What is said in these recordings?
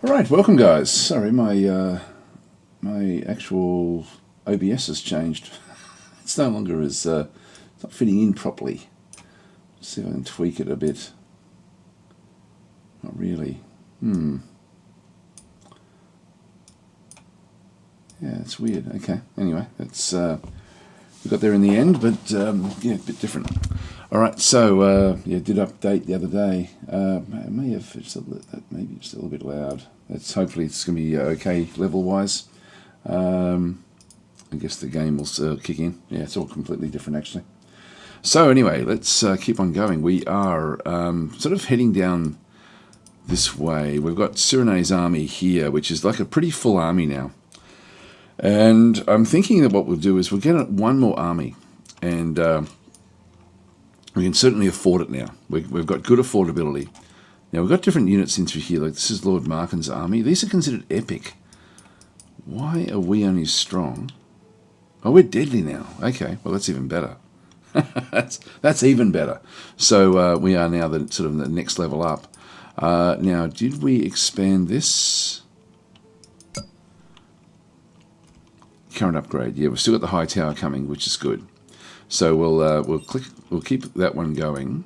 Alright, welcome guys. Sorry, my actual OBS has changed. It's no longer as it's not fitting in properly. Let's see if I can tweak it a bit. Not really. Yeah, it's weird. Okay. Anyway, it's we got there in the end, but yeah, a bit different. Alright, so yeah, did update the other day. Maybe it's a little bit loud. Hopefully it's going to be okay level-wise. I guess the game will kick in. Yeah, it's all completely different actually. So anyway, let's keep on going. We are sort of heading down this way. We've got Cyrene's army here, which is like a pretty full army now. And I'm thinking that what we'll do is we'll get one more army, and we can certainly afford it now. We've got good affordability. Now, we've got different units in through here. Like this is Lord Markin's army. These are considered epic. Why are we only strong? Oh, we're deadly now. Okay, well, that's even better. that's even better. So we are now the sort of the next level up. Now, did we expand this? Current upgrade. Yeah, we've still got the high tower coming, which is good. So we'll keep that one going.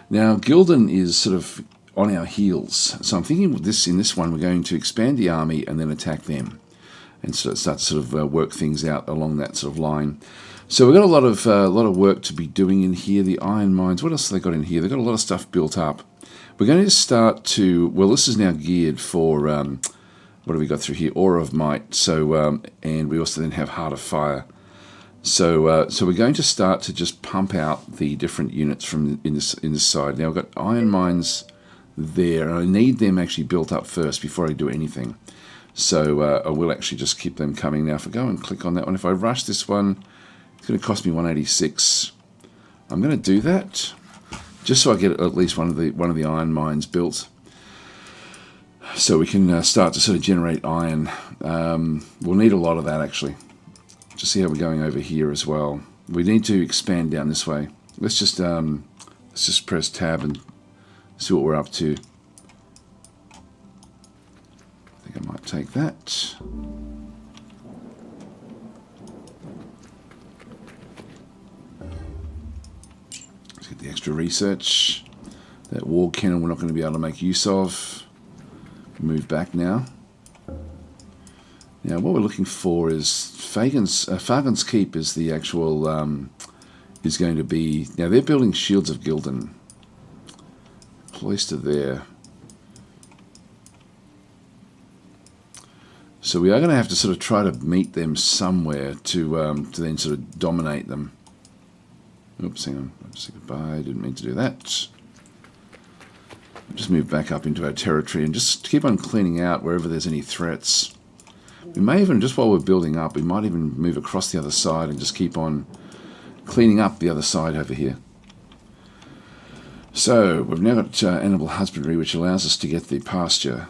Now, Gilden is sort of on our heels. So I'm thinking in this one we're going to expand the army and then attack them, and start to sort of work things out along that sort of line. So we've got a lot of work to be doing in here. The iron mines. What else have they got in here? They've got a lot of stuff built up. We're going to start to. Well, this is now geared for. What have we got through here? Aura of Might. So and we also then have Heart of Fire. So we're going to start to just pump out the different units from in this side. Now we've got iron mines there, and I need them actually built up first before I do anything. So I will actually just keep them coming. Now if I go and click on that one, if I rush this one, it's going to cost me 186. I'm going to do that just so I get at least one of the iron mines built, so we can start to sort of generate iron. We'll need a lot of that actually. Just see how we're going over here as well. We need to expand down this way. Let's just press tab and see what we're up to. I think I might take that. Let's get the extra research. That war cannon we're not going to be able to make use of. Move back now. Now what we're looking for is Fargan's Keep is the actual is going to be. Now they're building Shields of Gilden. Cloister there. So we are going to have to sort of try to meet them somewhere to then sort of dominate them. Oops, hang on. Say goodbye. Didn't mean to do that. Just move back up into our territory and just keep on cleaning out wherever there's any threats. We may even, just while we're building up, we might even move across the other side and just keep on cleaning up the other side over here. So we've now got animal husbandry, which allows us to get the pasture.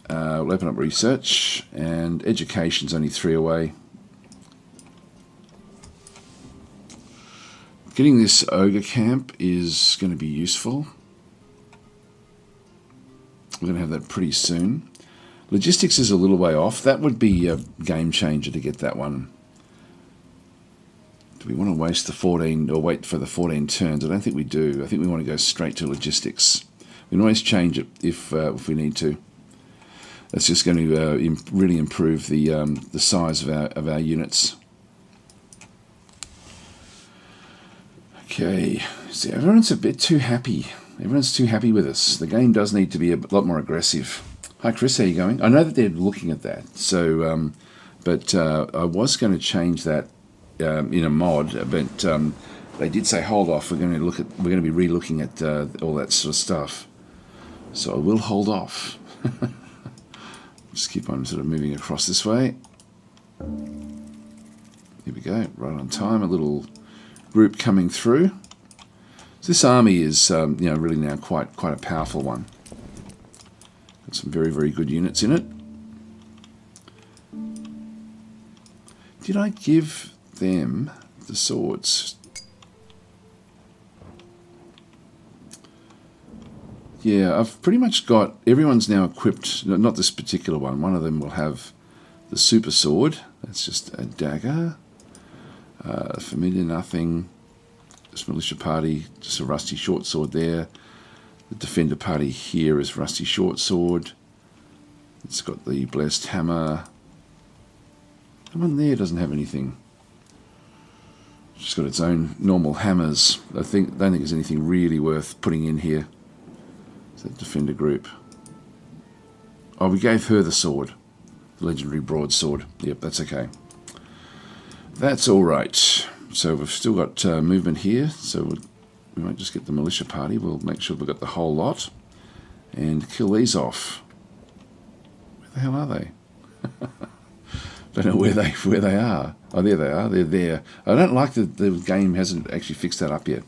We'll open up research, and education's only 3 away. Getting this ogre camp is going to be useful. We're going to have that pretty soon. Logistics is a little way off. That would be a game changer to get that one. Do we want to waste the 14 or wait for the 14 turns? I don't think we do. I think we want to go straight to logistics. We can always change it if we need to. That's just going to really improve the size of our units. Okay, see, everyone's a bit too happy. Everyone's too happy with us. The game does need to be a lot more aggressive. Hi Chris, how are you going? I know that they're looking at that, so but I was going to change that in a mod, but they did say hold off. We're going to be re-looking at all that sort of stuff. So I will hold off. Just keep on sort of moving across this way. Here we go, right on time. A little group coming through. So this army is really now quite a powerful one. Got some very, very good units in it. Did I give them the swords? Yeah, I've pretty much got, everyone's now equipped, not this particular one. One of them will have the super sword. That's just a dagger. Familiar nothing. This militia party, just a rusty short sword there. The defender party here is rusty short sword. It's got the blessed hammer. The one there doesn't have anything. It's just got its own normal hammers. I don't think there's anything really worth putting in here. It's that defender group. Oh, we gave her the sword. The legendary broadsword. Yep, that's okay. That's all right. So we've still got movement here. So we might just get the militia party. We'll make sure we've got the whole lot. And kill these off. Where the hell are they? Don't know where they are. Oh, there they are. They're there. I don't like that the game hasn't actually fixed that up yet.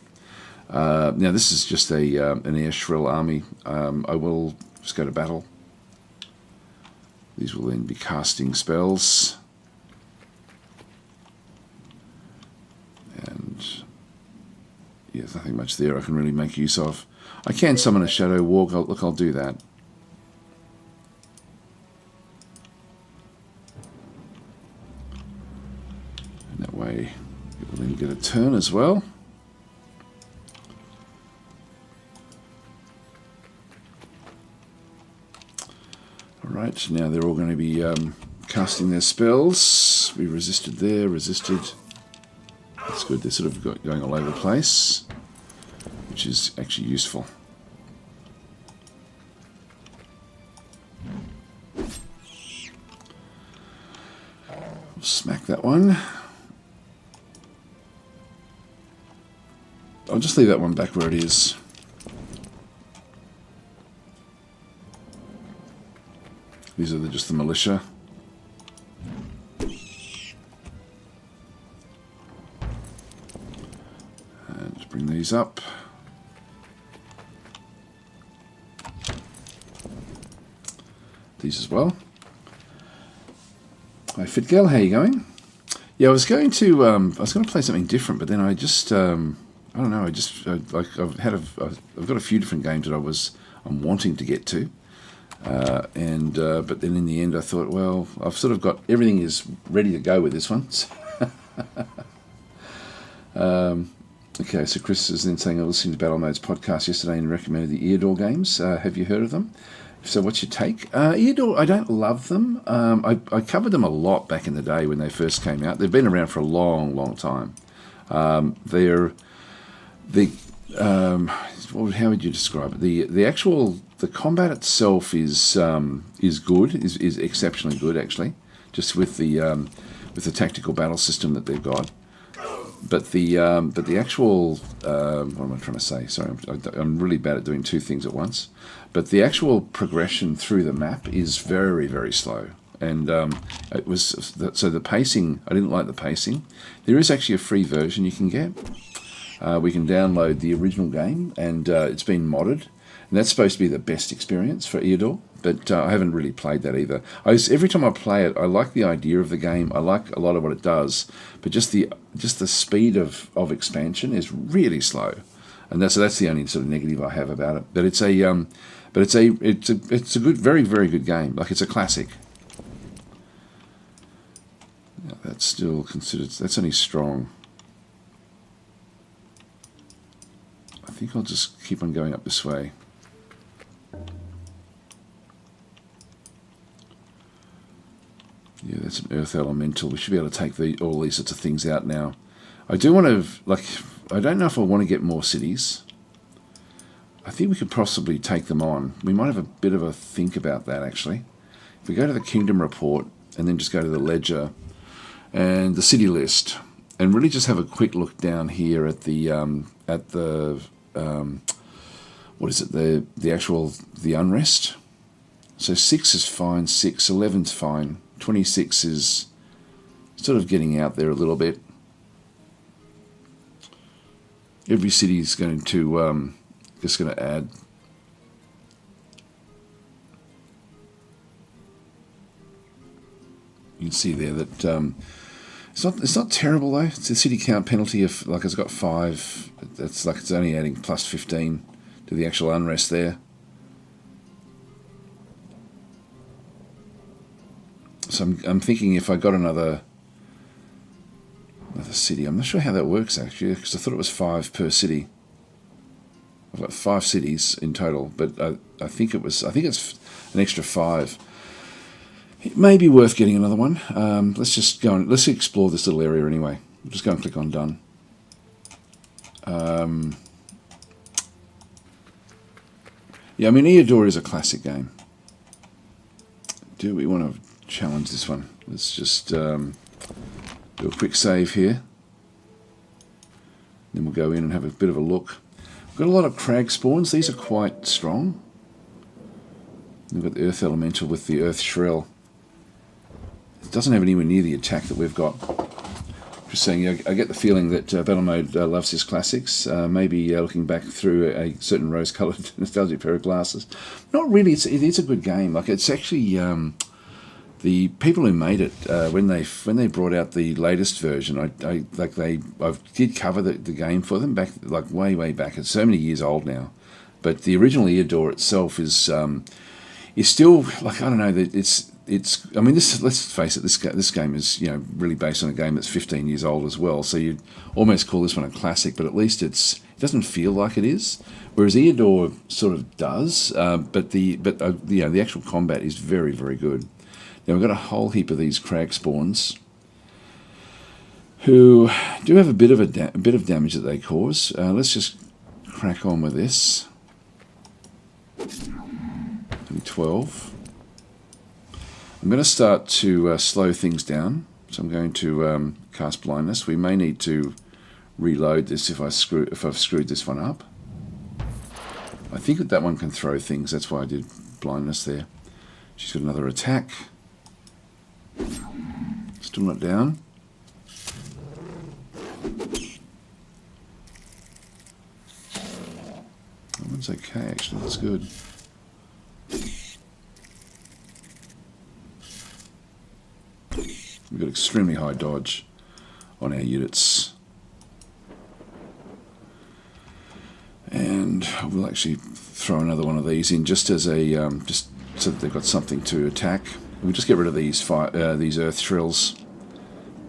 Now this is just an air shrill army. I will just go to battle. These will then be casting spells. And yeah, there's nothing much there I can really make use of. I can summon a shadow walk. I'll do that. And that way it will then get a turn as well. Alright, now they're all going to be casting their spells. We resisted there, resisted. That's good, they're sort of going all over the place, which is actually useful. We'll smack that one. I'll just leave that one back where it is. These are just the militia. And bring these up. These as well. Hi Fitgel, how you going? Yeah, I was going to play something different, but then I just I don't know. I've got a few different games that I'm wanting to get to. But then in the end I thought, well, I've sort of got everything is ready to go with this one. Okay, so Chris is then saying I listened to Battle Mode's podcast yesterday and recommended the Eardor games. Have you heard of them? So what's your take? Eardor, I don't love them. I covered them a lot back in the day when they first came out. They've been around for a long, long time. How would you describe it? The combat itself is good, is exceptionally good actually, just with the tactical battle system that they've got. But the actual what am I trying to say? Sorry, I'm really bad at doing two things at once. But the actual progression through the map is very, very slow. And so the pacing, I didn't like the pacing. There is actually a free version you can get. We can download the original game, and it's been modded. And that's supposed to be the best experience for Eardor, but I haven't really played that either. Every time I play it, I like the idea of the game. I like a lot of what it does, but just the speed of expansion is really slow, and that's the only sort of negative I have about it. But it's a good, very, very good game. Like, it's a classic. Now, that's still considered. That's only strong. I think I'll just keep on going up this way. Yeah, that's an Earth Elemental. We should be able to take all these sorts of things out now. I do want to, I don't know if I want to get more cities. I think we could possibly take them on. We might have a bit of a think about that, actually. If we go to the Kingdom Report, and then just go to the Ledger, and the city list, and really just have a quick look down here at the what is it, the unrest. So 6 is fine, 11's fine, 26 is sort of getting out there a little bit. Every city is going to just going to add. You can see there that it's not terrible though. It's a city count penalty of, like, it's got 5. That's like it's only adding plus 15 to the actual unrest there. So I'm thinking if I got another city, I'm not sure how that works actually, because I thought it was 5 per city. I've got 5 cities in total, but I think it's an extra 5. It may be worth getting another one. Let's just go and let's explore this little area anyway. We'll just go and click on done. Yeah, I mean, Eodor is a classic game. Do we want to challenge this one? Let's just do a quick save here. Then we'll go in and have a bit of a look. We've got a lot of crag spawns. These are quite strong. We've got the Earth Elemental with the Earth Shrill. It doesn't have anywhere near the attack that we've got. Just saying, I get the feeling that Battle Mode loves his classics. Maybe looking back through a certain rose-coloured nostalgic pair of glasses. Not really. It is a good game. Like, it's actually the people who made it when they brought out the latest version. I did cover the game for them back, like way back. It's so many years old now. But the original Eodor itself is still, like, I don't know, that it's. I mean, let's face it. This game is, you know, really based on a game that's 15 years old as well. So you'd almost call this one a classic, but at least it doesn't feel like it is. Whereas Eodor sort of does, but the actual combat is very good. Now we've got a whole heap of these crag spawns who do have a bit of damage that they cause. Let's just crack on with this. 12. I'm going to start to slow things down, so I'm going to cast blindness. We may need to reload this if I've screwed this one up. I think that one can throw things. That's why I did blindness there. She's got another attack. Still not down. That one's okay, actually. That's good. We've got extremely high dodge on our units. And we'll actually throw another one of these in just as a just so that they've got something to attack. We'll just get rid of these earth shrills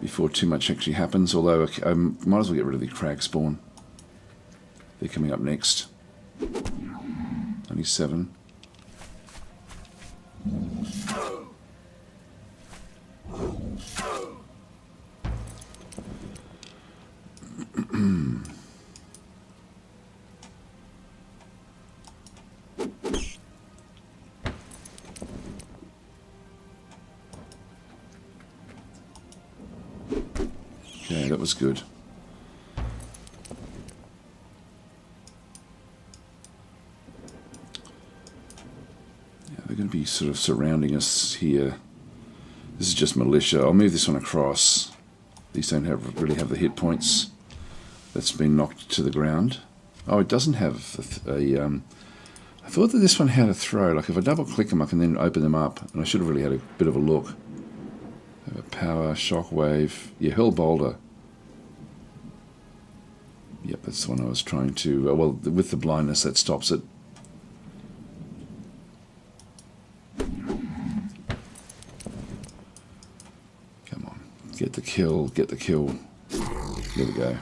before too much actually happens. Although I might as well get rid of the crag spawn. They're coming up next. Only 7. Okay, that was good. Yeah, they're going to be sort of surrounding us here. This is just militia. I'll move this one across. These don't really have the hit points. That's been knocked to the ground. Oh, it doesn't have I thought that this one had a throw. Like if I double click them, I can then open them up. And I should have really had a bit of a look. Have a power, shockwave. Yeah, hurl boulder. Yep, that's the one I was trying to. Well, with the blindness, that stops it. Come on, get the kill, get the kill. There we go.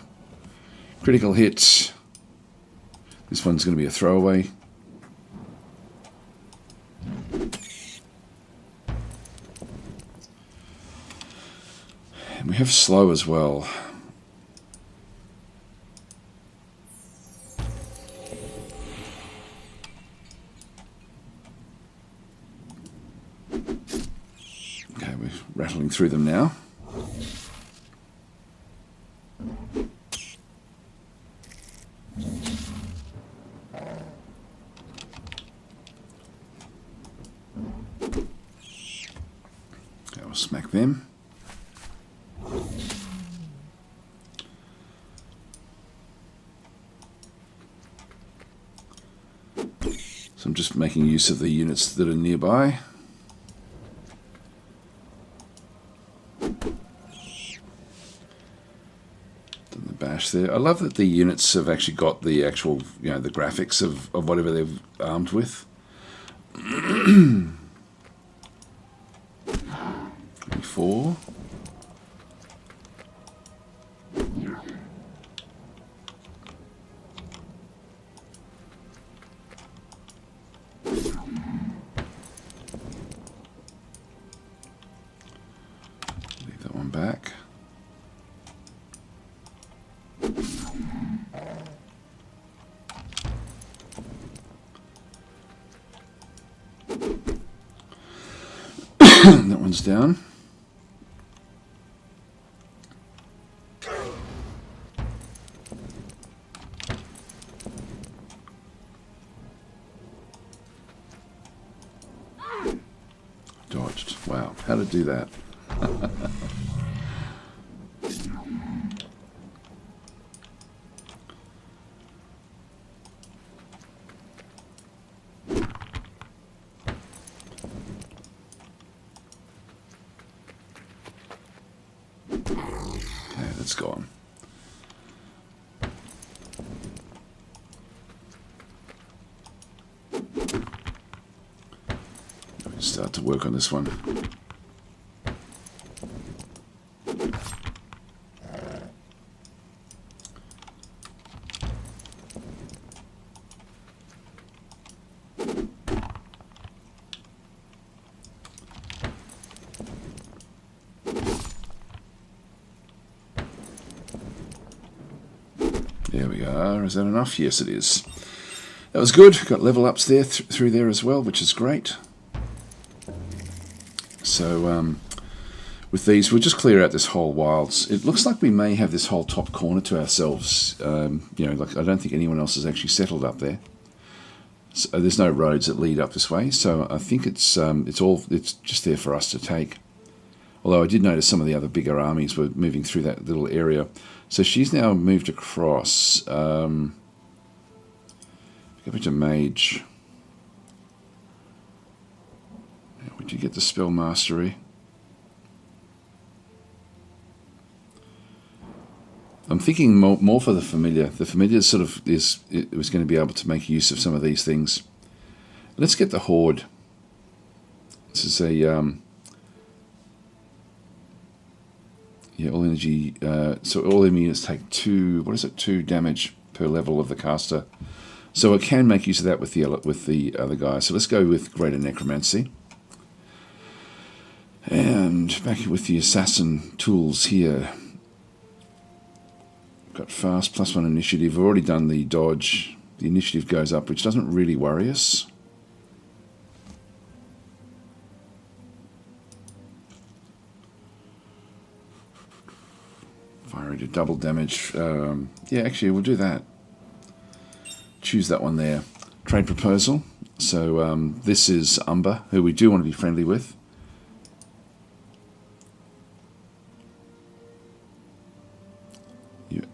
Critical hit. This one's going to be a throwaway. And we have slow as well. Okay, we're rattling through them now. Smack them. So I'm just making use of the units that are nearby. Done the bash there. I love that the units have actually got the actual, you know, the graphics of whatever they're armed with. 24. Leave that one back. That one's down. Dodged. Wow, how to do that? Okay, that's gone. Start to work on this one. There we are. Is that enough? Yes, it is. That was good. Got level ups there through there as well, which is great. So with these, we'll just clear out this whole wilds. It looks like we may have this whole top corner to ourselves. Like I don't think anyone else has actually settled up there. So there's no roads that lead up this way. So I think it's just there for us to take. Although I did notice some of the other bigger armies were moving through that little area. So she's now moved across. Go back to Mage. Would you get the spell mastery? I'm thinking more for the familiar. The familiar sort of was going to be able to make use of some of these things. Let's get the horde. This is a all energy. So all enemy units take 2. What is it? 2 damage per level of the caster. So it can make use of that with the other guy. So let's go with greater necromancy. And back with the assassin tools here. Got fast, +1 initiative. We've already done the dodge. The initiative goes up, which doesn't really worry us. Fire to double damage. Yeah, actually, we'll do that. Choose that one there. Trade proposal. So this is Umber, who we do want to be friendly with.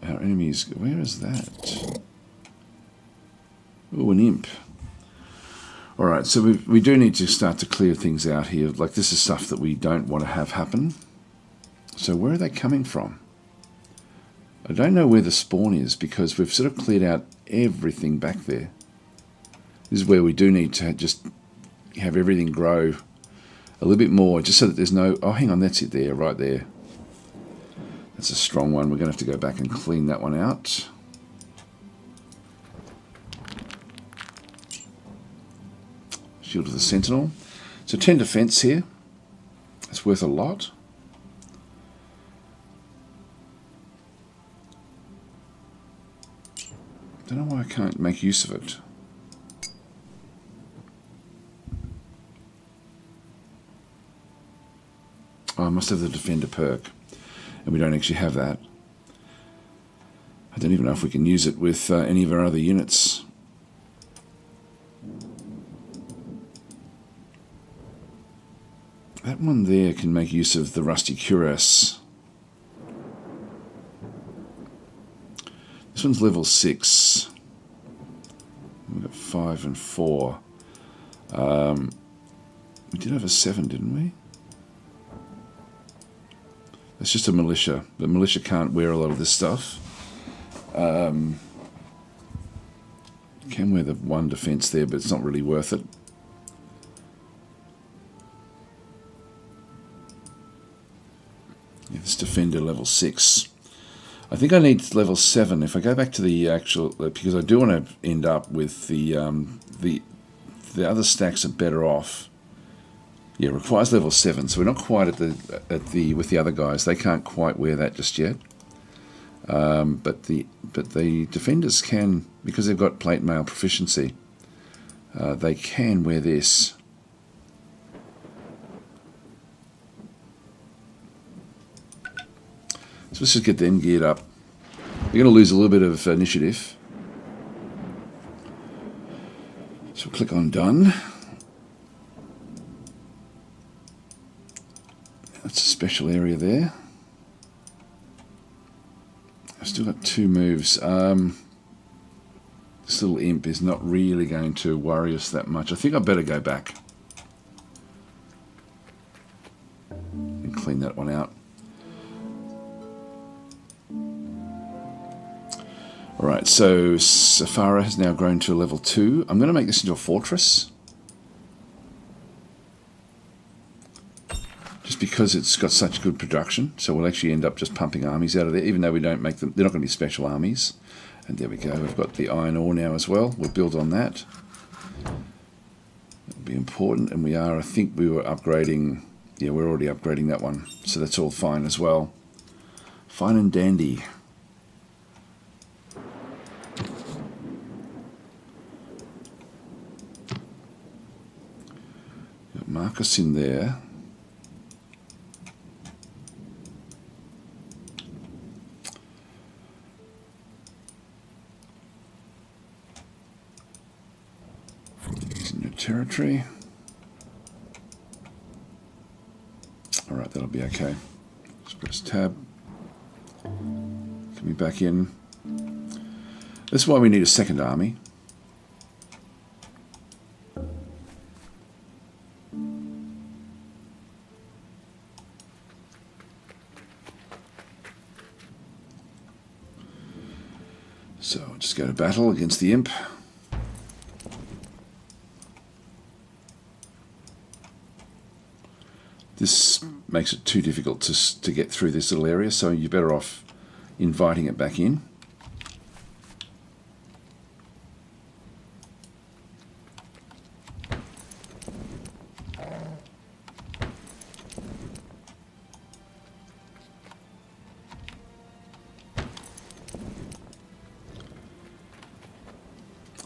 Our enemies, where is that? Oh, an imp. Alright, so we do need to start to clear things out here. Like, this is stuff that we don't want to have happen. So where are they coming from? I don't know where the spawn is, because we've sort of cleared out everything back there. This is where we do need to just have everything grow a little bit more, just so that there's no... Oh, hang on, that's it there, right there. That's a strong one. We're going to have to go back and clean that one out. Shield of the Sentinel. So 10 defense here. That's worth a lot. Don't know why I can't make use of it. Oh, I must have the Defender perk. And we don't actually have that. I don't even know if we can use it with any of our other units. That one there can make use of the Rusty Cuirass. This one's level 6. We've got 5 and 4. We did have a 7, didn't we? It's just a militia. The militia can't wear a lot of this stuff. Can wear the 1 defense there, but it's not really worth it. this defender level 6. I think I need level 7. If I go back to the actual, because I do want to end up with the other stacks are better off. Yeah, requires level 7, so we're not quite at the with the other guys. They can't quite wear that just yet. But the defenders can, because they've got plate mail proficiency. They can wear this. So let's just get them geared up. You're going to lose a little bit of initiative. So we'll click on done. That's a special area there. I've still got 2 moves. This little imp is not really going to worry us that much. I think I better go back and clean that one out. Alright, so Safara has now grown to level 2. I'm going to make this into a fortress. Just because it's got such good production. So we'll actually end up just pumping armies out of there, even though we don't make them. They're not going to be special armies. And there we go. We've got the iron ore now as well. We'll build on that. That'll be important. And we are, I think we were upgrading. Yeah, we're already upgrading that one. So that's all fine as well. Fine and dandy. Got Marcus in there. Territory. Alright, that'll be okay. Just press tab. Coming back in. That's why we need a second army. So I'll just go to battle against the imp. This makes it too difficult to get through this little area, so you're better off inviting it back in.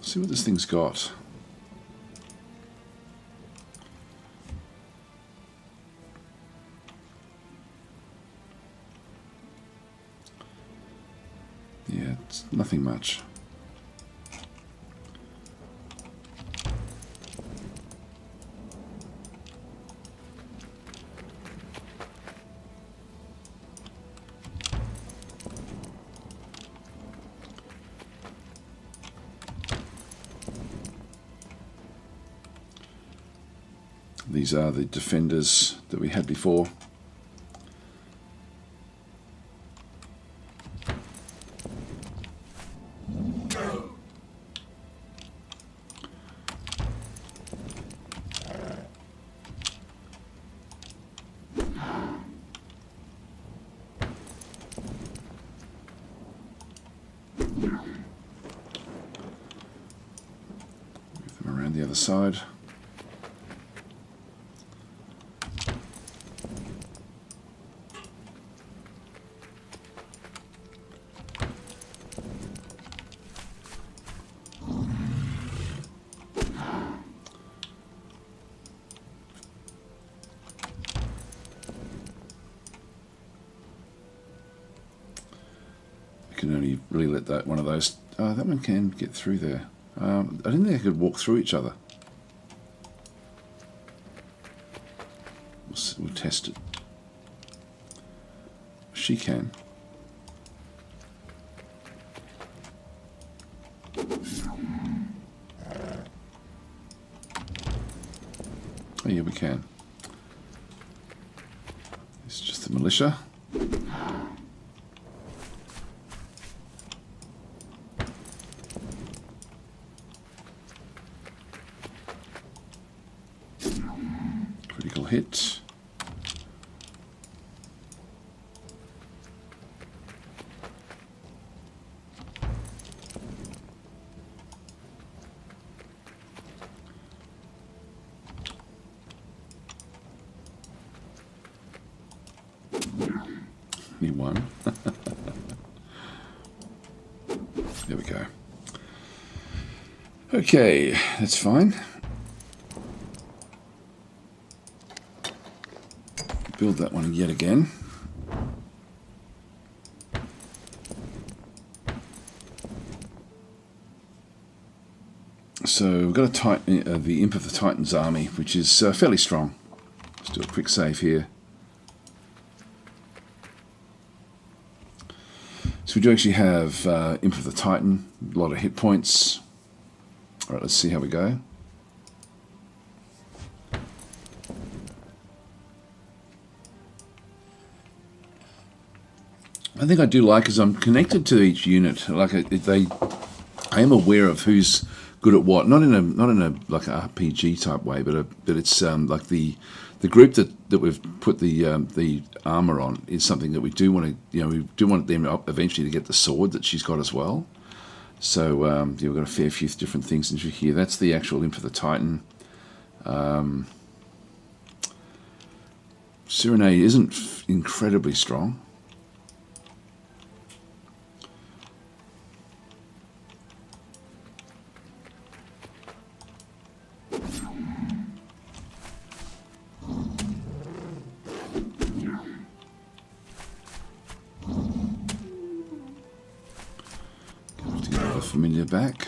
See what this thing's got. Yeah, it's nothing much. These are the defenders that we had before. Move them around the other side. Can only really let that one of those. That one can get through there. I didn't think I could walk through each other. We'll test it. She can. Oh yeah, we can. It's just the militia. Critical hit. one. There we go. Okay, that's fine. Build that one yet again. So we've got a Titan, the Imp of the Titans army, which is fairly strong. Let's do a quick save here. So we do actually have Imp of the Titan, a lot of hit points. All right, let's see how we go. I think I do like is I'm connected to each unit. Like I am aware of who's good at what. Not in a like an RPG type way, but it's like the group that we've put the armor on is something that we do want to, we do want them eventually to get the sword that she's got as well. So yeah, we've got a fair few different things in here. That's the actual Imp of the Titan. Serenade isn't incredibly strong. Familiar back.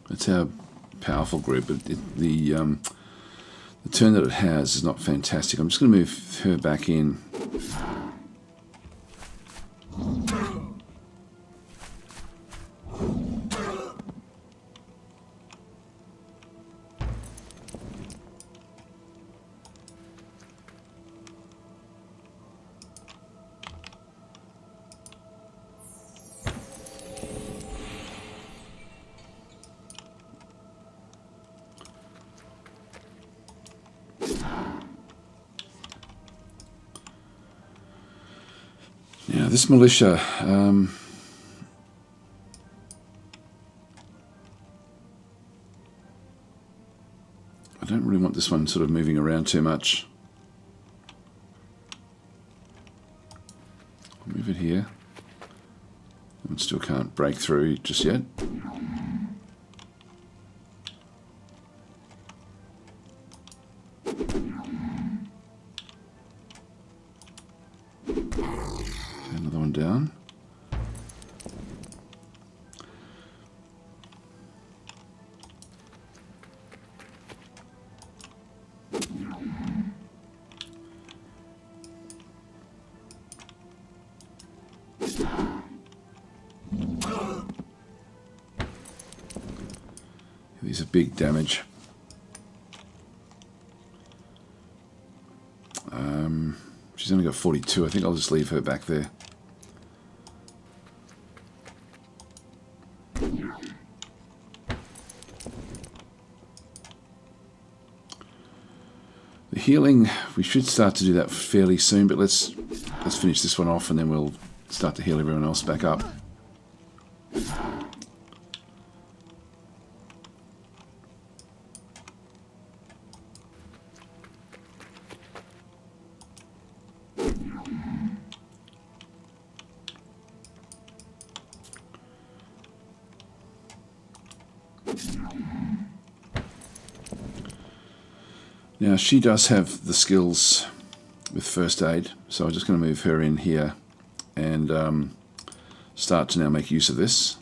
That's our powerful group, but the turn that it has is not fantastic. I'm just going to move her back in. Now this militia, I don't really want this one sort of moving around too much. I'll move it here. It still can't break through just yet. Another one down. These are big damage. She's only got 42. I think I'll just leave her back there. The healing, we should start to do that fairly soon, but let's finish this one off and then we'll start to heal everyone else back up. Now she does have the skills with first aid, so I'm just going to move her in here, and start to now make use of this.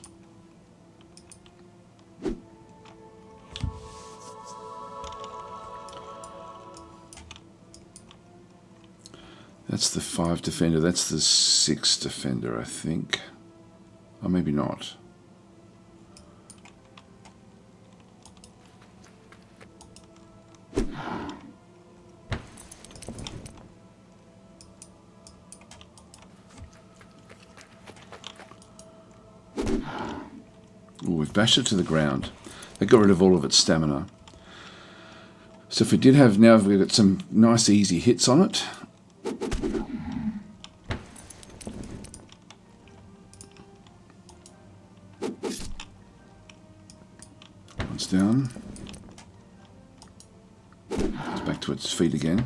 That's the 5 defender, that's the 6 defender, I think. Or maybe not. Ooh, we've bashed it to the ground. That got rid of all of its stamina. So if we did have, now we've got some nice easy hits on it. It's down. It's back to its feet again.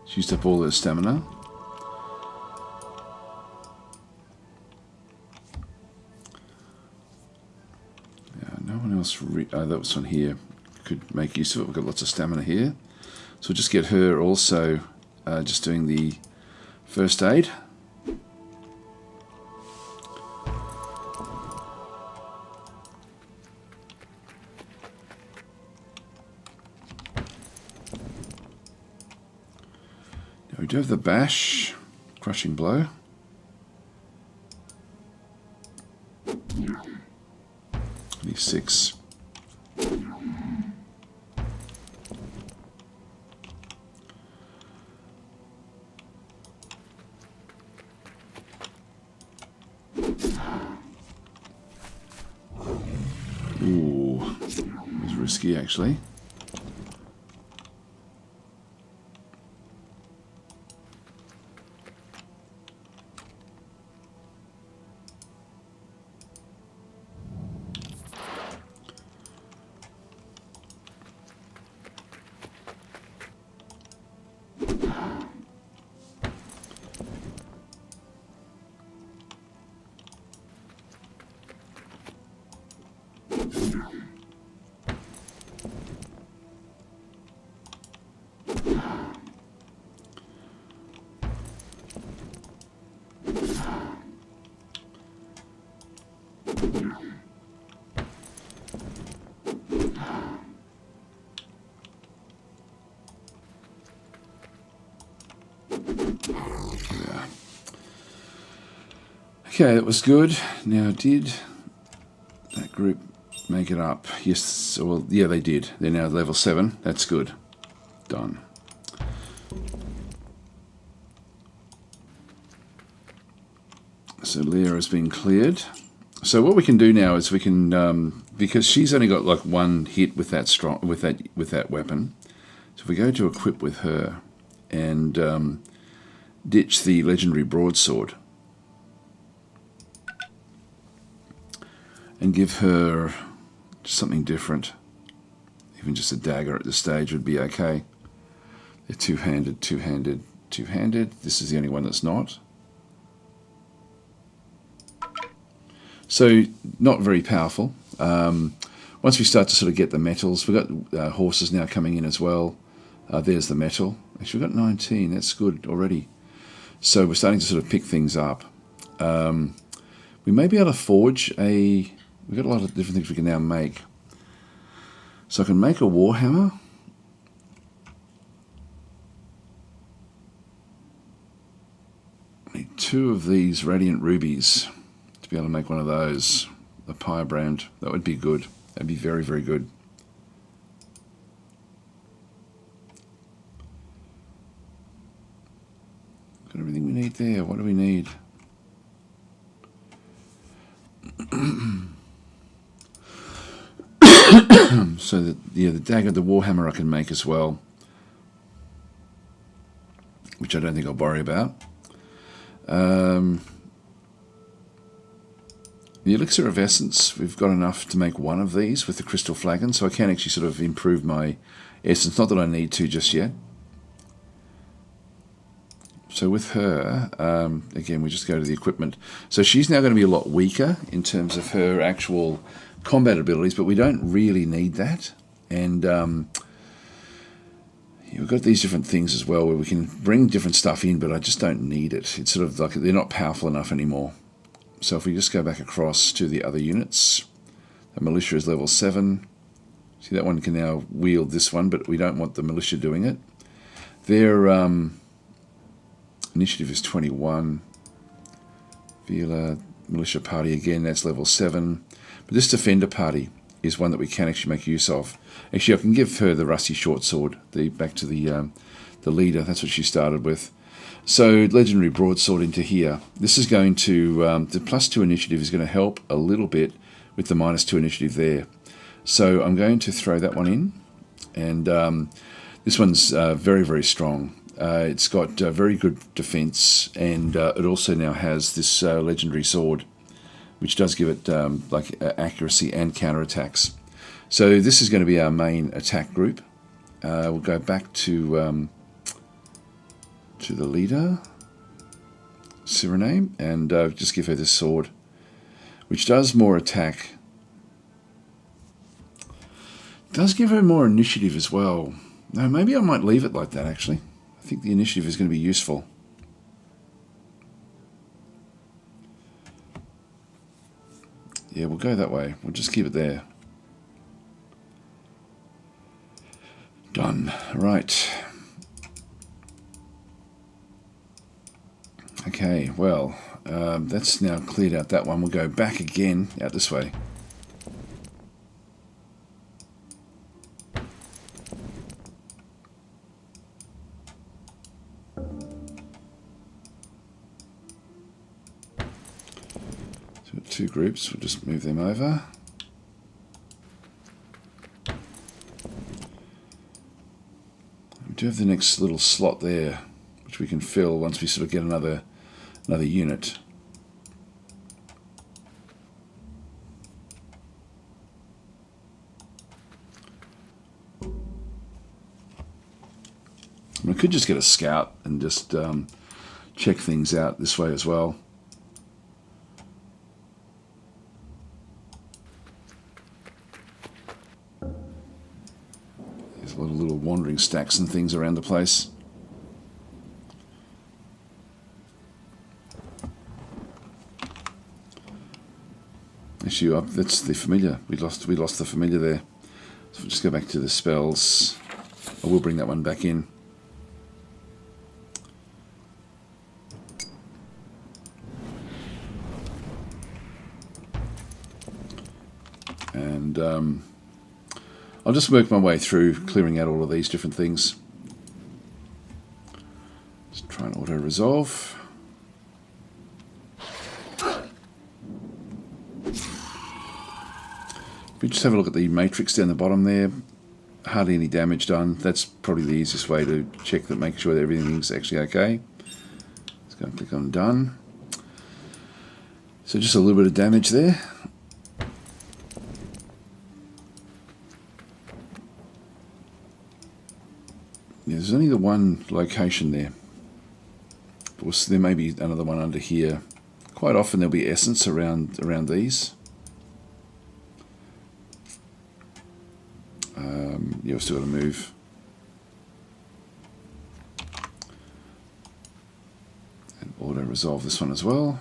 It's used up all their stamina. Yeah, no one else. That was on here. Could make use of it. We've got lots of stamina here, so we'll just get her also just doing the first aid. Now we do have the bash, crushing blow. These 6. Ooh, it was risky actually. Yeah. Okay, that was good. Now, did that group make it up? Yes, well, yeah, they did. They're now level 7. That's good. Done. So Leah has been cleared. So what we can do now is we can, because she's only got like 1 hit with that weapon. So if we go to equip with her and ditch the legendary broadsword and give her something different, even just a dagger at this stage would be okay. They're two-handed, two-handed, two-handed. This is the only one that's not. So not very powerful. Once we start to sort of get the metals, we've got horses now coming in as well. There's the metal. Actually, we've got 19. That's good already. So we're starting to sort of pick things up. We may be able to forge a... We've got a lot of different things we can now make. So I can make a warhammer. I need 2 of these radiant rubies to be able to make one of those. The Pyre brand. That would be good. That'd be very, very good. Got everything we need there. What do we need? So the dagger, the warhammer I can make as well, which I don't think I'll worry about. The elixir of essence, we've got enough to make 1 of these with the crystal flagon, so I can actually sort of improve my essence. Not that I need to just yet. So with her, again, we just go to the equipment. So she's now going to be a lot weaker in terms of her actual combat abilities, but we don't really need that. And we've got these different things as well where we can bring different stuff in, but I just don't need it. It's sort of like they're not powerful enough anymore. So if we just go back across to the other units, the militia is level 7. See, that one can now wield this one, but we don't want the militia doing it. Their initiative is 21. Vila militia party again, that's level 7. But this defender party is one that we can actually make use of. Actually, I can give her the rusty short sword. Back to the leader. That's what she started with. So legendary broadsword into here. This is going to the +2 initiative is going to help a little bit with the -2 initiative there. So I'm going to throw that one in, and this one's very, very strong. It's got very good defense, and it also now has this legendary sword, which does give it accuracy and counterattacks. So this is going to be our main attack group. We'll go back to the leader, Cyrename, and just give her this sword, which does more attack. Does give her more initiative as well. No, maybe I might leave it like that, actually. I think the initiative is going to be useful. Yeah, we'll go that way. We'll just keep it there. Done. Right. Okay, well, that's now cleared out that one. We'll go back again, out this way. So 2 groups, we'll just move them over. We do have the next little slot there, which we can fill once we sort of get another unit. I could just get a scout and just check things out this way as well. There's a lot of little wandering stacks and things around the place. Actually, that's the familiar. We lost the familiar there. So we'll just go back to the spells. I will bring that one back in. And I'll just work my way through clearing out all of these different things. Just try and auto-resolve. We just have a look at the matrix down the bottom there. Hardly any damage done. That's probably the easiest way to check that, make sure that everything's actually okay. Let's go and click on done. So just a little bit of damage there. Yeah, there's only the one location there. There may be another one under here. Quite often there'll be essence around these. Yeah, we've still got to move. And auto-resolve this one as well.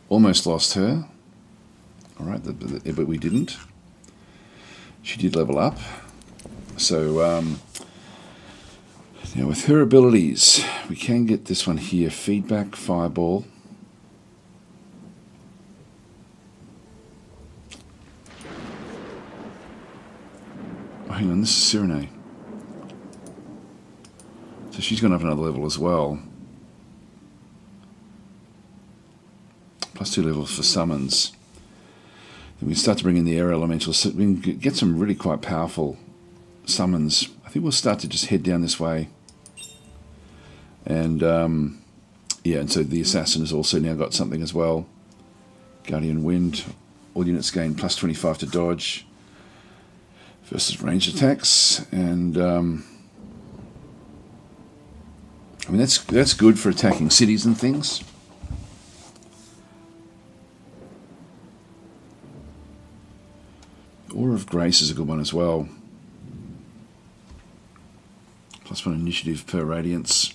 Almost lost her. Alright, but we didn't. She did level up. So, now with her abilities, we can get this one here. Feedback, Fireball. Oh, hang on, this is Cyrename. So she's going to have another level as well. +2 levels for summons. Then we start to bring in the air elementals, so we can get some really quite powerful summons. I think we'll start to just head down this way. And yeah, and so the assassin has also now got something as well. Guardian Wind. All units gain +25 to dodge. versus range attacks, and I mean that's good for attacking cities and things. Aura of Grace is a good one as well. +1 initiative per radiance.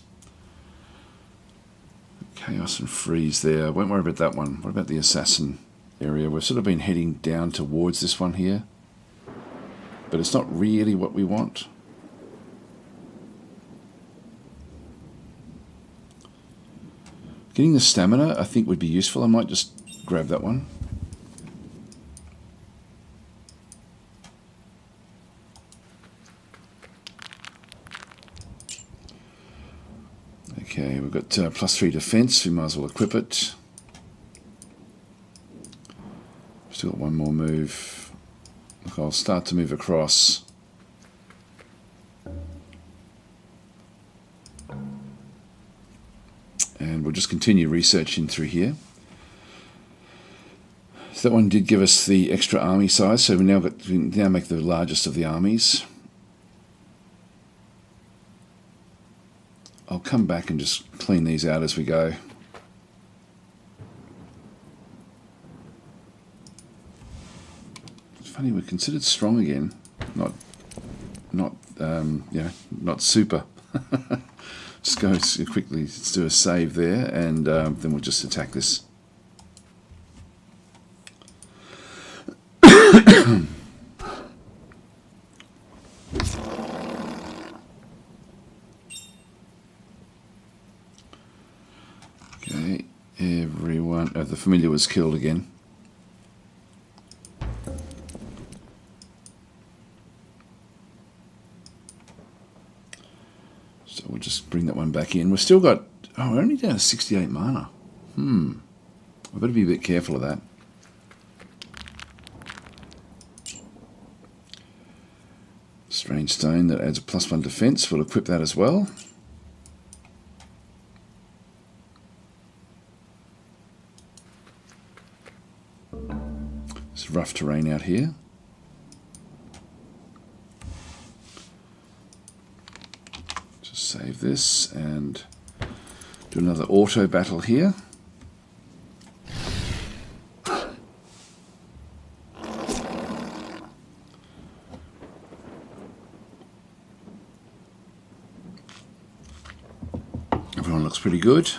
Chaos and freeze there. Won't worry about that one. What about the assassin area? We've sort of been heading down towards this one here, but it's not really what we want. Getting the stamina I think would be useful. I might just grab that one. Okay, we've got +3 defense. We might as well equip it. Still got one more move. Look, I'll start to move across. And we'll just continue researching through here. So that one did give us the extra army size, so we now make the largest of the armies. I'll come back and just clean these out as we go. It's funny, we're considered strong again, not super. Just go quickly. Let's do a save there, and then we'll just attack this. Okay, everyone. Oh, the familiar was killed again. So we'll just bring that one back in. We've still got... Oh, we're only down to 68 mana. I better be a bit careful of that. Strange stone, that adds a +1 defense. We'll equip that as well. It's rough terrain out here. Just save this and do another auto battle here. Everyone looks pretty good.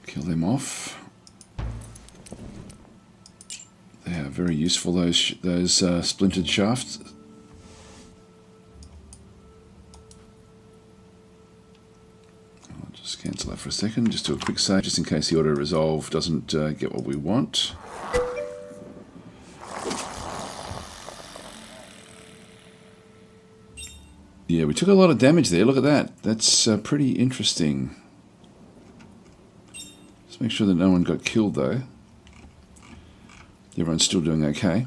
Kill them off. They are very useful, those splintered shafts. I'll just cancel that for a second. Just do a quick save, just in case the auto resolve doesn't get what we want. Yeah, we took a lot of damage there. Look at that. That's pretty interesting. Let's make sure that no one got killed, though. Everyone's still doing okay.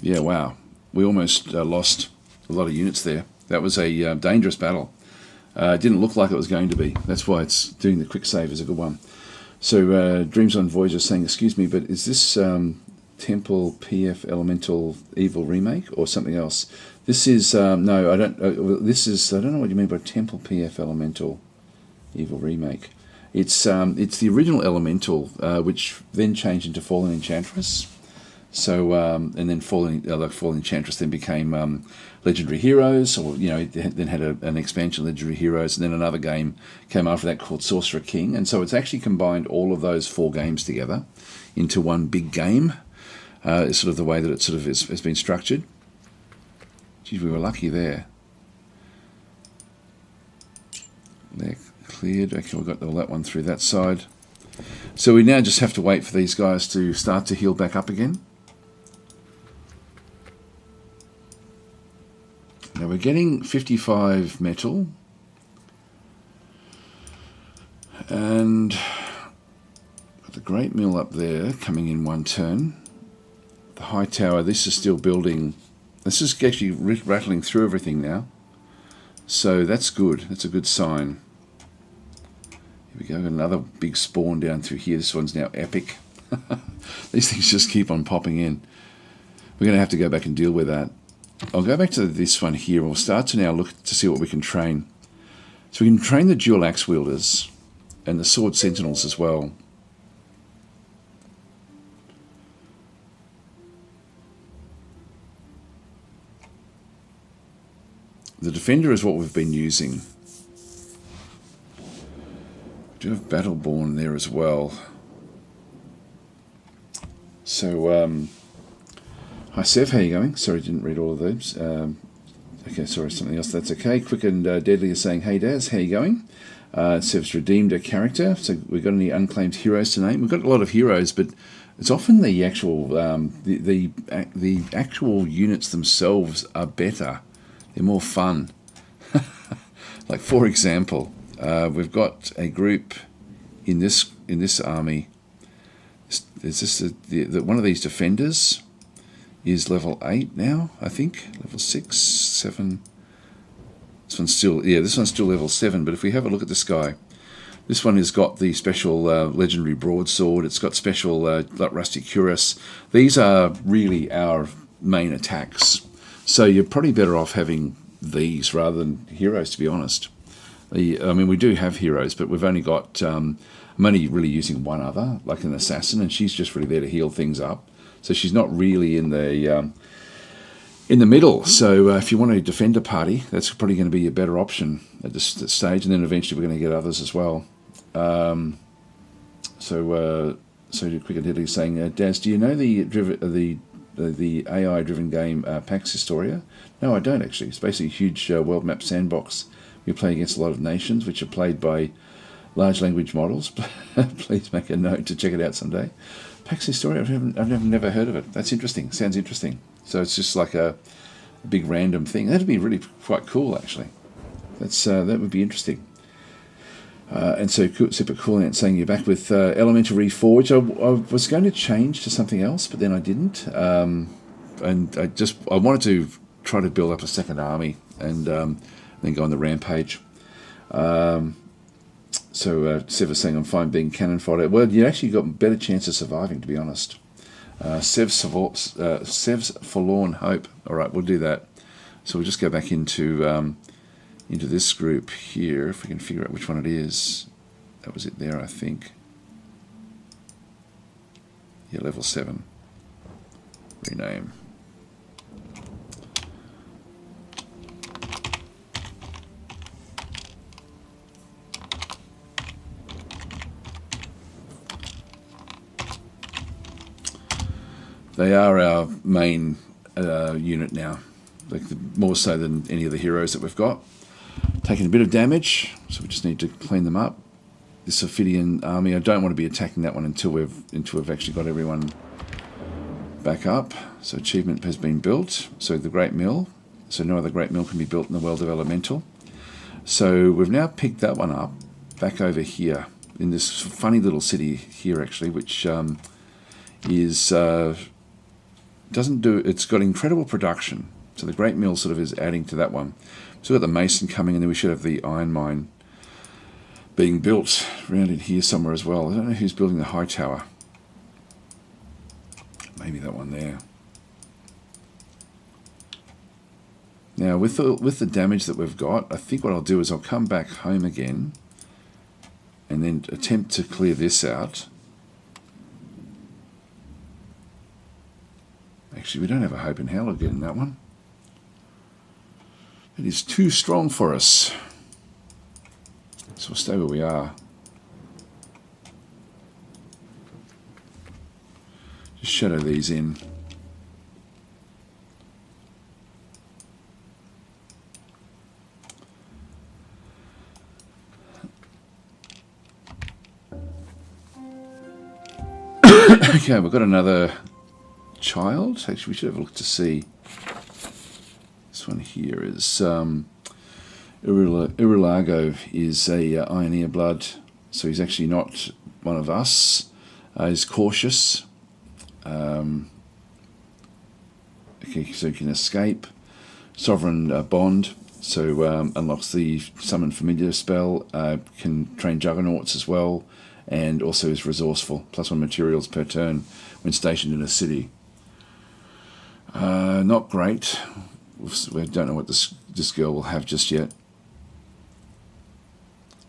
Yeah, wow. We almost lost a lot of units there. That was a dangerous battle. It didn't look like it was going to be. That's why it's doing the quick save is a good one. So Dreams on Voyager saying, excuse me, but is this Temple PF Elemental Evil remake or something else? This is no, I don't. This is I don't know what you mean by Temple PF Elemental Evil remake. It's the original Elemental, which then changed into Fallen Enchantress. So and then Fallen Enchantress then became Legendary Heroes, or it then had an expansion, Legendary Heroes, and then another game came after that called Sorcerer King. And so it's actually combined all of those 4 games together into one big game. Is sort of the way that it sort of has been structured. Geez, we were lucky there. They're cleared. Okay, we've got all that one through that side. So we now just have to wait for these guys to start to heal back up again. Now we're getting 55 metal And got the Great Mill up there coming in one turn. The high tower, this is still building. This is actually rattling through everything now. So that's good. That's a good sign. Here we go. Got another big spawn down through here. This one's now epic. These things just keep on popping in. We're going to have to go back and deal with that. I'll go back to this one here. We'll start to now look to see what we can train. So we can train the dual axe wielders and the sword sentinels as well. The defender is what we've been using. We do have Battleborn there as well. So, hi Sev, how are you going? Sorry, didn't read all of those. Okay, sorry, something else. That's okay. Quick and Deadly is saying, hey Daz, how are you going? Sev's redeemed a character. So we've got any unclaimed heroes to name? We've got a lot of heroes, but it's often the actual the actual units themselves are better. They're more fun. Like for example, we've got a group in this army. Is this one of these defenders is level 8 now? I think level 6, 7. This one's still level 7. But if we have a look at this guy, this one has got the special legendary broadsword. It's got special rusty cuirass. These are really our main attacks. So you're probably better off having these rather than heroes, to be honest. I mean, we do have heroes, but we've only got... I'm only really using one other, like an assassin, and she's just really there to heal things up. So she's not really in the middle. So if you want a defender party, that's probably going to be a better option at this stage, and then eventually we're going to get others as well. So Quick and Deadly is saying, Daz, do you know the AI-driven game Pax Historia? No, I don't actually. It's basically a huge world map sandbox. You play against a lot of nations, which are played by large language models. Please make a note to check it out someday. Pax Historia, I've never heard of it. That's interesting. Sounds interesting. So it's just like a big random thing. That'd be really quite cool, actually. That would be interesting. And so Super Cool Ant saying you're back with Elemental Reforged. I was going to change to something else, but then I didn't. And I wanted to try to build up a second army and then go on the rampage. So Sev is saying I'm fine being cannon fodder. Well, you actually got a better chance of surviving, to be honest. Sev's Forlorn Hope. All right, we'll do that. So we'll just go back into this group here, if we can figure out which one it is. That was it there, I think. Yeah, level 7. Rename. They are our main unit now, more so than any of the heroes that we've got. Taking a bit of damage, so we just need to clean them up. This Ophidian army, I don't want to be attacking that one until we've actually got everyone back up. So achievement has been built. So the Great Mill. So no other Great Mill can be built in the world of Elemental. So we've now picked that one up back over here in this funny little city here, actually, which is it's got incredible production. So the Great Mill sort of is adding to that one. So we've got the Mason coming, and then we should have the Iron Mine being built around in here somewhere as well. I don't know who's building the high tower. Maybe that one there. Now with the damage that we've got, I think what I'll do is I'll come back home again and then attempt to clear this out. Actually, we don't have a hope in hell of getting that one. It is too strong for us. So we'll stay where we are. Just shadow these in. Okay, we've got another child. Actually, we should have a look to see. This one here is Urilago is a Ioneer blood. So he's actually not one of us. He's cautious. Okay, so he can escape. Sovereign Bond, so unlocks the Summon Familiar spell. Can train Juggernauts as well, and also is resourceful. +1 materials per turn when stationed in a city. Not great. We don't know what this girl will have just yet.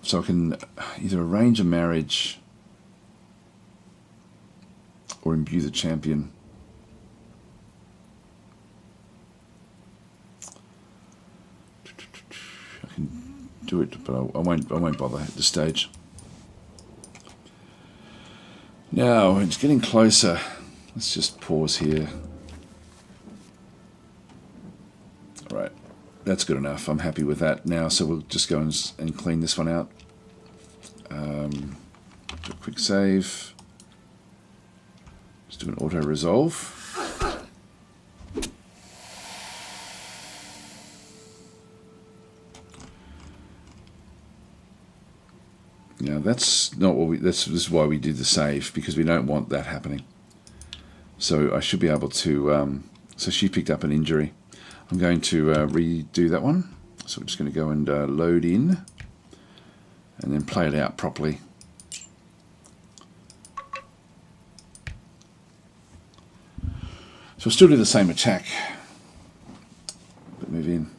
So I can either arrange a marriage or imbue the champion. I can do it, but I won't bother at this stage. Now it's getting closer. Let's just pause here. All right, that's good enough. I'm happy with that now. So we'll just go and clean this one out. Do a quick save. Just do an auto resolve. Now that's not what this is why we did the save, because we don't want that happening. So I should be able to. So she picked up an injury. I'm going to redo that one. So we're just going to go and load in, and then play it out properly. So we'll still do the same attack, but move in.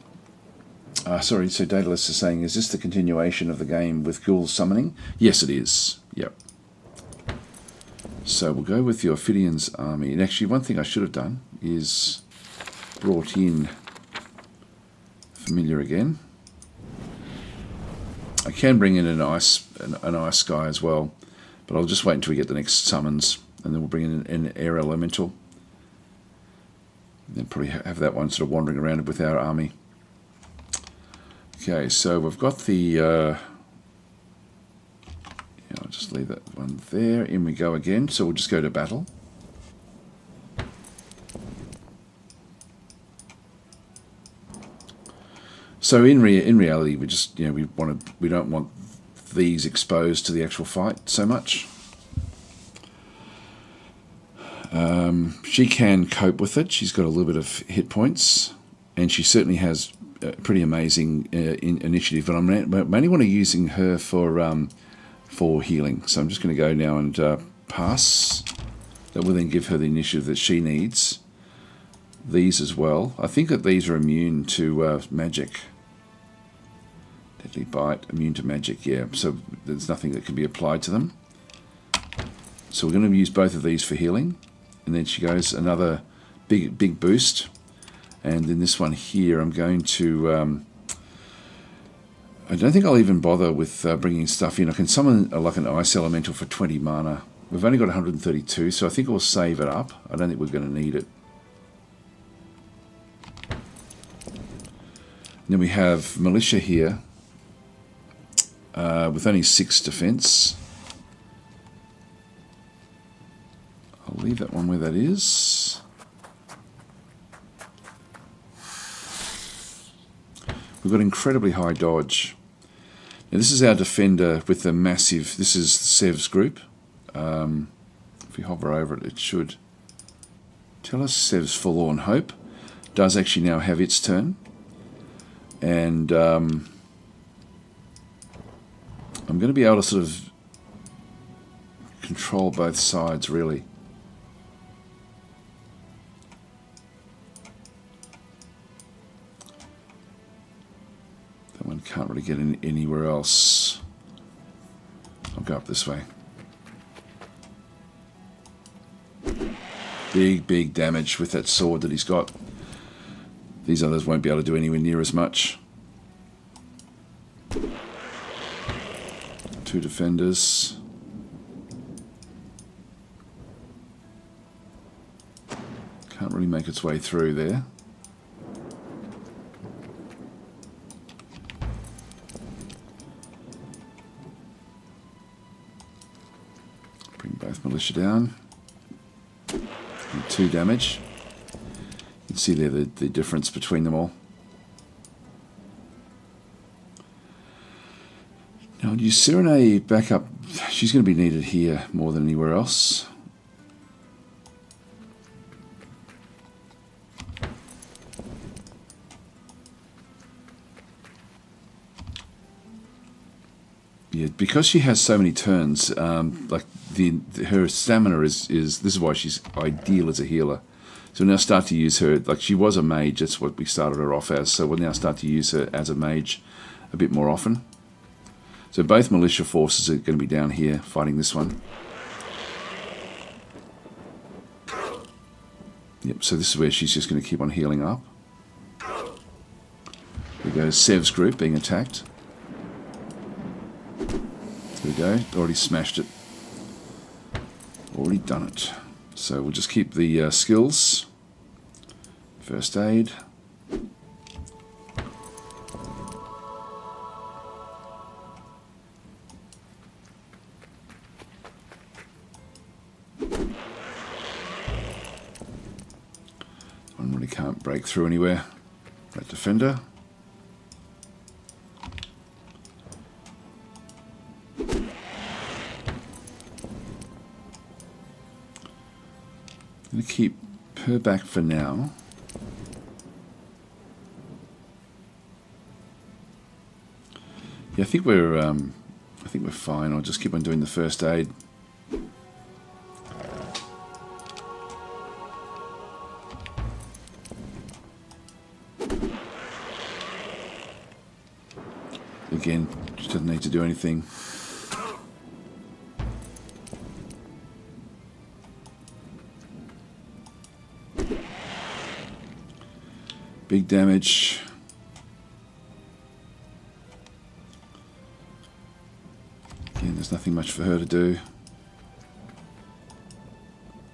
Sorry, so Daedalus is saying, is this the continuation of the game with Ghoul summoning? Yes, it is. Yep. So we'll go with the Ophidian's army. And actually, one thing I should have done is brought in Familiar again. I can bring in an ice guy as well, but I'll just wait until we get the next summons, and then we'll bring in an air elemental. And then probably have that one sort of wandering around with our army. Okay, so we've got the, I'll just leave that one there. In we go again, so we'll just go to battle. So in reality, we just, we don't want these exposed to the actual fight so much. She can cope with it. She's got a little bit of hit points, and she certainly has pretty amazing initiative, but I mainly want to using her for healing. So I'm just going to go now and pass. That will then give her the initiative that she needs. These as well. I think that these are immune to magic. Deadly Bite, immune to magic, yeah. So there's nothing that can be applied to them. So we're going to use both of these for healing. And then she goes another big boost. And then this one here, I'm going to... I don't think I'll even bother with bringing stuff in. I can summon like an ice elemental for 20 mana. We've only got 132, so I think we'll save it up. I don't think we're going to need it. And then we have Militia here with only 6 defense. I'll leave that one where that is. We've got incredibly high dodge. Now this is our defender with the massive, this is Sev's group. If we hover over it, it should tell us Sev's Forlorn Hope does actually now have its turn. And I'm going to be able to sort of control both sides, really. That one can't really get in anywhere else. I'll go up this way. Big damage with that sword that he's got. These others won't be able to do anywhere near as much. 2 defenders. Can't really make its way through there. Bring both militia down. And 2 damage. You can see there the difference between them all. I'll use Serene back up. She's going to be needed here more than anywhere else. Yeah, because she has so many turns, like her stamina is this is why she's ideal as a healer. So we'll now start to use her, like she was a mage, that's what we started her off as, so we'll now start to use her as a mage a bit more often. So both militia forces are going to be down here fighting this one. Yep, so this is where she's just going to keep on healing up. There goes Sev's group being attacked. There we go, already smashed it. Already done it. So we'll just keep the skills. First aid. One really can't break through anywhere. That defender. I'm going to keep her back for now. Yeah, I think we're fine. I'll just keep on doing the first aid. Again, just doesn't need to do anything. Big damage. Again, there's nothing much for her to do.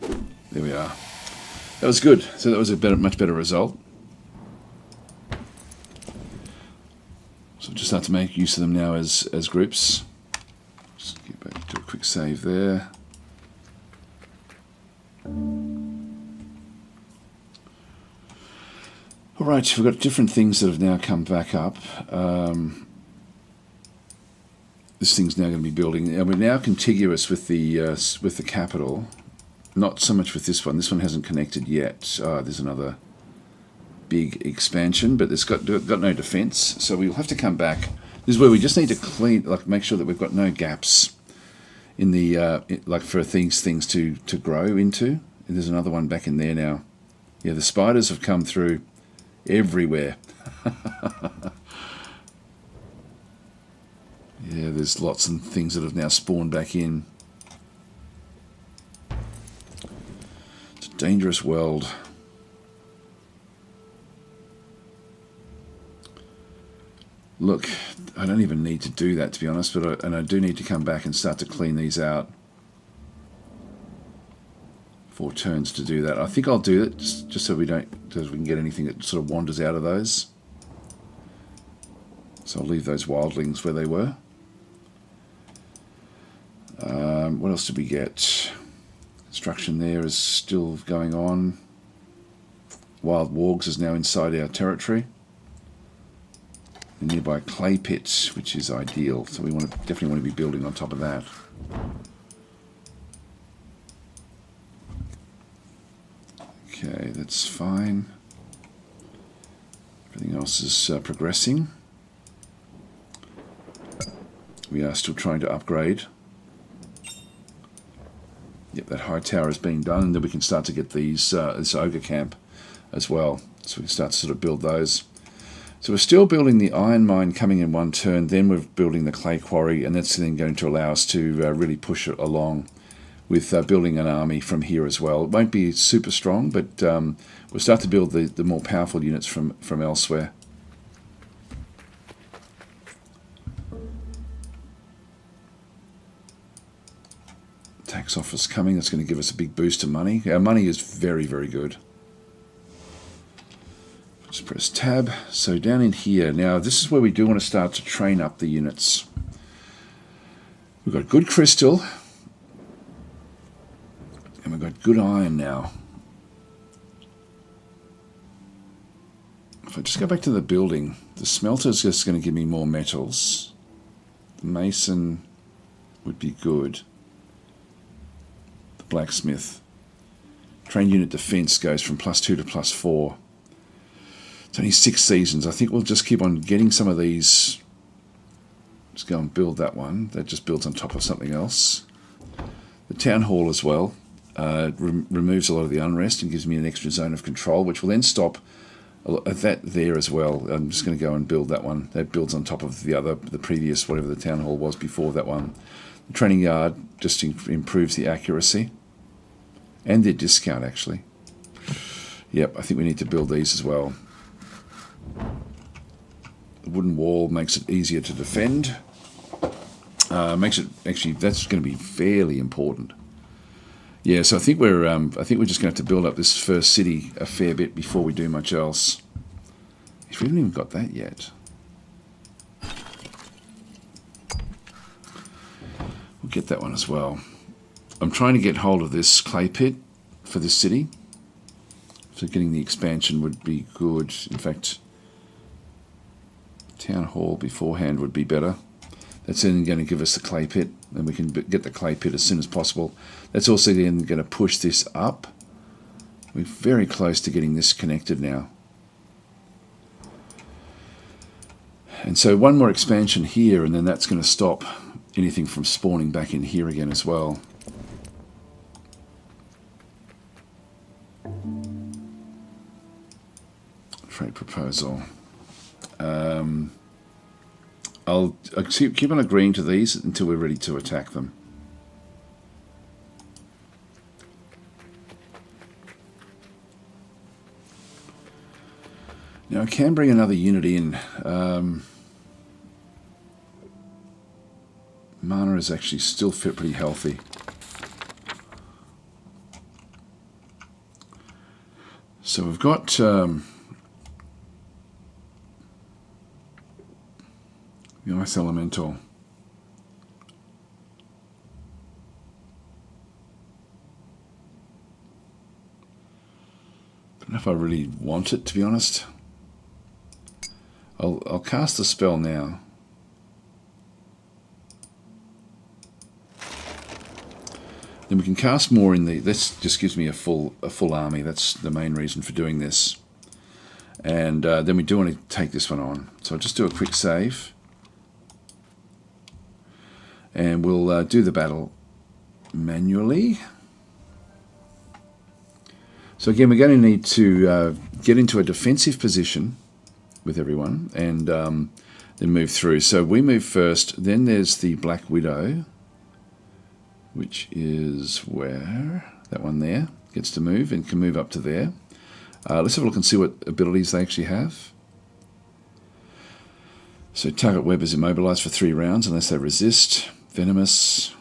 There we are. That was good. So that was a much better result. So we'll just start to make use of them now as groups. Just get back to a quick save there. Alright, we've got different things that have now come back up. This thing's now going to be building. And we're now contiguous with the capital. Not so much with this one. This one hasn't connected yet. There's another big expansion, but it's got no defense. So we'll have to come back. This is where we just need to clean, like make sure that we've got no gaps in the like for things to grow into. And there's another one back in there now. Yeah, the spiders have come through everywhere. Yeah, there's lots of things that have now spawned back in. It's a dangerous world. Look, I don't even need to do that, to be honest, but I do need to come back and start to clean these out. 4 turns to do that. I think I'll do it just so we can get anything that sort of wanders out of those. So I'll leave those wildlings where they were. What else did we get? Construction there is still going on. Wild Wargs is now inside our territory. The nearby clay pits, which is ideal. So we definitely want to be building on top of that. Okay, that's fine. Everything else is progressing. We are still trying to upgrade. Yep, that high tower is being done, and then we can start to get these this ogre camp as well. So we can start to sort of build those. So we're still building the iron mine coming in one turn, then we're building the clay quarry, and that's then going to allow us to really push it along with building an army from here as well. It won't be super strong, but we'll start to build the more powerful units from elsewhere. Tax office coming, that's going to give us a big boost of money. Our money is very, very good. Just press tab. So down in here, now this is where we do want to start to train up the units. We've got good crystal, and we've got good iron now. If I just go back to the building, the smelter is just going to give me more metals. Mason would be good. The blacksmith. Train unit defense goes from +2 to +4. It's only 6 seasons. I think we'll just keep on getting some of these. Just go and build that one. That just builds on top of something else. The town hall as well removes a lot of the unrest and gives me an extra zone of control, which will then stop that there as well. I'm just going to go and build that one. That builds on top of the previous, whatever the town hall was before that one. The training yard just improves the accuracy and their discount, actually. Yep, I think we need to build these as well. The wooden wall makes it easier to defend. Makes it actually, that's going to be fairly important. Yeah, so I think we're just going to have to build up this first city a fair bit before we do much else. We haven't even got that yet. We'll get that one as well. I'm trying to get hold of this clay pit for this city. So getting the expansion would be good. In fact, town hall beforehand would be better. That's then going to give us the clay pit, and we can get the clay pit as soon as possible. That's also then going to push this up. We're very close to getting this connected now. And so one more expansion here, and then that's going to stop anything from spawning back in here again as well. Trade proposal. I'll keep on agreeing to these until we're ready to attack them. Now I can bring another unit in. Mana is actually still fit pretty healthy. So we've got the Ice Elemental. I don't know if I really want it, to be honest. I'll cast the spell now. Then we can cast more in the. This just gives me a full army. That's the main reason for doing this. And then we do want to take this one on. So I'll just do a quick save. And we'll do the battle manually. So again, we're going to need to get into a defensive position with everyone and then move through. So we move first, then there's the Black Widow, which is where that one there gets to move and can move up to there. Let's have a look and see what abilities they actually have. So target web is immobilized for 3 rounds unless they resist. Venomous,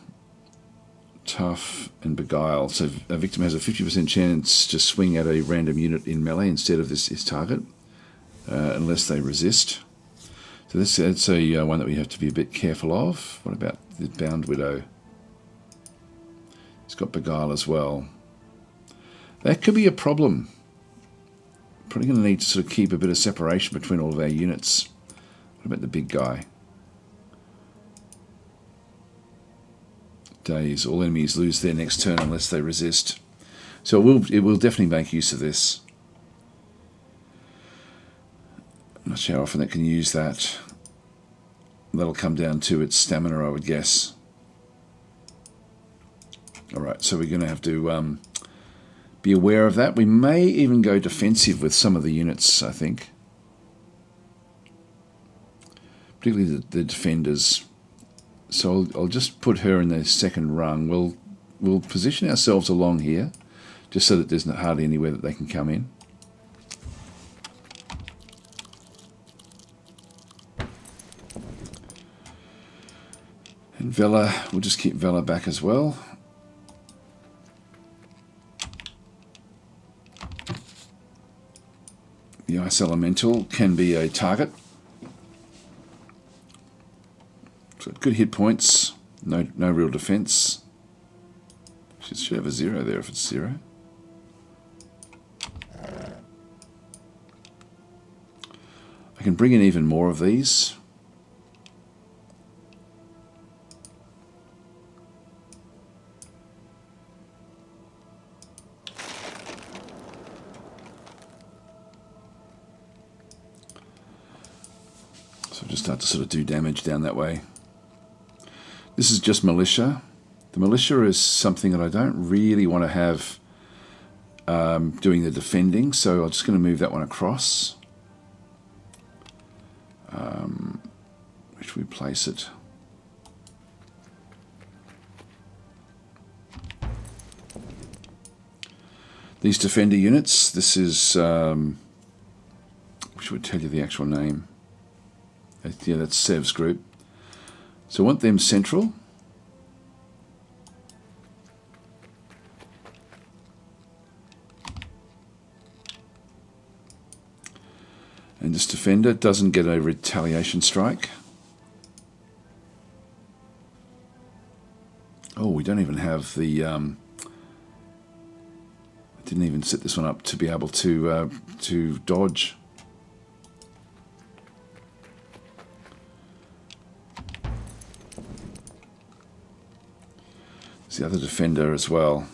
Tough, and Beguile. So a victim has a 50% chance to swing at a random unit in melee instead of his target, unless they resist. So that's a one that we have to be a bit careful of. What about the Bound Widow? It's got Beguile as well. That could be a problem. Probably going to need to sort of keep a bit of separation between all of our units. What about the big guy? Days. All enemies lose their next turn unless they resist. So it will definitely make use of this. I'm not sure how often that can use that. That'll come down to its stamina, I would guess. Alright, so we're going to have to be aware of that. We may even go defensive with some of the units, I think. Particularly the defenders. So I'll just put her in the second rung. We'll position ourselves along here, just so that there's hardly anywhere that they can come in. And Vela, we'll just keep Vela back as well. The Ice Elemental can be a target. So good hit points, no real defense. She should have a 0 there if it's 0. I can bring in even more of these. Just start to sort of do damage down that way. This is just militia. The militia is something that I don't really want to have doing the defending, so I'm just going to move that one across. Where should we place it? These defender units, this is, which would tell you the actual name. Yeah, that's Sev's group. So I want them central. And this defender doesn't get a retaliation strike. Oh, we don't even have the... I didn't even set this one up to be able to dodge. There's the other defender as well.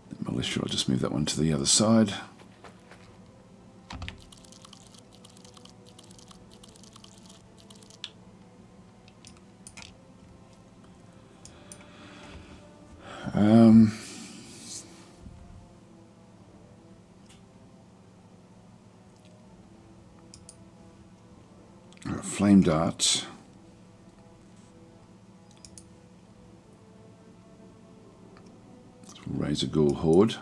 The militia, I'll just move that one to the other side. Flame dart. Razor Ghoul Horde.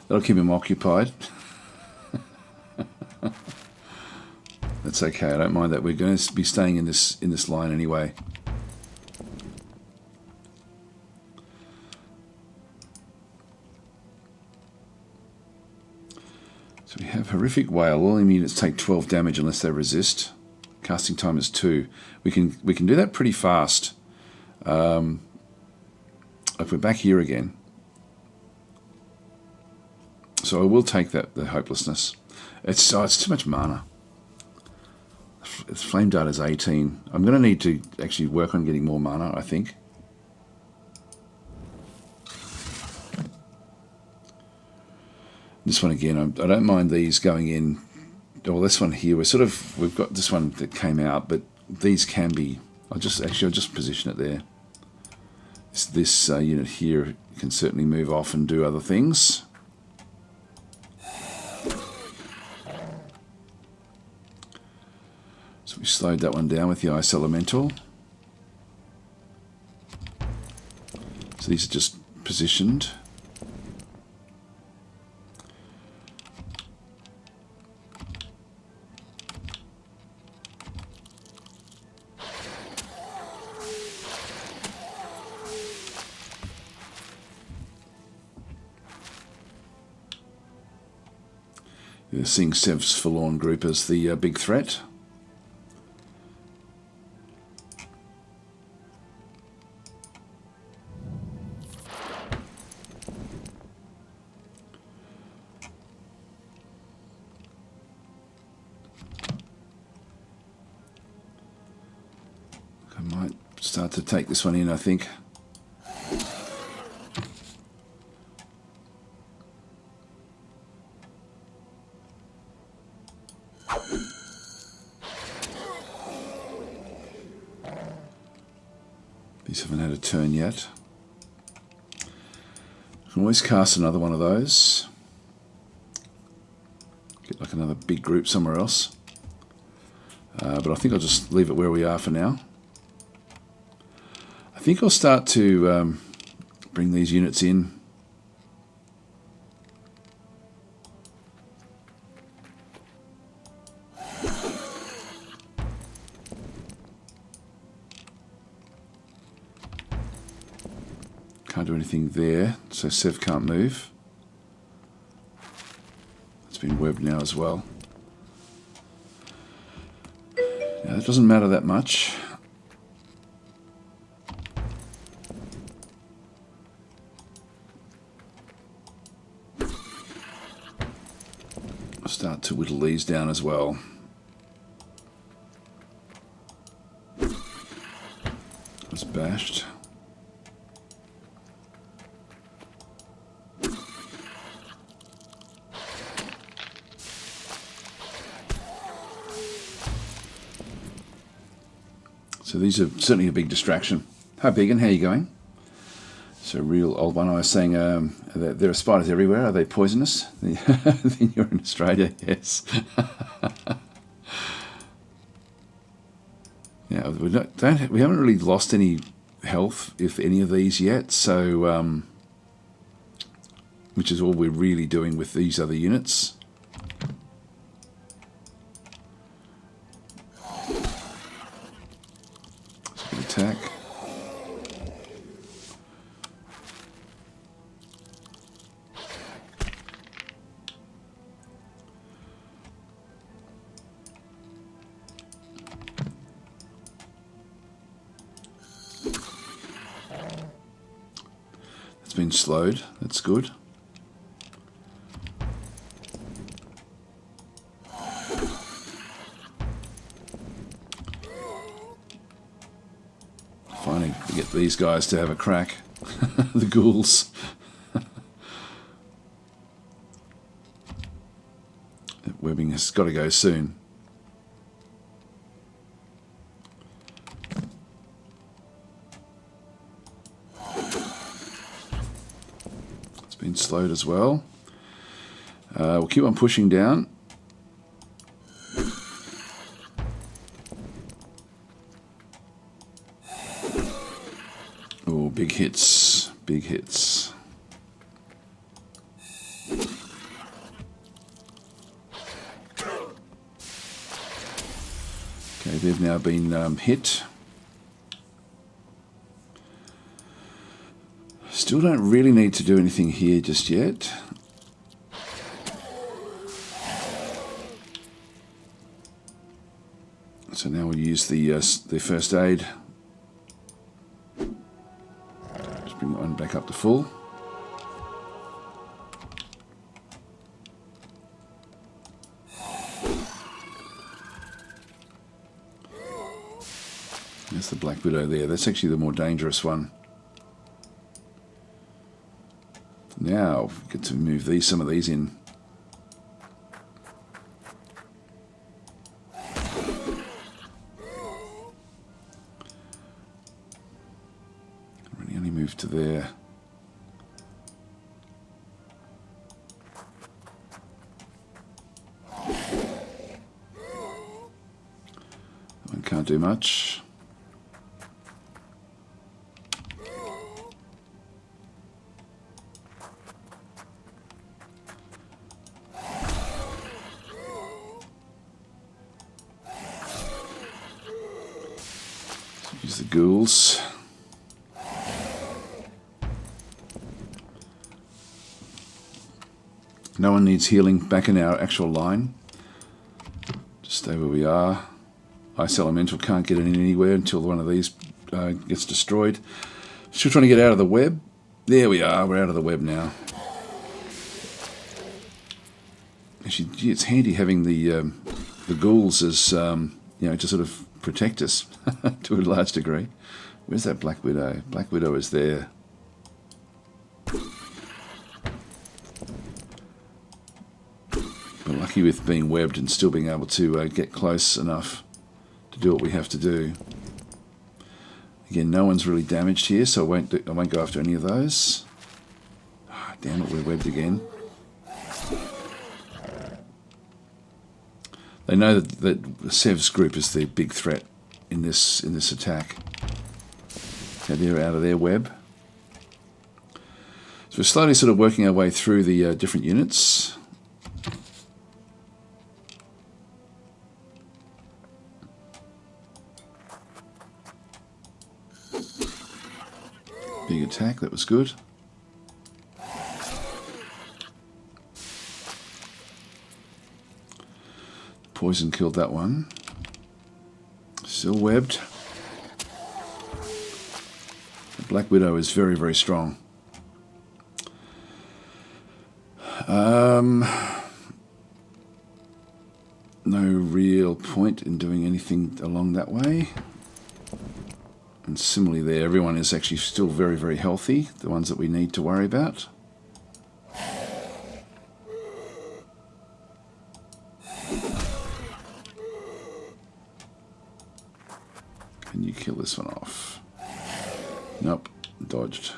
That'll keep him occupied. That's okay, I don't mind that. We're going to be staying in this line anyway. So we have Horrific Whale. All units take 12 damage unless they resist. Casting time is 2. We can do that pretty fast. If we're back here again. So I will take that, the hopelessness. It's too much mana. Its flame dart is 18. I'm going to need to actually work on getting more mana, I think. This one again, I don't mind these going in. Well, this one here, we've got this one that came out, but these can be. I'll just position it there. This unit here can certainly move off and do other things. So we slowed that one down with the Ice Elemental. So these are just positioned. You're seeing Sev's Forlorn group as the big threat. I might start to take this one in, I think. These haven't had a turn yet. I can always cast another one of those. Get like another big group somewhere else. But I think I'll just leave it where we are for now. I think I'll start to bring these units in. Can't do anything there, so Sev can't move. It's been webbed now as well. Now, that doesn't matter that much. I'll start to whittle these down as well. It's bashed. So these are certainly a big distraction. Hi Began, how are you going? So real old one. I was saying there are spiders everywhere. Are they poisonous? Then you're in Australia, yes. Yeah, we haven't really lost any health, if any of these yet. So, which is all we're really doing with these other units. Good attack. It's been slowed. That's good. Finally, we get these guys to have a crack. The ghouls. That webbing has got to go soon. It's been slowed as well. We'll keep on pushing down. Oh, big hits, big hits. Okay, they've now been hit. Still don't really need to do anything here just yet. So now we'll use the first aid. Just bring that one back up to full. There's the Black Widow there. That's actually the more dangerous one. Now we get to move some of these in. Really only move to there. That one can't do much. Use the ghouls. No one needs healing back in our actual line. Just stay where we are. Ice Elemental can't get in anywhere until one of these gets destroyed. Still trying to get out of the web. There we are. We're out of the web now. Actually, gee, it's handy having the ghouls as to sort of protect us to a large degree. Where's that Black Widow? Black Widow is there. We're lucky with being webbed and still being able to get close enough to do what we have to do. Again, no one's really damaged here, so I won't go after any of those. Oh, damn it, we're webbed again. They know that Sev's group is the big threat in this attack. Okay, they're out of their web. So we're slowly sort of working our way through the different units. Big attack, that was good. Poison killed that one. Still webbed. The Black Widow is very, very strong. No real point in doing anything along that way. And similarly there, everyone is actually still very, very healthy, the ones that we need to worry about. And you kill this one off. Nope, dodged.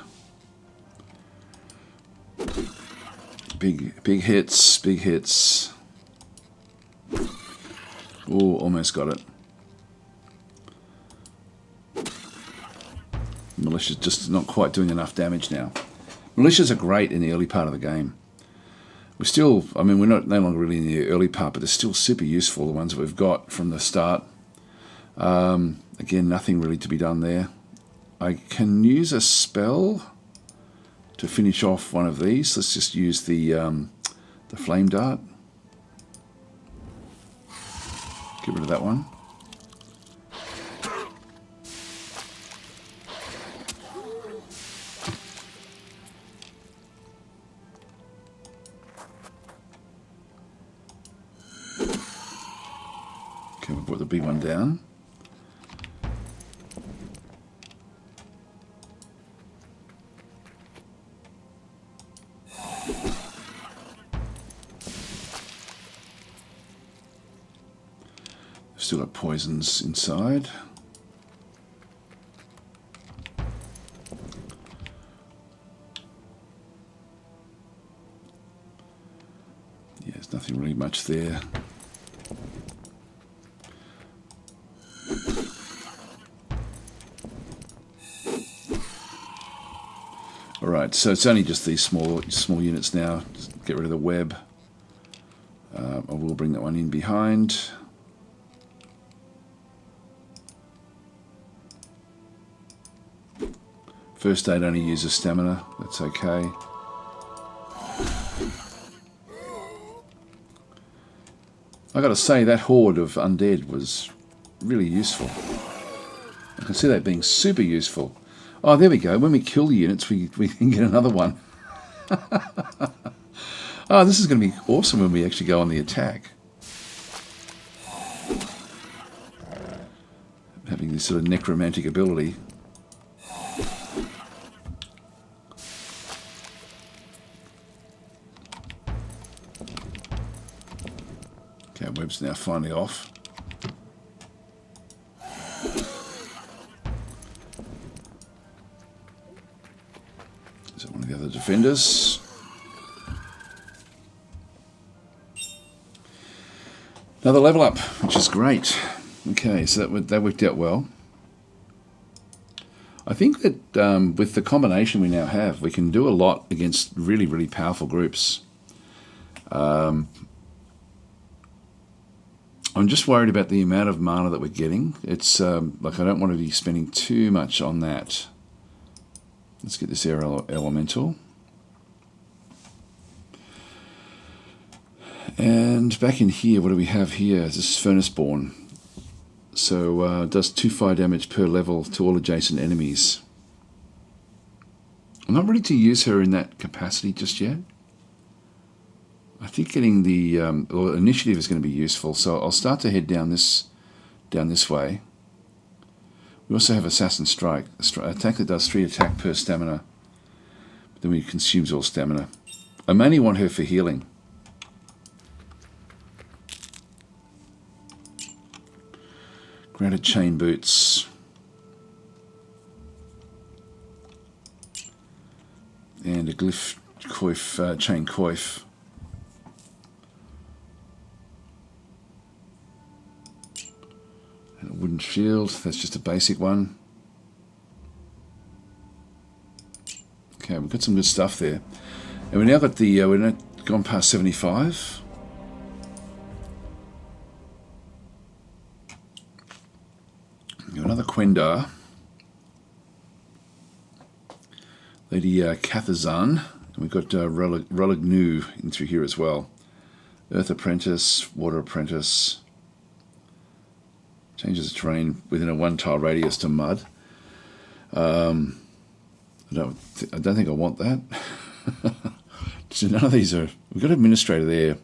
Big hits, big hits. Oh, almost got it. Militia's just not quite doing enough damage now. Militias are great in the early part of the game. We're still, I mean, we're no longer really in the early part, but they're still super useful, the ones that we've got from the start. Again, nothing really to be done there. I can use a spell to finish off one of these. Let's just use the flame dart. Get rid of that one. Okay, we brought the big one down. Still got poisons inside. Yeah, there's nothing really much there. Alright, so it's only just these small units now. Just get rid of the web. I will bring that one in behind. First aid only uses stamina, that's okay. I gotta say, that horde of undead was really useful. I can see that being super useful. Oh, there we go. When we kill the units, we can get another one. Oh, this is going to be awesome when we actually go on the attack. Having this sort of necromantic ability. Okay, web's now finally off. Is that one of the other defenders? Another level up, which is great. Okay, so that worked out well. I think that with the combination we now have, we can do a lot against really, really powerful groups. I'm just worried about the amount of mana that we're getting. It's like I don't want to be spending too much on that. Let's get this air elemental. And back in here, what do we have here? This is Furnaceborn. So does 2 fire damage per level to all adjacent enemies. I'm not ready to use her in that capacity just yet. I think getting the initiative is going to be useful, so I'll start to head down this way. We also have Assassin Strike, attack that does 3 attack per stamina. But then we consumes all stamina. I mainly want her for healing. Granted chain boots. And a glyph coif, chain coif. And a wooden shield, that's just a basic one. Okay, we've got some good stuff there. And we now got the, we're now gone past 75. Another Quendar. Lady Kathazan. And we've got Rolignu in through here as well. Earth Apprentice, Water Apprentice. Changes the terrain within a 1-tile radius to mud. I don't think I want that. So none of these are... We've got Administrator there.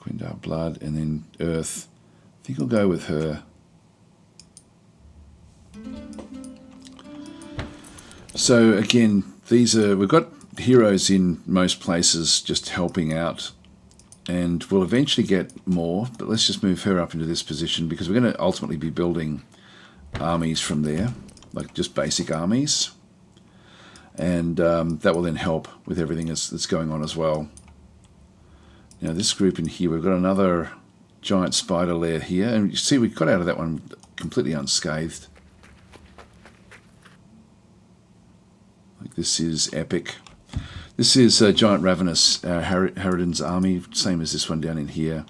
Quendar Blood and then Earth. I think I'll go with her. So again, these are... We've got heroes in most places just helping out. and we'll eventually get more, but let's just move her up into this position because we're going to ultimately be building armies from there, like just basic armies, and that will then help with everything that's going on as well. Now this group in here, we've got another giant spider lair here, and you see we got out of that one completely unscathed. Like this is epic. This is Giant Ravenous, Harridan's army, same as this one down in here.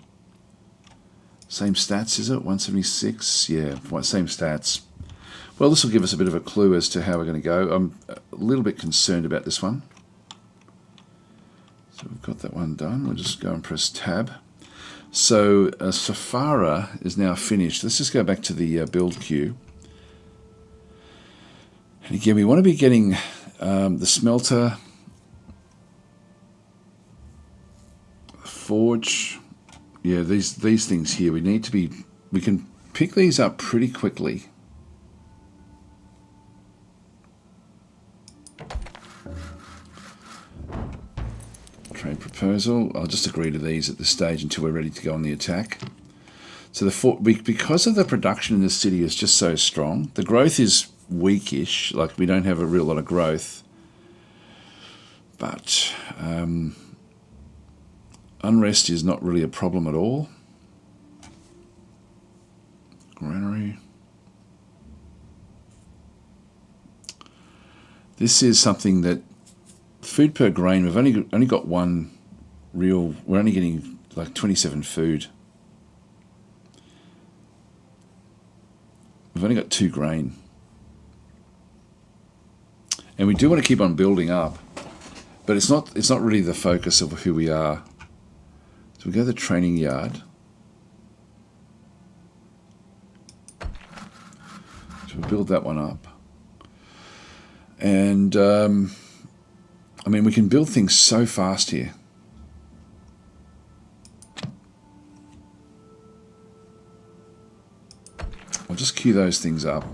Same stats, is it? 176? Yeah, same stats. Well, this will give us a bit of a clue as to how we're going to go. I'm a little bit concerned about this one. So we've got that one done. We'll just go and press tab. So Safara is now finished. Let's just go back to the build queue. And again, we want to be getting the smelter, forge, yeah, these things here. We need to be. We can pick these up pretty quickly. Trade proposal. I'll just agree to these at this stage until we're ready to go on the attack. So because of the production in this city is just so strong, the growth is weakish. Like we don't have a real lot of growth, but. Unrest is not really a problem at all. Granary. This is something that food per grain. We've only got one real. We're only getting like 27 food. We've only got 2 grain, and we do want to keep on building up, but it's not really the focus of who we are. So we go to the training yard. So we'll build that one up. And, I mean, we can build things so fast here. I'll just queue those things up.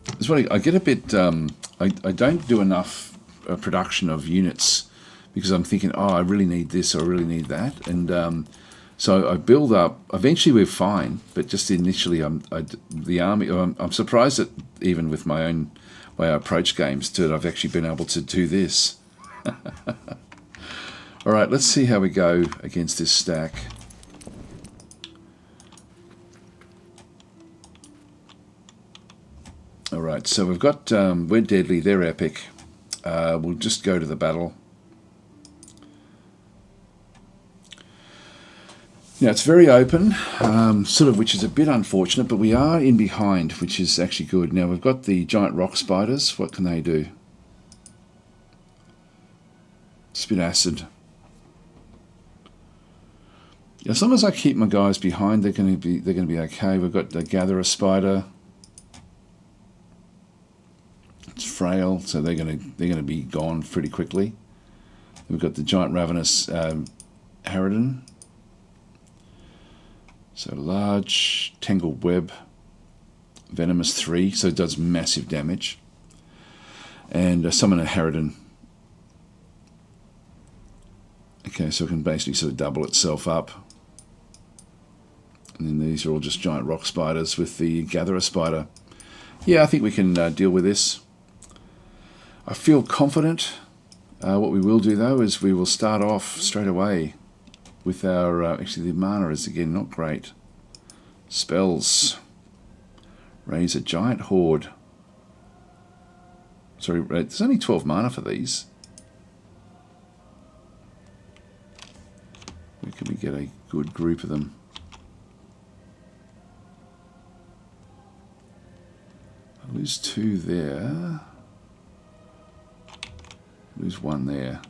This is what I get a bit, I don't do enough production of units because I'm thinking, oh, I really need this or I really need that. And so I build up. Eventually we're fine, but just initially the army, I'm surprised that even with my own way I approach games that I've actually been able to do this. All right, let's see how we go against this stack. All right, so we've got, we're deadly, they're epic. We'll just go to the battle. Now it's very open, sort of, which is a bit unfortunate, but we are in behind, which is actually good. Now we've got the giant rock spiders. What can they do? Spit acid. As long as I keep my guys behind, they're going to be okay. We've got the gatherer spider. It's frail, so they're going to be gone pretty quickly. We've got the giant ravenous harridan. So large, tangled web, venomous 3, so it does massive damage. And summon a harridan. Okay, so it can basically sort of double itself up. And then these are all just giant rock spiders with the gatherer spider. Yeah, I think we can deal with this. I feel confident. What we will do though is we will start off straight away with our, actually the mana is again not great. Spells. Raise a giant horde. Sorry, there's only 12 mana for these. Where can we get a good group of them? I lose 2 there. Lose 1 there.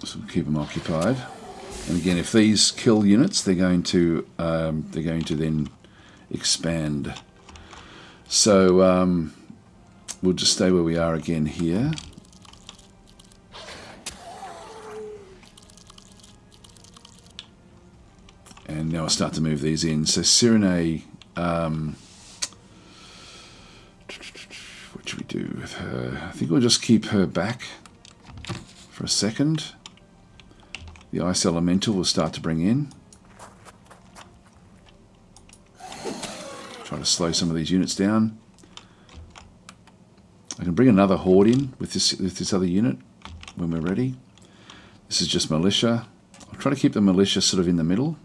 So we'll keep them occupied. And again, if these kill units, they're going to then expand. So we'll just stay where we are again here. And now I'll start to move these in. So Cyrene What should we do with her? I think we'll just keep her back for a second. The Ice Elemental will start to bring in. Try to slow some of these units down. I can bring another horde in with this other unit when we're ready. This is just militia. I'll try to keep the militia sort of in the middle.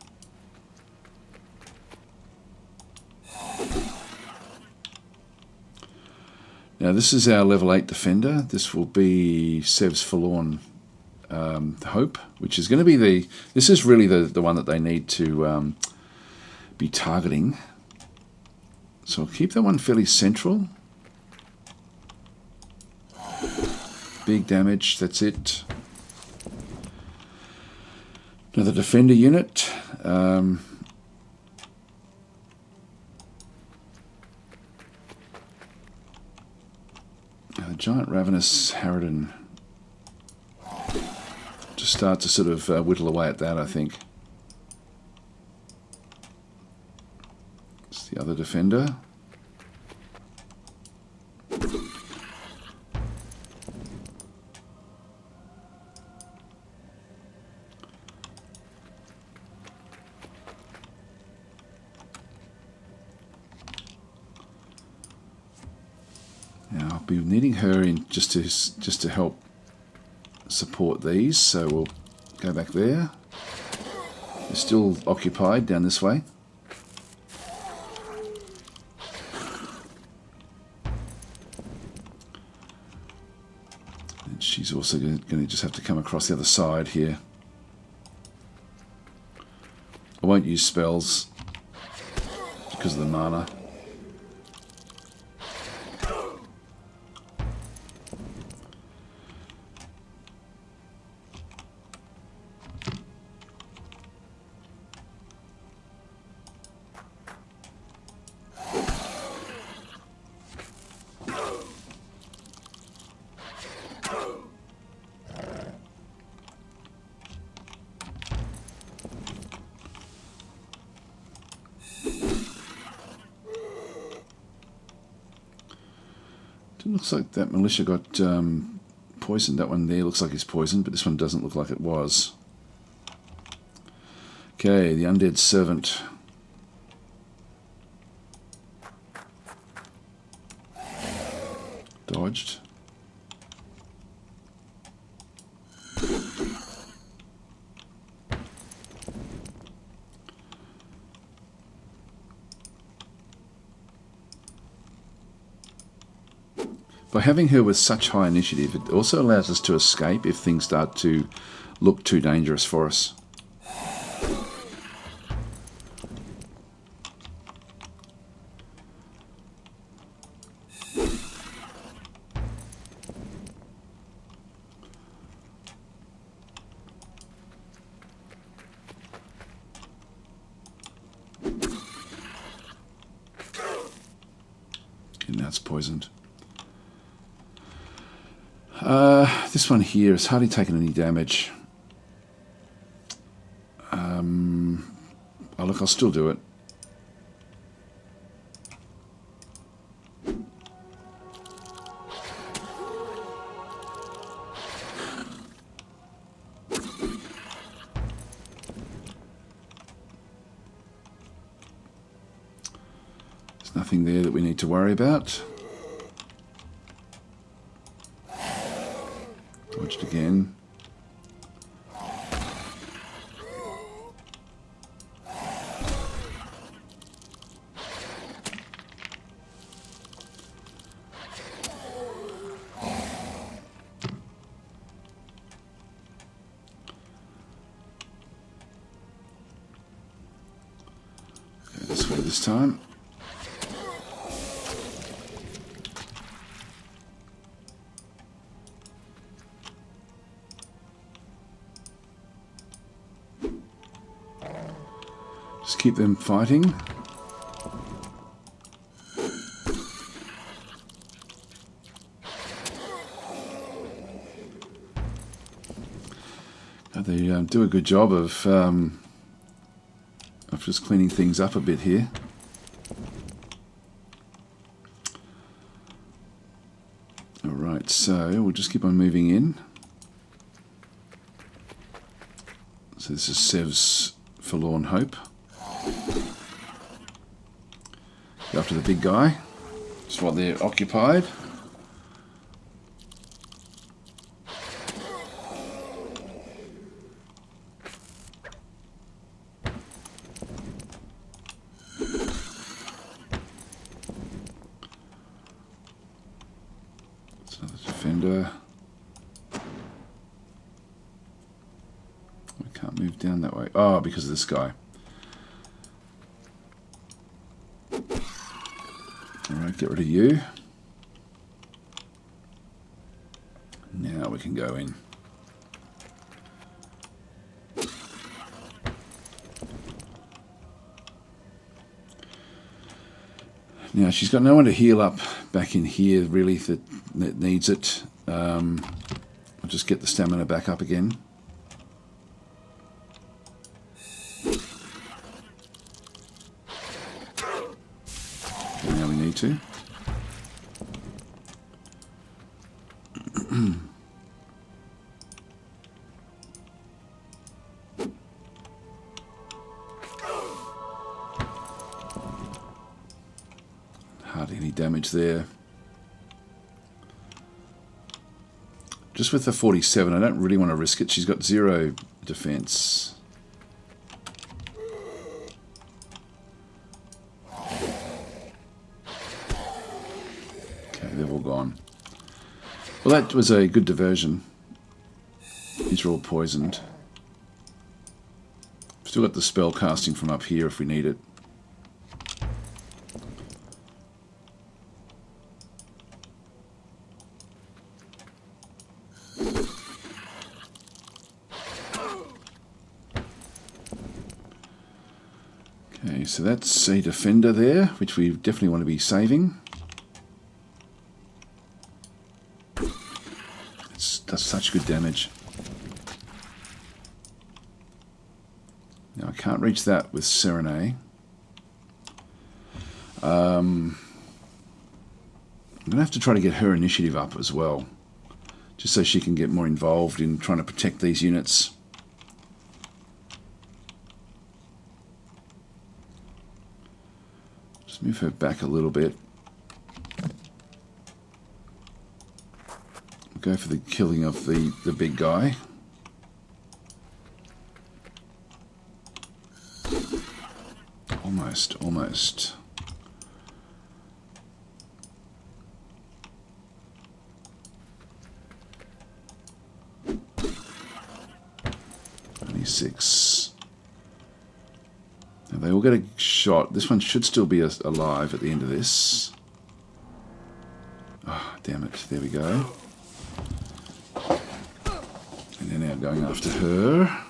Now this is our level 8 defender. This will be Sev's Forlorn Hope, which is going to be this is really the one that they need to be targeting. So I'll keep that one fairly central. Big damage, that's it. Another defender unit. The giant ravenous harridan. Just start to sort of whittle away at that, I think. It's the other defender. Now I'll be needing her in just to help support these, so we'll go back there. They're still occupied down this way. And she's also going to just have to come across the other side here. I won't use spells because of the mana. It looks like that militia got poisoned. That one there looks like it's poisoned, but this one doesn't look like it was. Okay, the undead servant. Dodged. By having her with such high initiative, it also allows us to escape if things start to look too dangerous for us. And now it's poisoned. This one here has hardly taken any damage. Oh look, I'll still do it. There's nothing there that we need to worry about. Dodged again. Go this way this time. Just keep them fighting. They do a good job of just cleaning things up a bit here. Alright, so we'll just keep on moving in. So this is Sev's forlorn hope. Go after the big guy, just while they're occupied. It's another defender. We can't move down that way. Oh, because of this guy. Alright, get rid of you. Now we can go in. Now she's got no one to heal up back in here really that needs it. I'll just get the stamina back up again. Now we need to. Hardly any damage there. Just with the 47, I don't really want to risk it. She's got 0 defense. Okay, they've all gone. Well, that was a good diversion. These are all poisoned. Still got the spell casting from up here if we need it. Okay, so that's a defender there, which we definitely want to be saving. It does such good damage. Now I can't reach that with Serenade. I'm going to have to try to get her initiative up as well, just so she can get more involved in trying to protect these units. Just move her back a little bit. Go for the killing of the big guy. Almost. 26. Now they all get a shot. This one should still be alive at the end of this. Oh, damn it. There we go. And they're now going after her.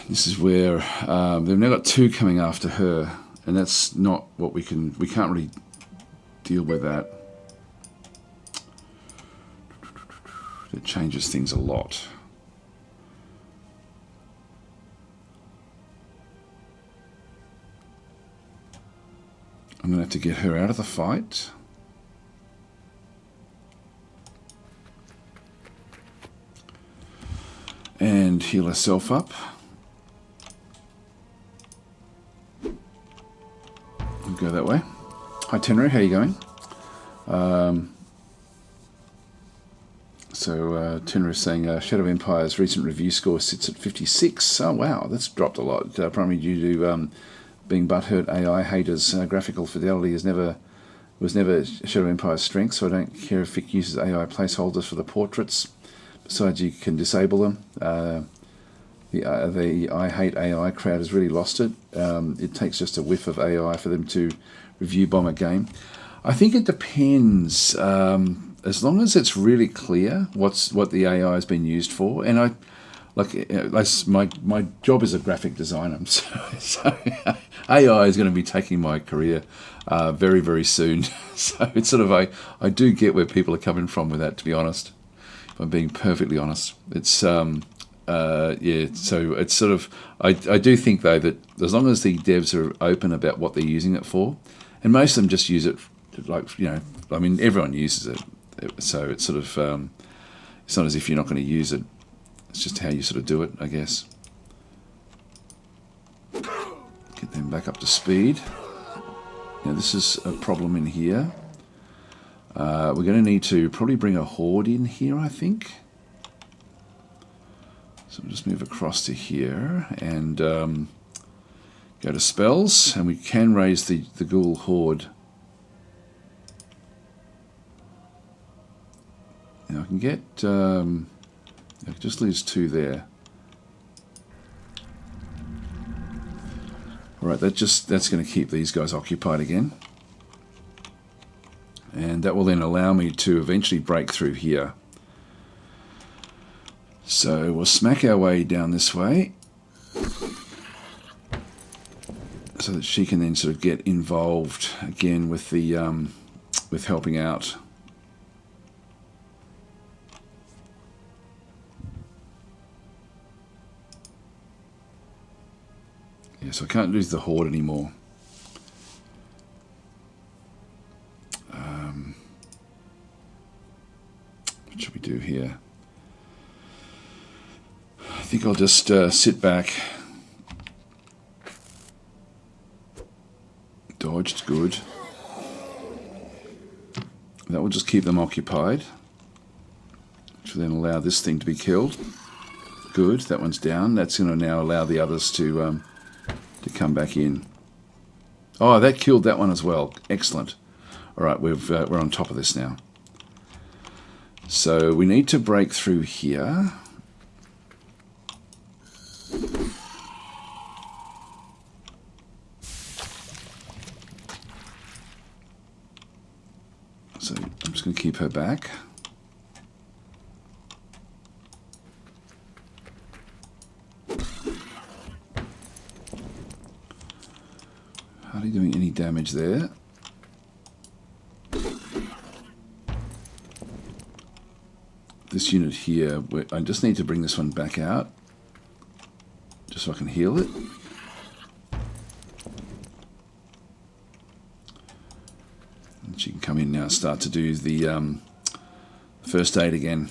This is where they've now got 2 coming after her, and that's not what we can't really deal with that. It changes things a lot. I'm going to have to get her out of the fight. And heal herself up. We'll go that way. Hi Tenru, how are you going? Tenru is saying Shadow Empire's recent review score sits at 56. Oh wow, that's dropped a lot. Primarily due to being butthurt AI haters. Graphical fidelity was never Shadow Empire's strength, so I don't care if it uses AI placeholders for the portraits. Besides, you can disable them. The I hate AI crowd has really lost it. It takes just a whiff of AI for them to review bomb a game. I think it depends. As long as it's really clear what the AI has been used for, and my job is a graphic designer, so AI is going to be taking my career very, very soon. So it's sort of I do get where people are coming from with that, to be honest. If I'm being perfectly honest, it's Yeah, so it's sort of, I do think though that as long as the devs are open about what they're using it for, and most of them just use it like, you know, I mean, everyone uses it, so it's sort of, it's not as if you're not going to use it, it's just how you sort of do it, I guess. Get them back up to speed. Now this is a problem in here. We're going to need to probably bring a horde in here, I think. So we'll just move across to here and go to spells, and we can raise the ghoul horde. Now I can get, I can just lose 2 there. Alright, that's going to keep these guys occupied again. And that will then allow me to eventually break through here. So we'll smack our way down this way, so that she can then sort of get involved again with the with helping out. Yeah, so I can't lose the horde anymore. What should we do here? I think I'll just sit back. Dodged, good. That will just keep them occupied, which will then allow this thing to be killed. Good, that one's down. That's going to now allow the others to come back in. Oh, that killed that one as well. Excellent. All right, we're on top of this now. So we need to break through here. So I'm just going to keep her back. Hardly doing any damage there. This unit here, I just need to bring this one back out, just so I can heal it. And she can come in now and start to do the first aid again,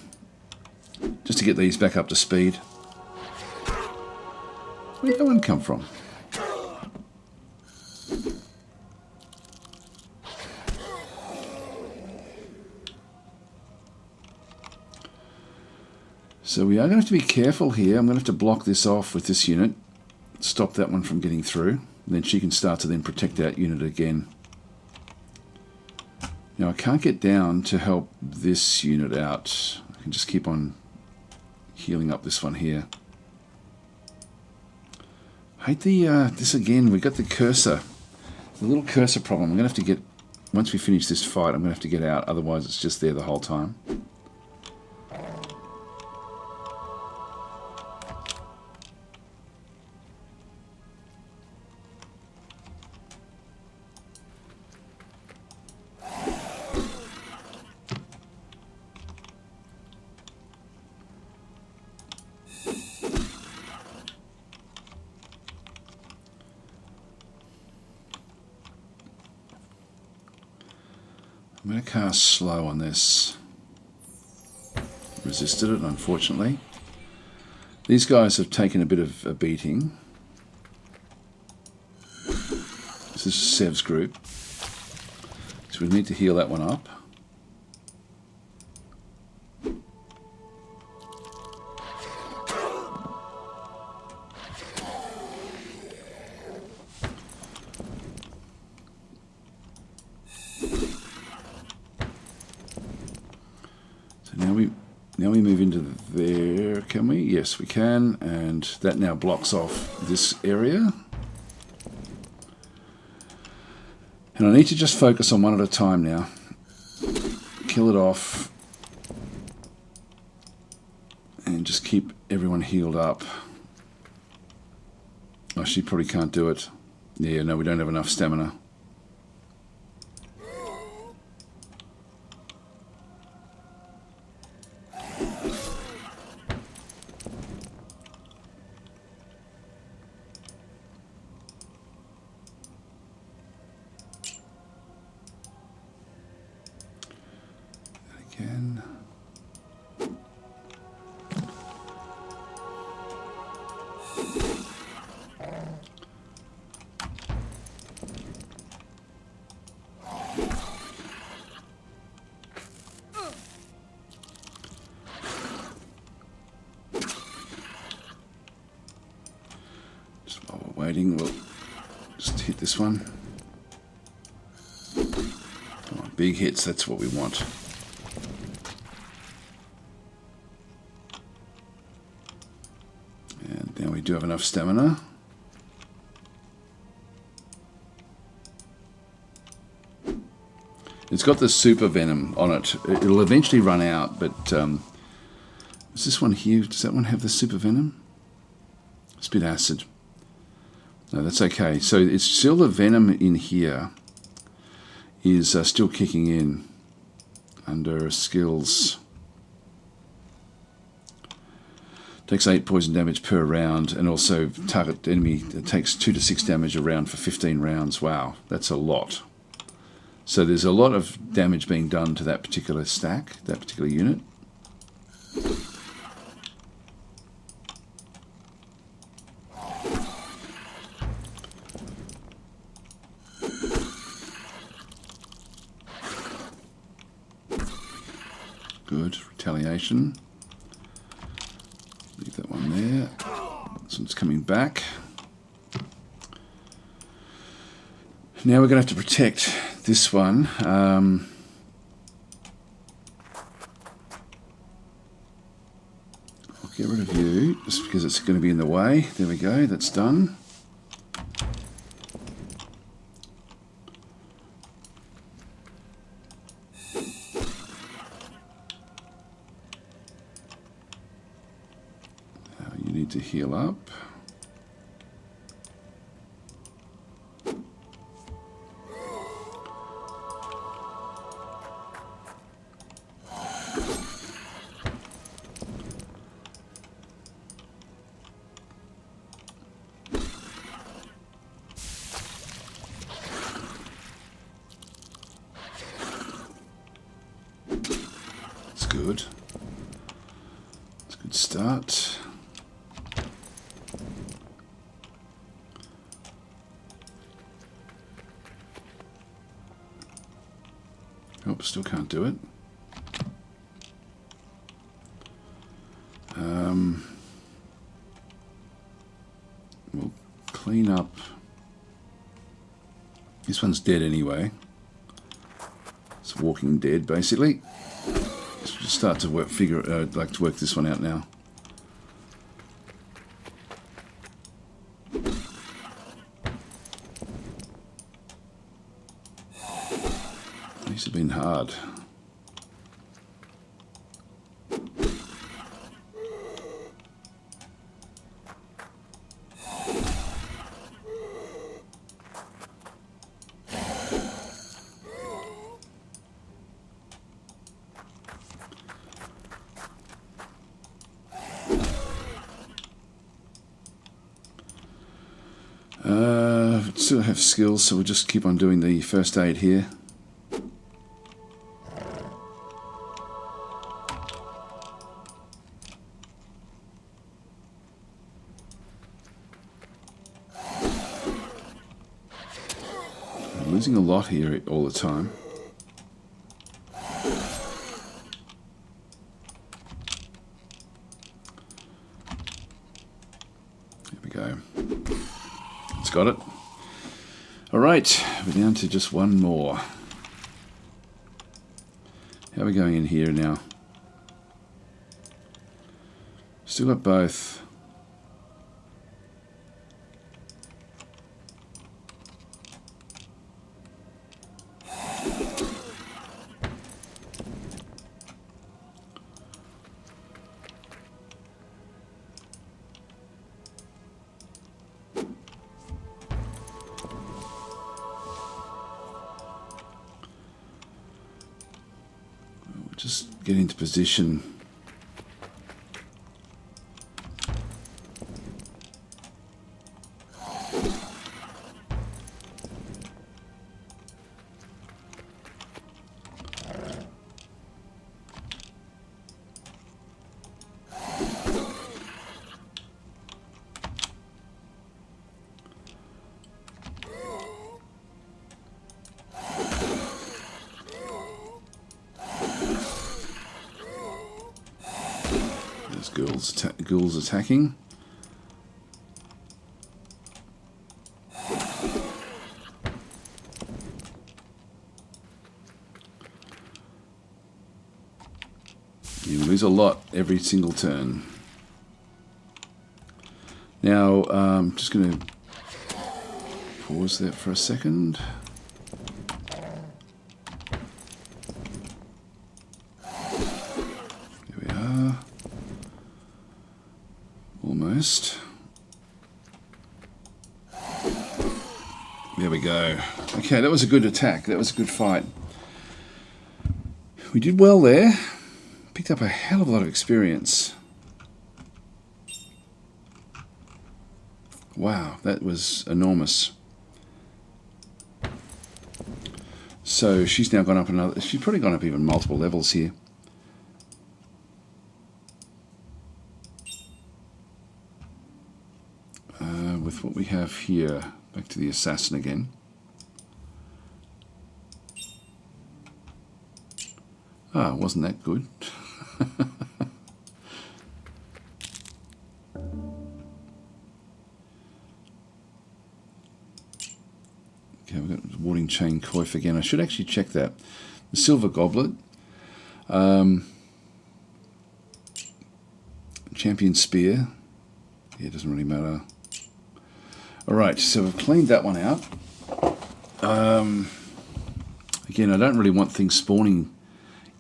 just to get these back up to speed. Where did that one come from? So we are going to have to be careful here. I'm going to have to block this off with this unit, stop that one from getting through, and then she can start to then protect that unit again. Now I can't get down to help this unit out. I can just keep on healing up this one here. I hate the this again. We got the cursor, the little cursor problem. I'm going to have to get, once we finish this fight, I'm going to have to get out. Otherwise, it's just there the whole time. I'm going to cast slow on this. Resisted it, unfortunately. These guys have taken a bit of a beating. This is Sev's group. So we need to heal that one up. Now we move into there, can we? Yes, we can, and that now blocks off this area. And I need to just focus on one at a time now. Kill it off. And just keep everyone healed up. Oh, she probably can't do it. Yeah, no, we don't have enough stamina. again. Just while we're waiting, we'll just hit this one. Come on, big hits, that's what we want. And now we do have enough stamina. It's got the super venom on it. It'll eventually run out, but is this one here? Does that one have the super venom? It's a bit acid. No, that's okay. So it's still the venom in here is still kicking in under skills. Takes 8 poison damage per round, and also target enemy takes 2 to 6 damage a round for 15 rounds. Wow, that's a lot. So there's a lot of damage being done to that particular stack, that particular unit. Good, retaliation. Leave that one there. This one's coming back. Now we're going to have to protect this one. I'll get rid of you, just because it's going to be in the way. There we go, that's done. Now you need to heal up. Good. It's a good start. Oh, still can't do it. We'll clean up. This one's dead anyway. It's Walking Dead, basically. Just start to work, like to work this one out now. These have been hard. Still have skills, so we'll just keep on doing the first aid here. I'm losing a lot here all the time. There we go. It's got it. Alright, we're down to just one more. How are we going in here now? Still got both. Just get into position. ghouls attacking. You lose a lot every single turn. Now, I'm just going to pause there for a second. There we are. Almost. There we go. Okay, that was a good attack. That was a good fight. We did well there. Picked up a hell of a lot of experience. Wow, that was enormous. So she's now gone up another... She's probably gone up even multiple levels here. With what we have here. Back to the assassin again. Ah, wasn't that good? Okay, we've got Warding Chain Coif again. I should actually check that. The Silver Goblet. Champion Spear. Yeah, it doesn't really matter. Alright, so we've cleaned that one out. Again, I don't really want things spawning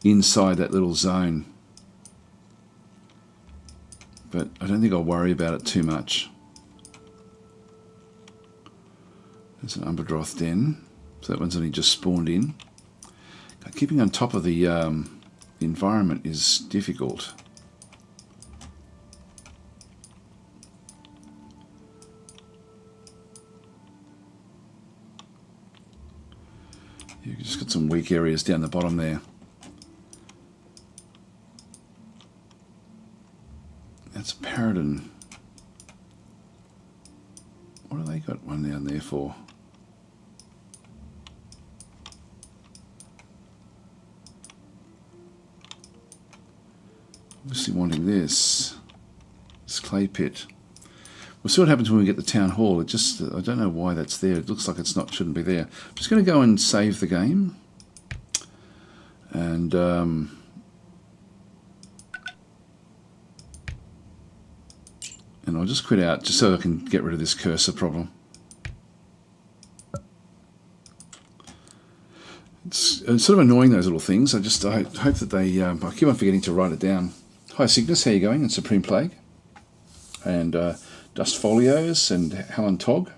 inside that little zone. But I don't think I'll worry about it too much. There's an Umberdroth Den. So that one's only just spawned in. Keeping on top of the environment is difficult. You've just got some weak areas down the bottom there. That's Paradin. What have they got one down there for? Obviously wanting this clay pit. We'll see what happens when we get the town hall. It just, I don't know why that's there. It looks like it's not, shouldn't be there. I'm just going to go and save the game. And I'll just quit out just so I can get rid of this cursor problem. It's sort of annoying, those little things. I hope that they, I keep on forgetting to write it down. Hi Cygnus, how you going? And Supreme Plague. And Dust Folios and Helen Tog.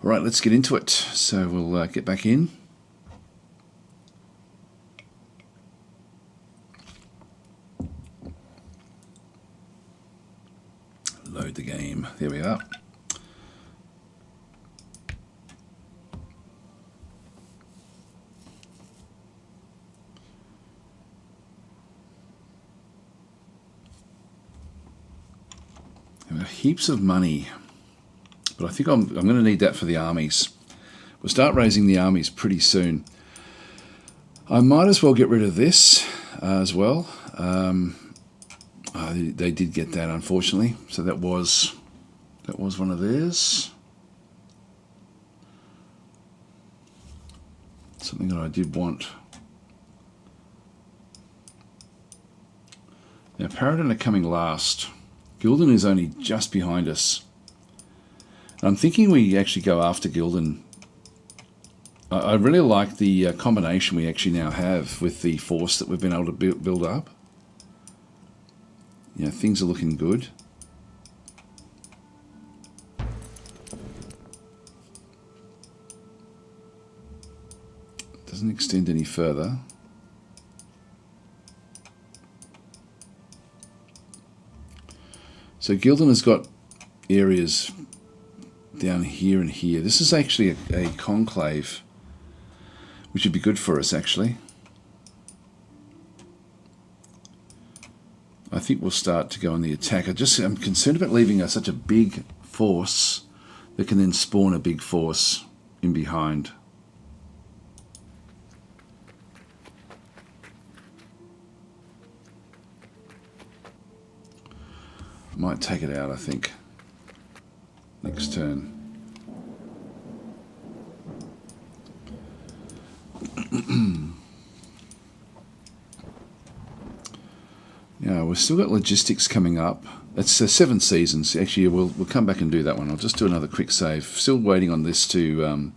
Alright, let's get into it. So we'll get back in. Load the game. There we are. Heaps of money, but I think I'm going to need that for the armies. We'll start raising the armies pretty soon. I might as well get rid of this as well. They did get that, unfortunately, so that was one of theirs. Something that I did want. Now Paradin are coming last. Gilden is only just behind us. I'm thinking we actually go after Gilden. I really like the combination we actually now have with the force that we've been able to build up. You know, things are looking good. Doesn't extend any further. So Gilden has got areas down here and here. This is actually a conclave, which would be good for us, actually. I think we'll start to go on the attack. I'm concerned about leaving such a big force that can then spawn a big force in behind. Might take it out, I think. Next turn. Yeah, we've still got logistics coming up. It's 7 seasons. Actually, we'll come back and do that one. I'll just do another quick save. Still waiting on this to...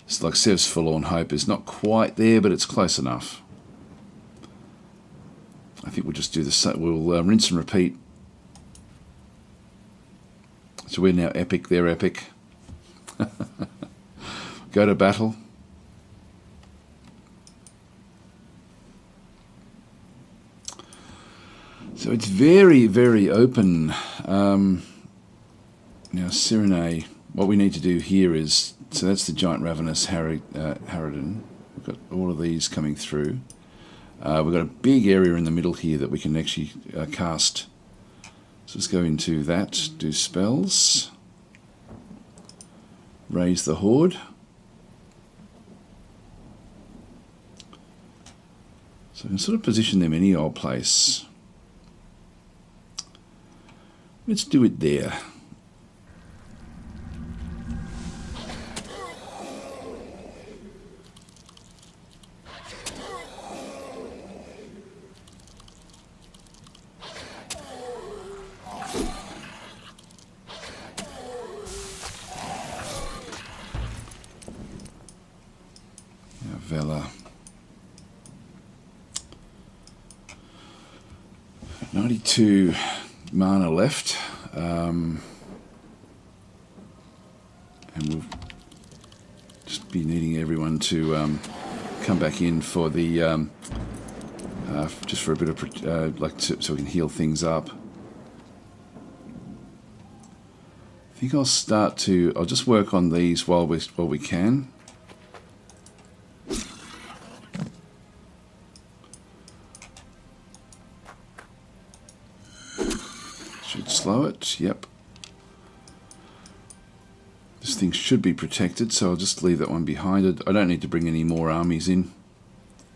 it's like Sev's Forlorn Hope is not quite there, but it's close enough. I think we'll just do the... We'll rinse and repeat. So we're now epic, they're epic. Go to battle. So it's very, very open. Now, Cyrenae, what we need to do here is... So that's the giant ravenous Harridan. We've got all of these coming through. We've got a big area in the middle here that we can actually cast. So let's go into that, do spells. Raise the Horde. So I can sort of position them any old place. Let's do it there. Vela. 92 mana left, and we'll just be needing everyone to come back in for the just for a bit of so we can heal things up. I think I'll just work on these while we can. Slow it, yep. This thing should be protected, so I'll just leave that one behind it. I don't need to bring any more armies in.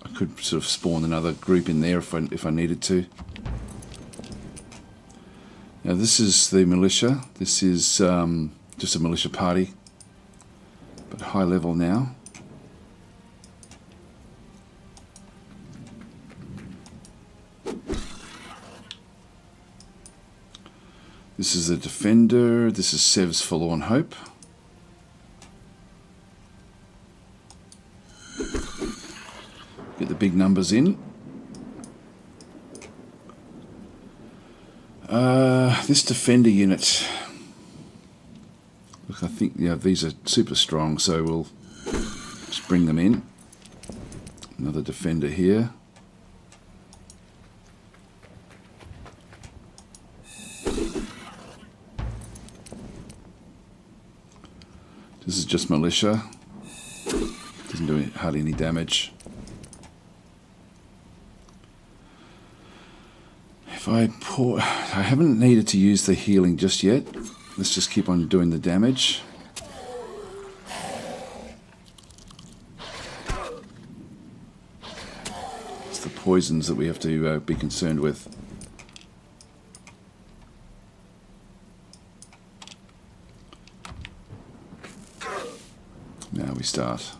I could sort of spawn another group in there if I needed to. Now this is the militia. This is just a militia party, but high level now. This is the Defender. This is Sev's Forlorn Hope. Get the big numbers in. This Defender unit. Look, I think these are super strong, so we'll just bring them in. Another Defender here. This is just militia. Doesn't do hardly any damage. If I haven't needed to use the healing just yet. Let's just keep on doing the damage. It's the poisons that we have to be concerned with. Now we start.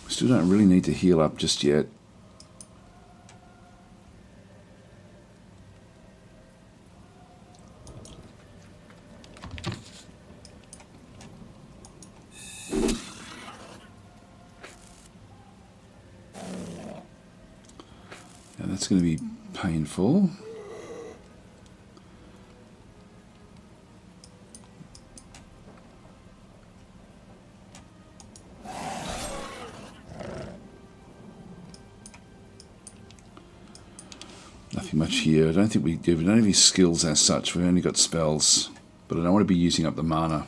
We still don't really need to heal up just yet. That's going to be painful. Nothing much here. I don't think we don't have any skills as such. We've only got spells, but I don't want to be using up the mana.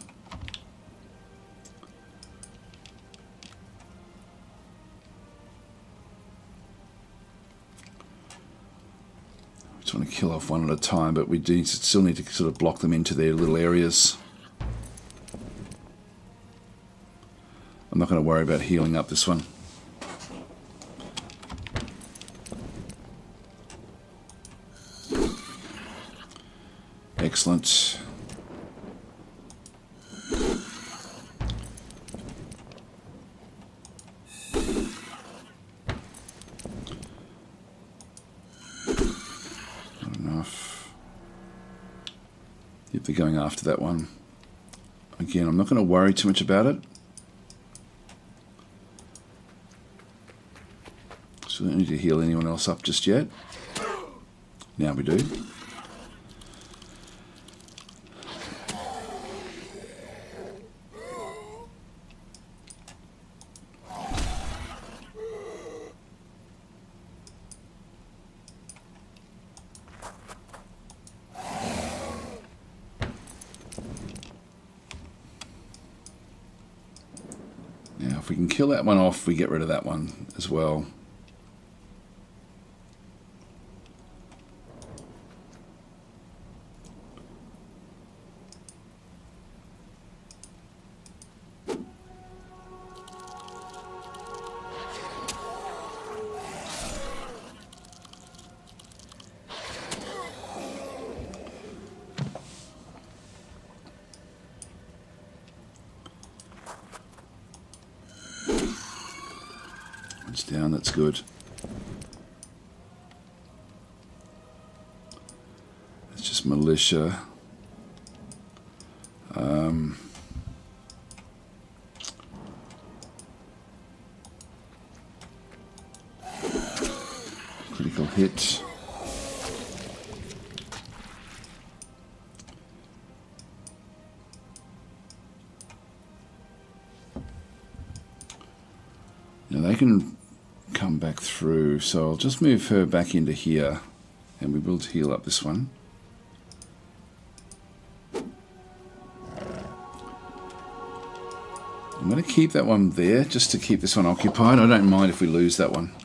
Want to kill off one at a time, but we do still need to sort of block them into their little areas. I'm not going to worry about healing up this one. Excellent. Not enough. Yep, they're going after that one. Again, I'm not going to worry too much about it. So we don't need to heal anyone else up just yet. Now we do. Now, if we can kill that one off, we get rid of that one as well. It's down, that's good. It's just militia. Critical hit. Now they can come back through, so I'll just move her back into here and we will heal up this one. I'm going to keep that one there just to keep this one occupied. I don't mind if we lose that one.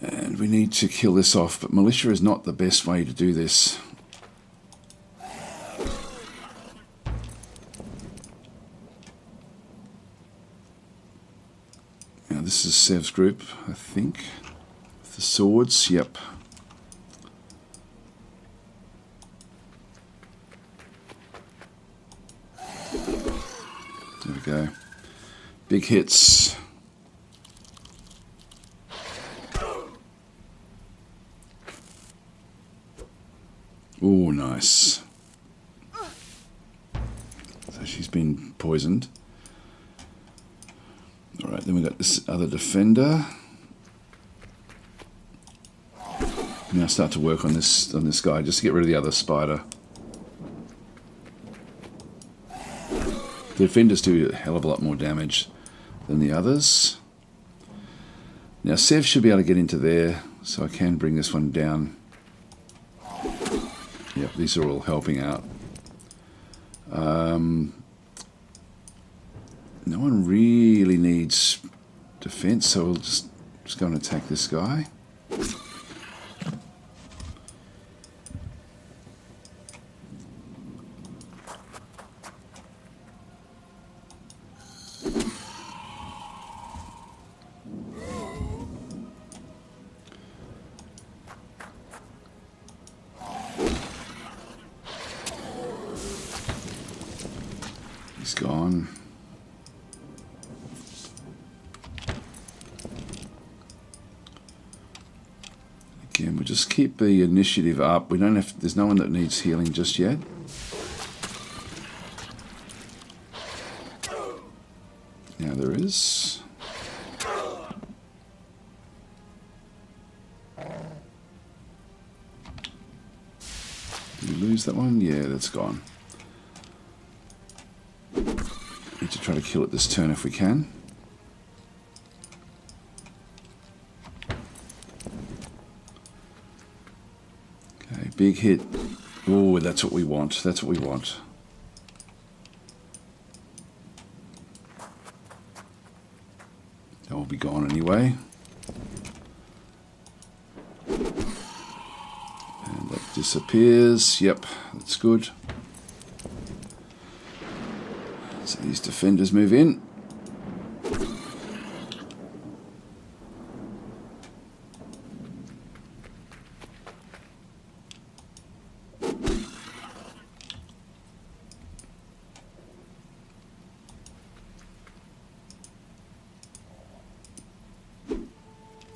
And we need to kill this off, but militia is not the best way to do this. This is Sev's group, I think. With the swords, yep. There we go. Big hits. Oh, nice. So she's been poisoned. Alright, then we've got this other defender. Now start to work on this guy just to get rid of the other spider. The defenders do a hell of a lot more damage than the others. Now Sev should be able to get into there, so I can bring this one down. Yep, these are all helping out. No one really needs defense, so we'll just go and attack this guy. He's gone. Again, we'll just keep the initiative up. We don't have. There's no one that needs healing just yet. Now there is. Did we lose that one? Yeah, that's gone. Need to try to kill it this turn if we can. Okay, big hit. Oh, that's what we want. That's what we want. That will be gone anyway. And that disappears. Yep, that's good. These defenders move in.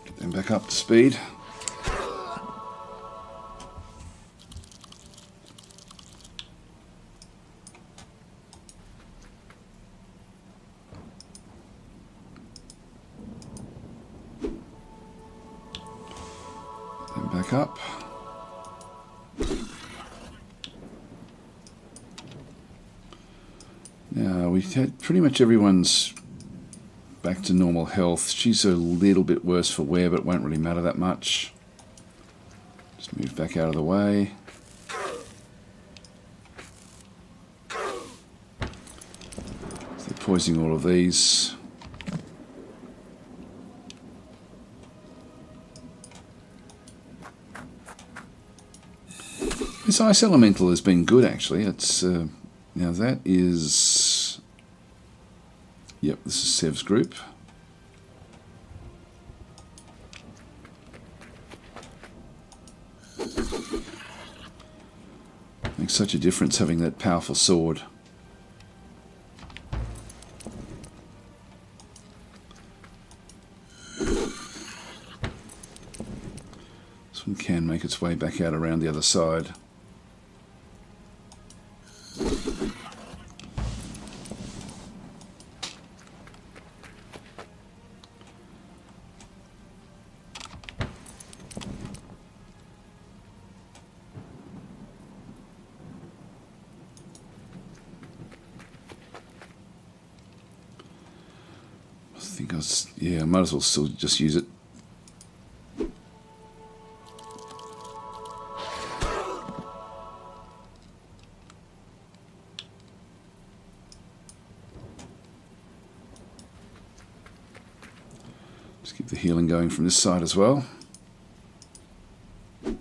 Get them back up to speed. Back up. Now we had pretty much everyone's back to normal health. She's a little bit worse for wear, but it won't really matter that much. Just move back out of the way. So they're poisoning all of these. This ice elemental has been good, actually. It's now that is, yep, this is Sev's group. Makes such a difference having that powerful sword. This one can make its way back out around the other side. Yeah, I might as well still just use it. Just keep the healing going from this side as well. She's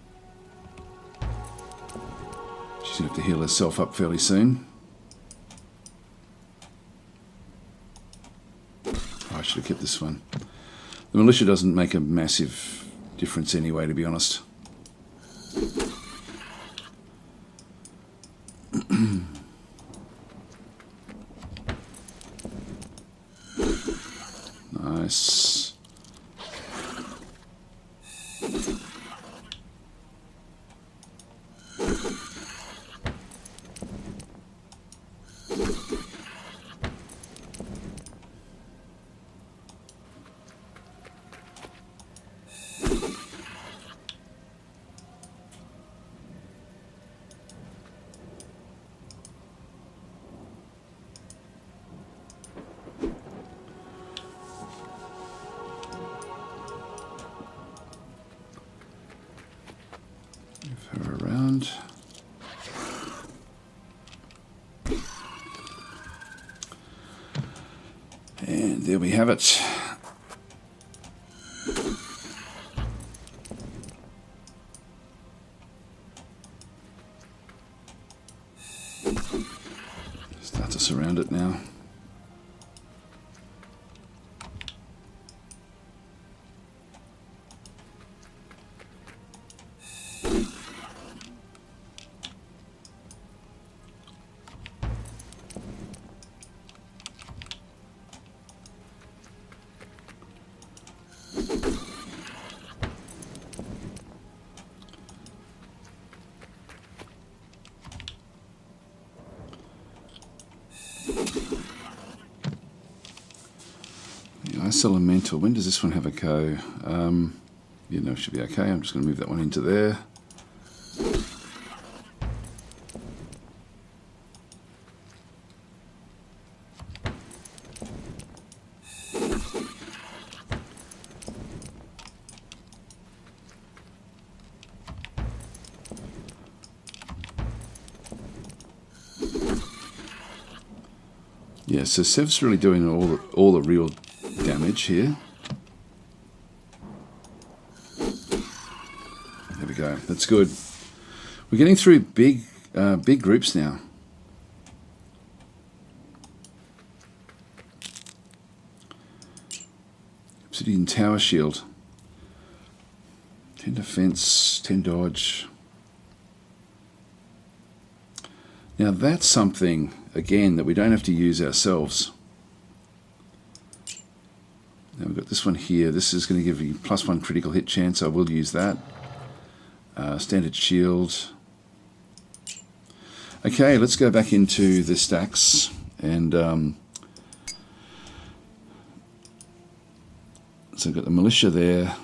going to have to heal herself up fairly soon. I should have kept this one. The militia doesn't make a massive difference anyway, to be honest. Nice. Move her around. And there we have it. Start to surround it now. Ice Elemental, when does this one have a go? You know, it should be okay. I'm just going to move that one into there. Yeah, so Sev's really doing all the real damage here. There we go. That's good. We're getting through big groups now. Obsidian Tower Shield. 10 defense, 10 dodge. Now that's something, again, that we don't have to use ourselves. Now we've got this one here. This is going to give you +1 critical hit chance. I will use that. Standard shield. Okay, let's go back into the stacks and so I've got the militia there.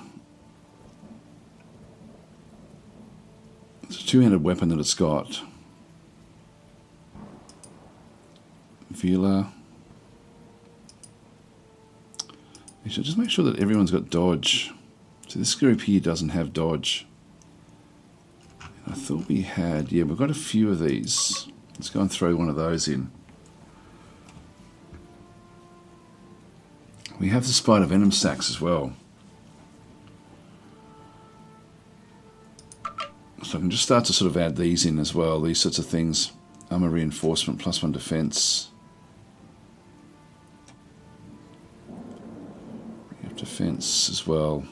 It's a two-handed weapon that it's got. Vila. We should just make sure that everyone's got dodge. So this group here doesn't have dodge. I thought we had, yeah, we've got a few of these. Let's go and throw one of those in. We have the Spider Venom stacks as well. So I can just start to sort of add these in as well, these sorts of things. Armor reinforcement, +1 defense. We have defense as well.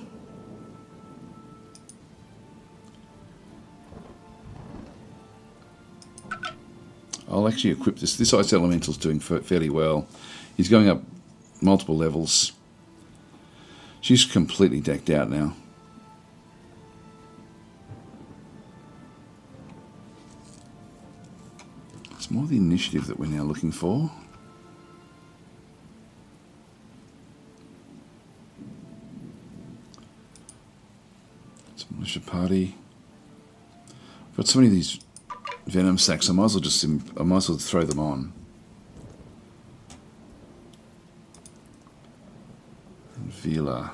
I'll actually equip this. This Ice Elemental's doing fairly well. He's going up multiple levels. She's completely decked out now. It's more the initiative that we're now looking for. It's a militia party. I've got so many of these Venom sacks, I might as well throw them on. And Vila.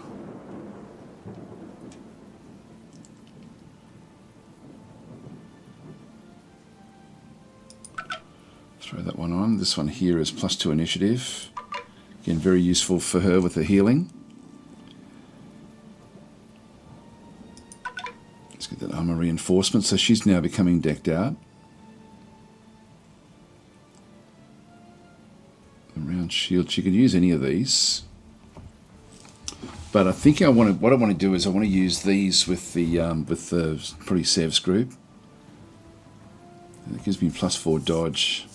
Throw that one on. This one here is +2 initiative. Again, very useful for her with the healing. Let's get that armor reinforcement. So she's now becoming decked out. Shield. She could use any of these, but I think what I want to do is I want to use these with the probably Sev's group. That gives me +4 dodge.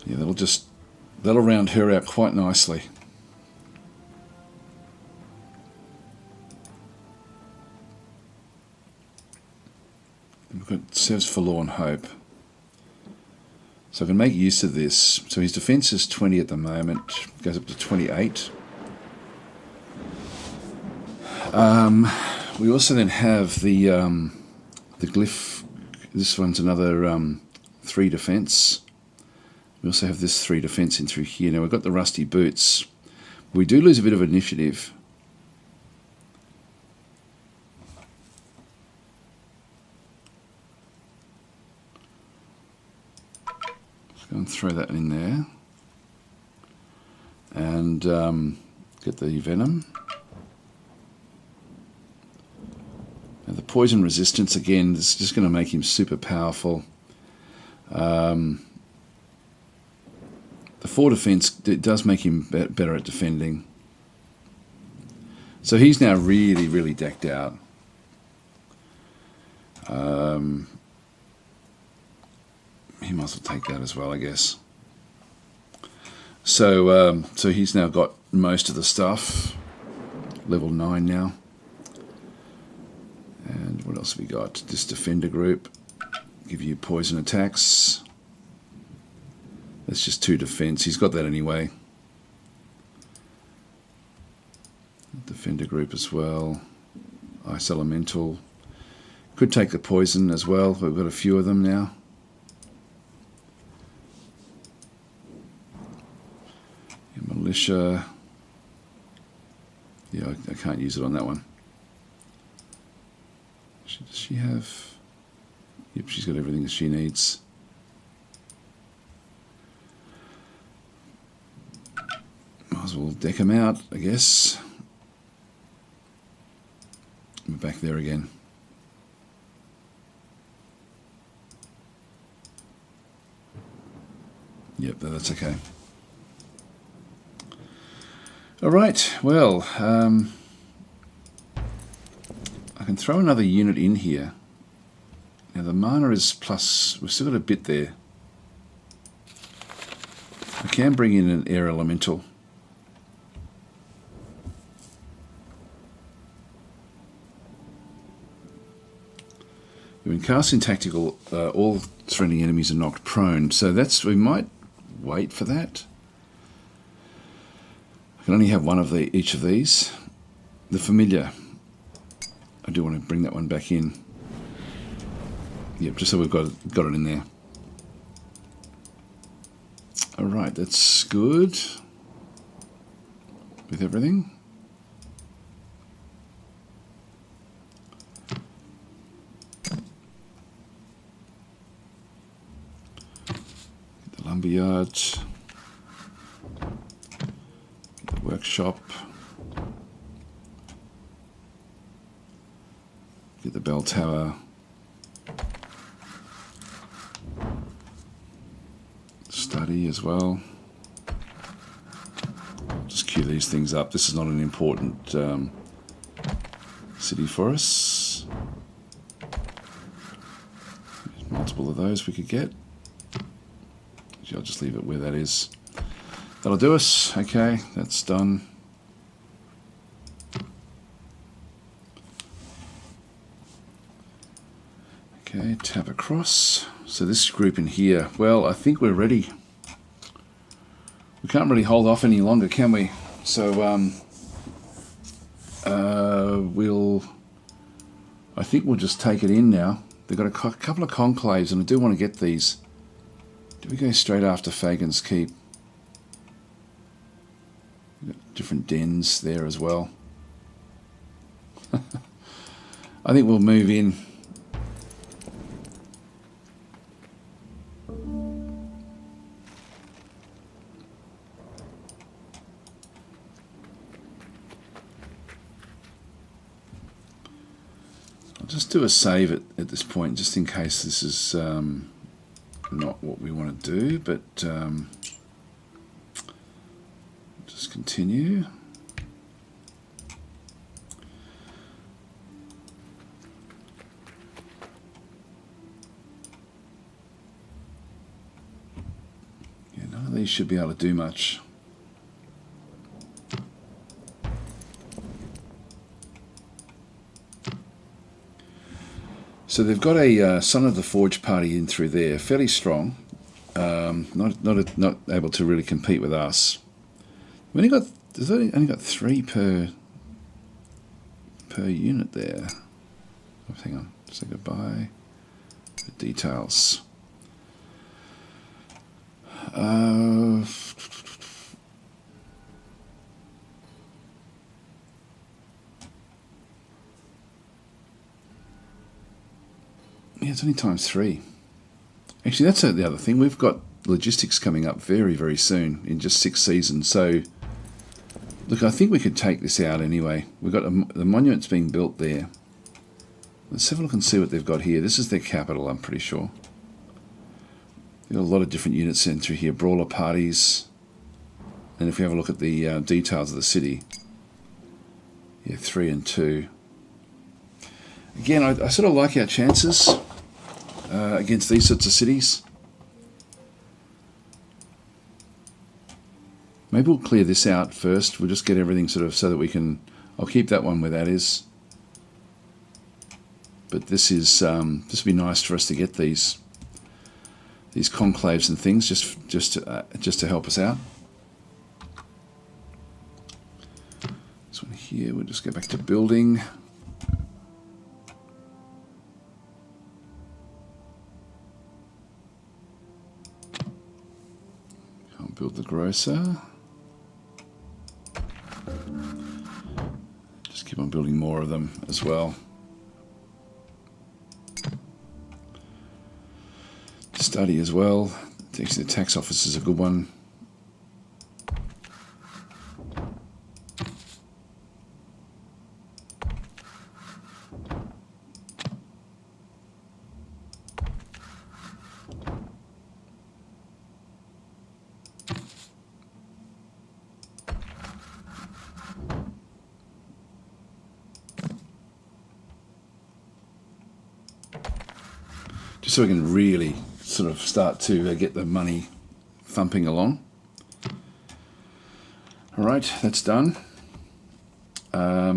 Yeah, that'll round her out quite nicely. We've got Sev's Forlorn Hope. So I can make use of this. So his defense is 20 at the moment, goes up to 28. We also then have the glyph. This one's another 3 defense. We also have this 3 defense in through here. Now we've got the rusty boots. We do lose a bit of initiative. Go and throw that in there, and get the venom. Now the poison resistance, again, this is just going to make him super powerful. The 4 defense, it does make him better at defending. So he's now really, really decked out. He might as well take that as well, I guess. So so he's now got most of the stuff. Level 9 now. And what else have we got? This defender group. Give you poison attacks. That's just 2 defense. He's got that anyway. Defender group as well. Ice Elemental. Could take the poison as well. We've got a few of them now. Militia. Yeah, I can't use it on that one. Does she have... Yep, she's got everything that she needs. Might as well deck them out, I guess. We're back there again. Yep, that's okay. All right, well, I can throw another unit in here. Now the mana is plus, we've still got a bit there. I can bring in an air elemental. When casting tactical, all surrounding enemies are knocked prone, so that's, we might wait for that. I can only have one of each of these. The familiar, I do want to bring that one back in. Yep, just so we've got it in there. All right, that's good with everything. Get the lumberyard, get the workshop, get the bell tower. Study as well. Just queue these things up. This is not an important city for us. There's multiple of those we could get. I'll just leave it where that is. That'll do us. Okay, that's done. Okay, tap across. So this group in here, well, I think we're ready. We can't really hold off any longer, can we? So I think we'll just take it in now. They've got a couple of conclaves, and I do want to get these. Do we go straight after Fagin's Keep? We've got different dens there as well. I think we'll move in. Just do a save at this point, just in case this is not what we want to do, but just continue. Yeah, none of these should be able to do much. So they've got a Son of the Forge party in through there, fairly strong. Not able to really compete with us. We've only got 3 per unit there. Oh, hang on, say goodbye. The details. Yeah, it's only ×3. Actually, that's the other thing. We've got logistics coming up very, very soon in just 6 seasons. So, look, I think we could take this out anyway. We've got the monument's being built there. Let's have a look and see what they've got here. This is their capital, I'm pretty sure. They've got a lot of different units in through here. Brawler parties. And if we have a look at the details of the city. Yeah, 3 and 2. Again, I sort of like our chances against these sorts of cities. Maybe we'll clear this out first. We'll just get everything sort of so that we can... I'll keep that one where that is. But this is this would be nice for us to get these conclaves and things just to help us out. This one here, we'll just go back to building. Can't build the grocer. Just keep on building more of them as well. Study as well. Actually, the tax office is a good one. so we can really sort of start to get the money thumping along. All right, that's done. A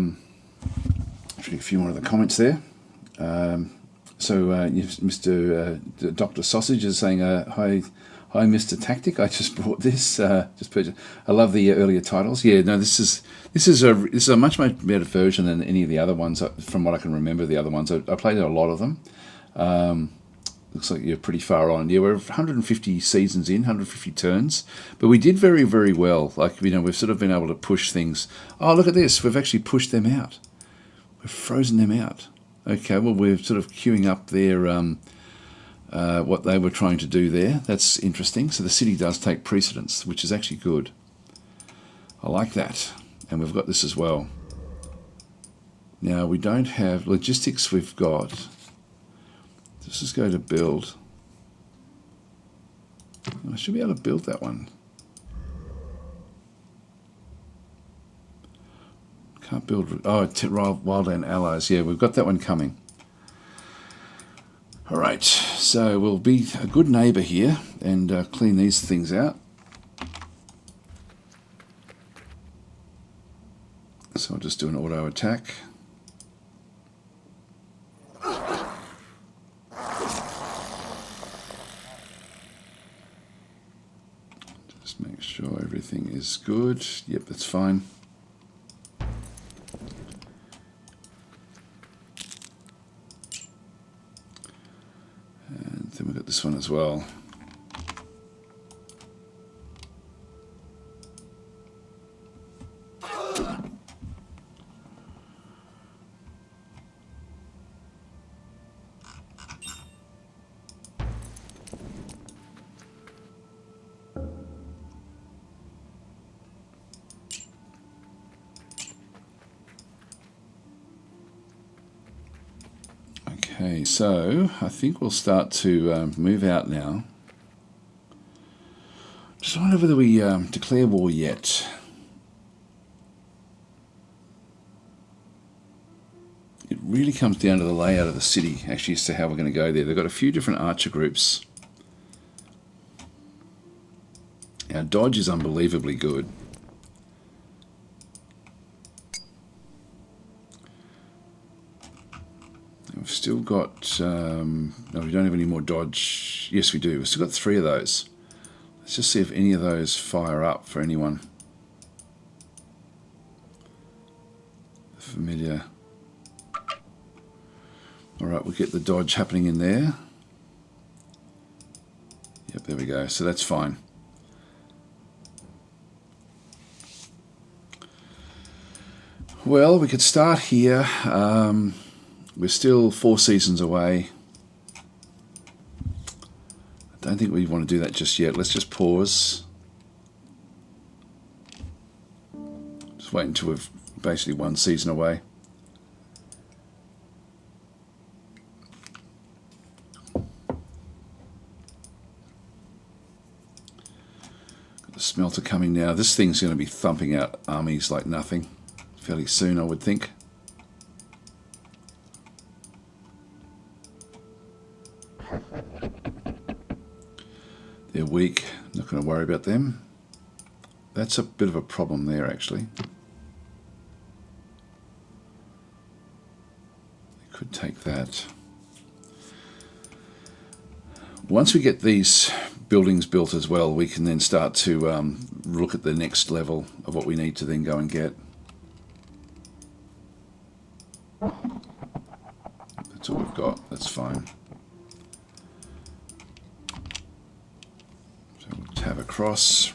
few more of the comments there. Mr. Dr. Sausage is saying, hi, Mr. Tactic. I just bought this. Just purchased. I love the earlier titles. Yeah, no, this is a much better version than any of the other ones. From what I can remember, the other ones I played a lot of them. Looks like you're pretty far on. Yeah, we're 150 seasons in, 150 turns, but we did very, very well. Like, we've sort of been able to push things. Oh, look at this. We've actually pushed them out. We've frozen them out. Okay, well, we're sort of queuing up their what they were trying to do there. That's interesting. So the city does take precedence, which is actually good. I like that. And we've got this as well. Now, we don't have logistics. We've got... Let's just go to build. I should be able to build that one. Can't build... Oh, Wildland Allies. Yeah, we've got that one coming. All right, so we'll be a good neighbour here and clean these things out. So I'll just do an auto attack. Just make sure everything is good. Yep, that's fine. And then we've got this one as well. Okay, so I think we'll start to move out now. Just wonder whether we declare war yet. It really comes down to the layout of the city, actually, as to how we're going to go there. They've got a few different archer groups. Our dodge is unbelievably good. We've still got, no, we don't have any more dodge. Yes, we do. We've still got 3 of those. Let's just see if any of those fire up for anyone. Familiar. All right, we'll get the dodge happening in there. Yep, there we go. So that's fine. Well, we could start here. We're still 4 seasons away. I don't think we want to do that just yet. Let's just pause. Just wait until we're basically 1 season away. Got the smelter coming now. This thing's going to be thumping out armies like nothing fairly soon, I would think. They're weak, not going to worry about them. That's a bit of a problem there, actually. They could take that. Once we get these buildings built as well, we can then start to look at the next level of what we need to then go and get. That's all we've got, that's fine. Tab across.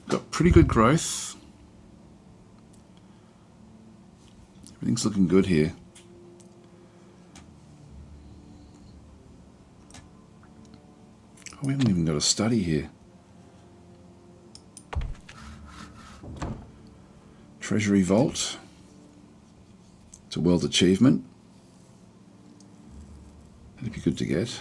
Got pretty good growth. Everything's looking good here. Oh, we haven't even got a study here. Treasury Vault. It's a world achievement. That'd be good to get.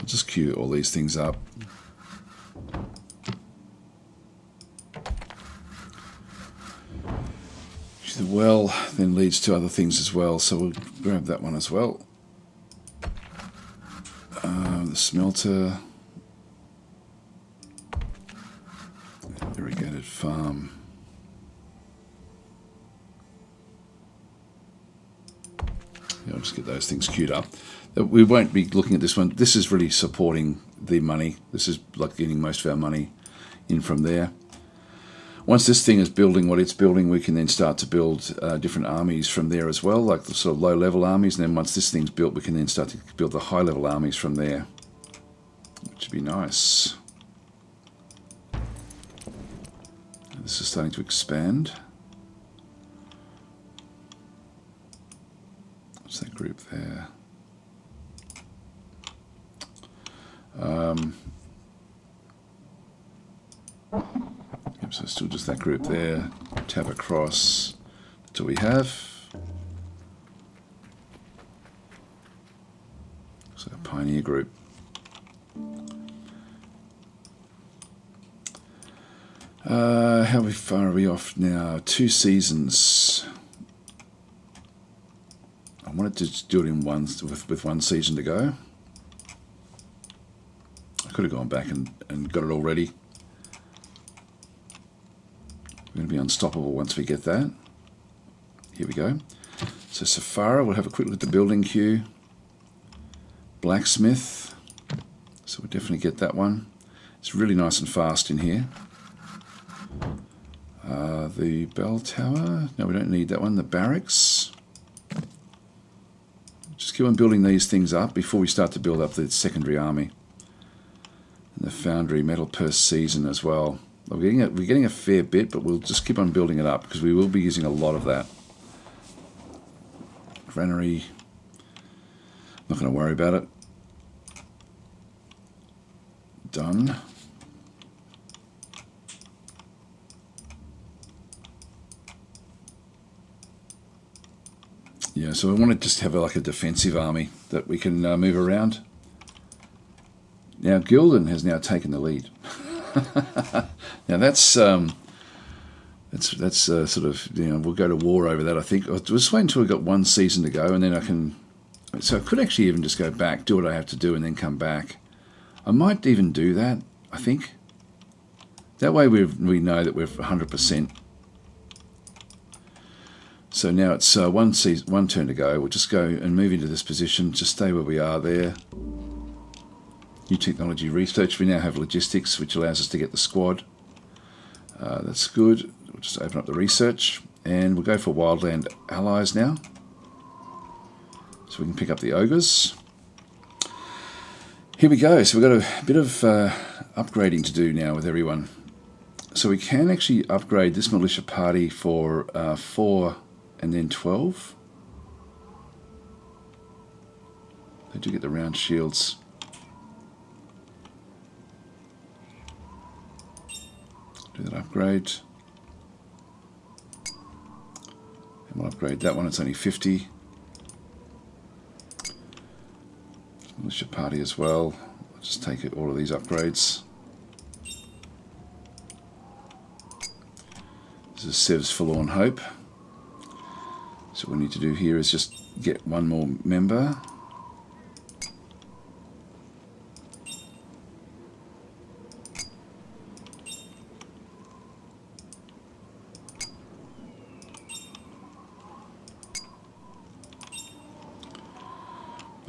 just queue all these things up. The well then leads to other things as well, so we'll grab that one as well. The smelter, irrigated farm. Yeah, I'll just get those things queued up. We won't be looking at this one. This is really supporting the money. This is like getting most of our money in from there. Once this thing is building what it's building, we can then start to build different armies from there as well, like the sort of low-level armies. And then once this thing's built, we can then start to build the high-level armies from there, which would be nice. This is starting to expand. What's that group there? Yep, so still just that group there. Tab across. That's all we have. So a pioneer group. How far are we off now? 2 seasons. I wanted to just do it in with 1 season to go. I could have gone back and got it all ready. We're going to be unstoppable once we get that. Here we go. So Safara, we'll have a quick look at the building queue. Blacksmith. So we'll definitely get that one. It's really nice and fast in here. The bell tower. No, we don't need that one. The barracks. Just keep on building these things up before we start to build up the secondary army. And the foundry metal per season as well. We're getting a fair bit, but we'll just keep on building it up because we will be using a lot of that. Granary. Not going to worry about it. Done. Yeah, so we want to just have like a defensive army that we can move around. Now Gilden has now taken the lead. Now that's sort of, you know, we'll go to war over that. I think I'll just wait until we've got 1 season to go, and then I can. So I could actually even just go back, do what I have to do, and then come back. I might even do that. I think that way we know that we're 100%. So now it's 1 turn to go. We'll just go and move into this position. Just stay where we are there. New technology research. We now have logistics, which allows us to get the squad. That's good. We'll just open up the research, and we'll go for wildland allies now. So we can pick up the ogres. Here we go. So we've got a bit of upgrading to do now with everyone. So we can actually upgrade this militia party for 4 and then 12. They do get the round shields. Do that upgrade. And we'll upgrade that one. It's only 50. Militia party as well. I'll just take all of these upgrades. This is Sev's Forlorn Hope. So what we need to do here is just get 1 more member.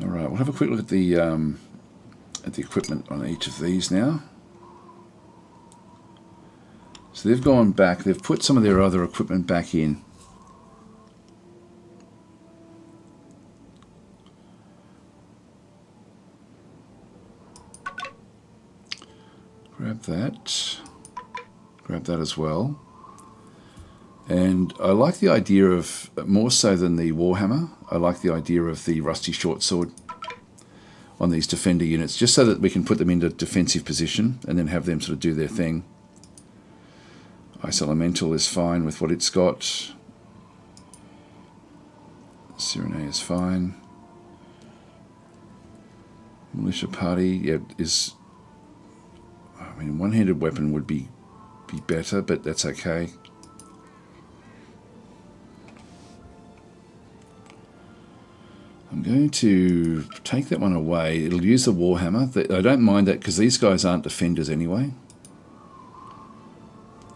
All right, we'll have a quick look at the equipment on each of these now. So they've gone back, they've put some of their other equipment back in. Grab that as well. And I like the idea of, more so than the Warhammer, I like the idea of the rusty short sword on these defender units, just so that we can put them into defensive position and then have them sort of do their thing. Ice Elemental is fine with what it's got. Cyrene is fine. Militia party, yeah, is... I mean, one-handed weapon would be better, but that's okay. I'm going to take that one away. It'll use the Warhammer. I don't mind that because these guys aren't defenders anyway.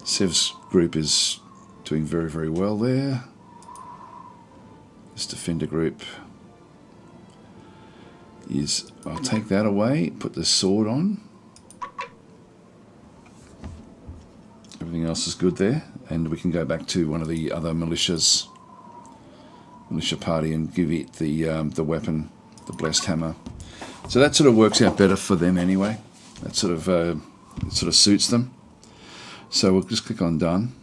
Sev's group is doing very, very well there. This defender group is... I'll take that away, put the sword on. Everything else is good there. And we can go back to one of the other militia party and give it the weapon, the blessed hammer. So that sort of works out better for them anyway. That sort of it sort of suits them. So we'll just click on done,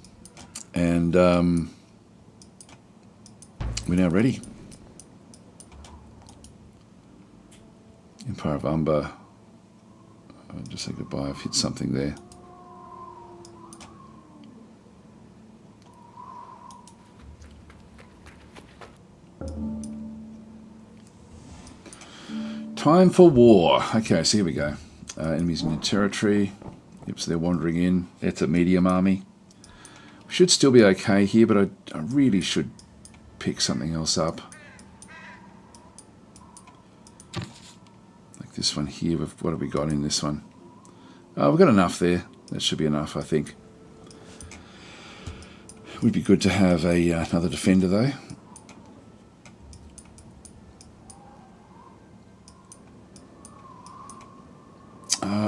and we're now ready. Empire of Umber. I'll just say goodbye. I've hit something there. Time for war. Okay, so here we go. Enemies in your territory. Yep, so they're wandering in. It's a medium army. We should still be okay here, but I really should pick something else up. Like this one here. What have we got in this one? We've got enough there. That should be enough, I think. It would be good to have another defender, though.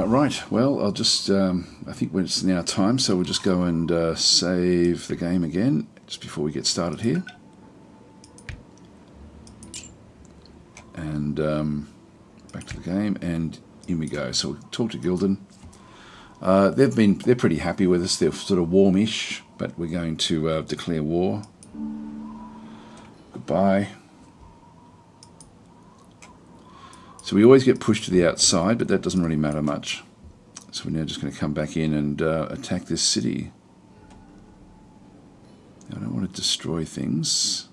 Right, well, I'll just, I think it's now time, so we'll just go and save the game again, just before we get started here. And back to the game, and in we go. So we'll talk to Gilden. They're pretty happy with us. They're sort of warmish, but we're going to declare war. Goodbye. So we always get pushed to the outside, but that doesn't really matter much. So we're now just going to come back in and attack this city. I don't want to destroy things.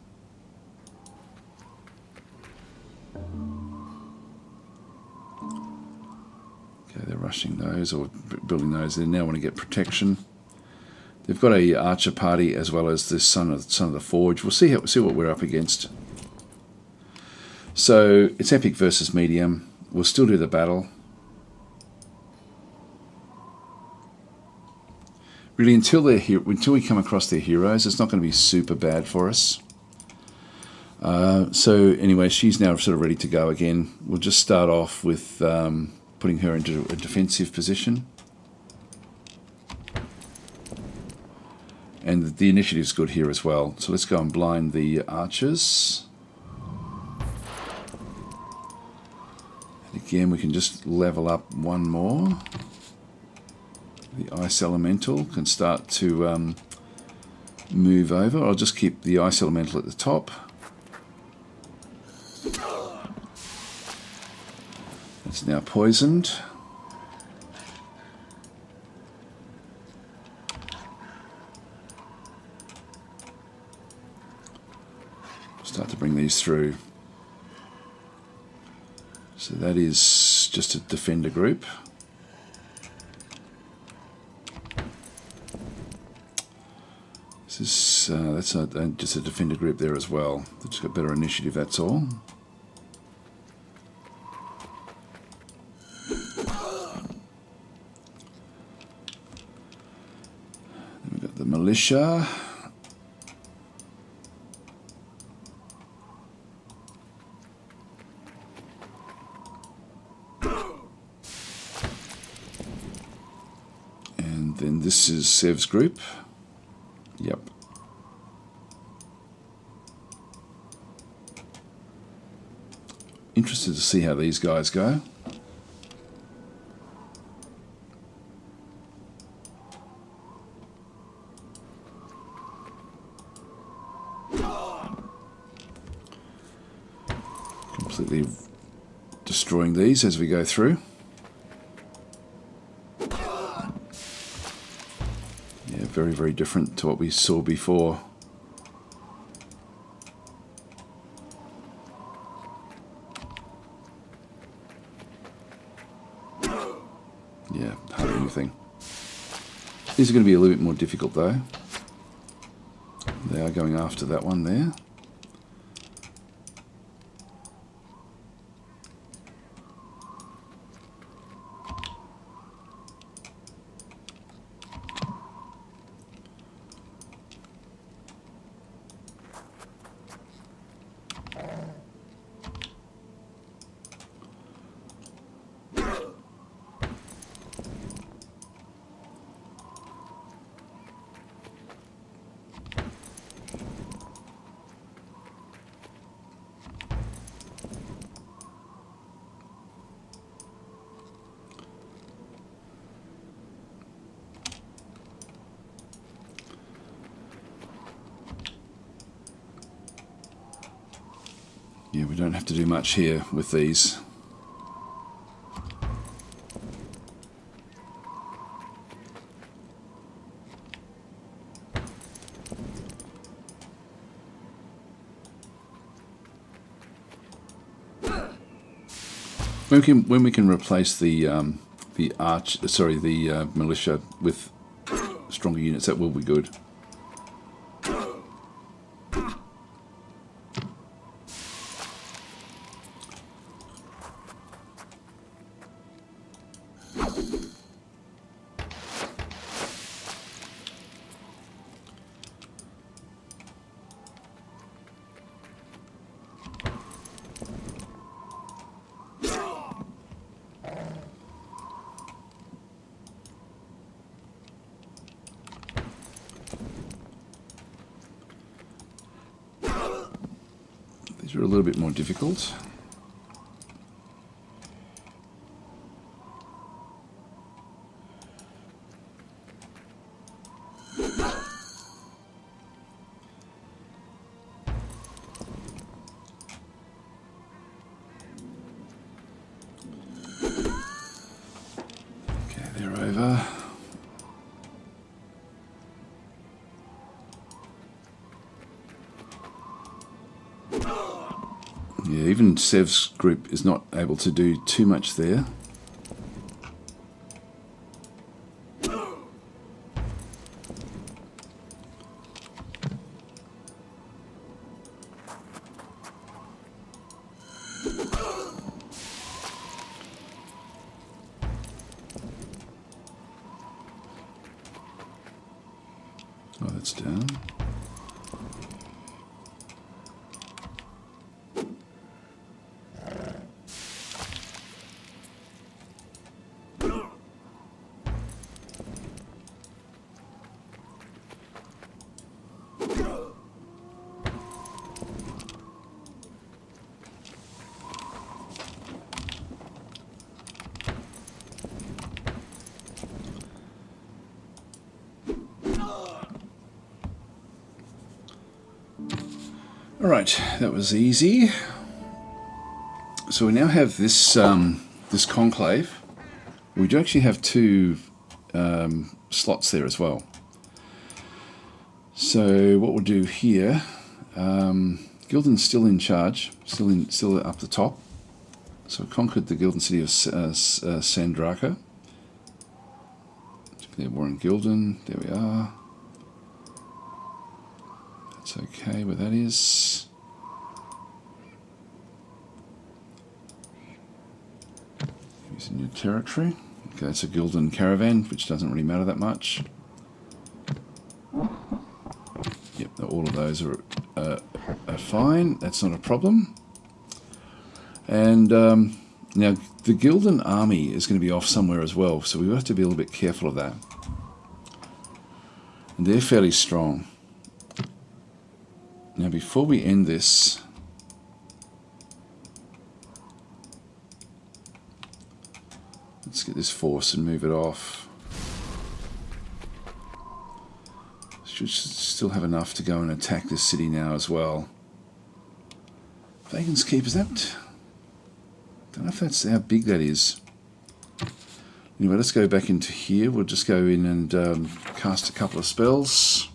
Okay, they're rushing those or building those. They now want to get protection. They've got a archer party as well as the son of the Forge. We'll see what we're up against. So it's epic versus medium. We'll still do the battle. Really, until we come across their heroes, it's not going to be super bad for us. So anyway, she's now sort of ready to go again. We'll just start off with putting her into a defensive position. And the initiative's good here as well. So let's go and blind the archers. Again, we can just level up one more. The Ice Elemental can start to move over. I'll just keep the Ice Elemental at the top. It's now poisoned. Start to bring these through. So that is just a defender group. This is that's just a defender group there as well. They've just got better initiative, that's all. Then we've got the militia. Then this is Sev's group. Yep. Interested to see how these guys go. Completely destroying these as we go through. Very, very different to what we saw before. Yeah, hardly anything. These are going to be a little bit more difficult though. They are going after that one there. Yeah, we don't have to do much here with these. When we can replace the militia with stronger units, that will be good. These are a little bit more difficult. Okay, they're over. Yeah, even Sev's group is not able to do too much there. Oh, that's down. Alright, that was easy. So we now have this this conclave. We do actually have two slots there as well. So what we'll do here, Gilden's still in charge, still up the top. So we conquered the Gilden city of Sandraka. Declare war on Gilden. There we are. That's okay where that is. Using new territory. Okay, it's a Gilden caravan, which doesn't really matter that much. Yep, all of those are fine. That's not a problem. And now the Gilden army is going to be off somewhere as well, so we have to be a little bit careful of that. And they're fairly strong. Now before we end this, let's get this force and move it off. Should still have enough to go and attack this city now as well. Vagan's Keep, is that? Don't know if that's how big that is. Anyway, let's go back into here. We'll just go in and cast a couple of spells.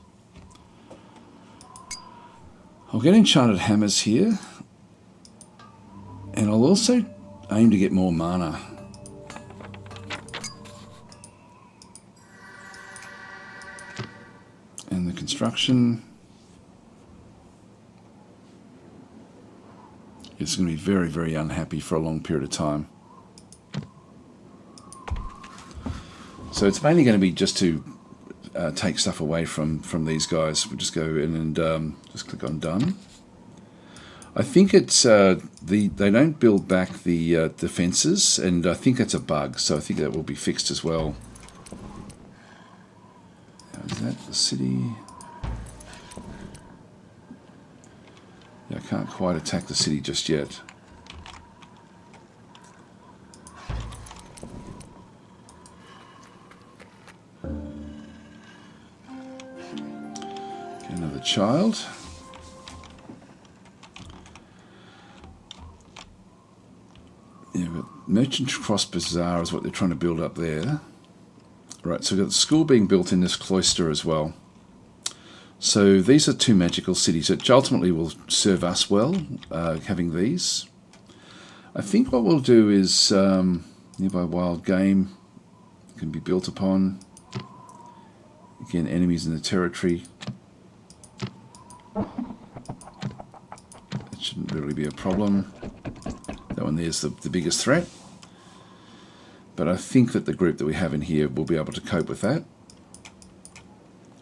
I'll get enchanted hammers here, and I'll also aim to get more mana. construction. It's going to be very, very unhappy for a long period of time. So it's mainly going to be just to take stuff away from these guys. We'll just go in and just click on done. I think it's they don't build back the defences, and I think that's a bug. So I think that will be fixed as well. Now, is that the city? Yeah, I can't quite attack the city just yet. Okay, another child. Yeah, but Merchant Cross Bazaar is what they're trying to build up there. Right, so we've got the school being built in this cloister as well. So these are two magical cities, which ultimately will serve us well, having these. I think what we'll do is nearby wild game can be built upon. Again, enemies in the territory. That shouldn't really be a problem. That one there's the biggest threat. But I think that the group that we have in here will be able to cope with that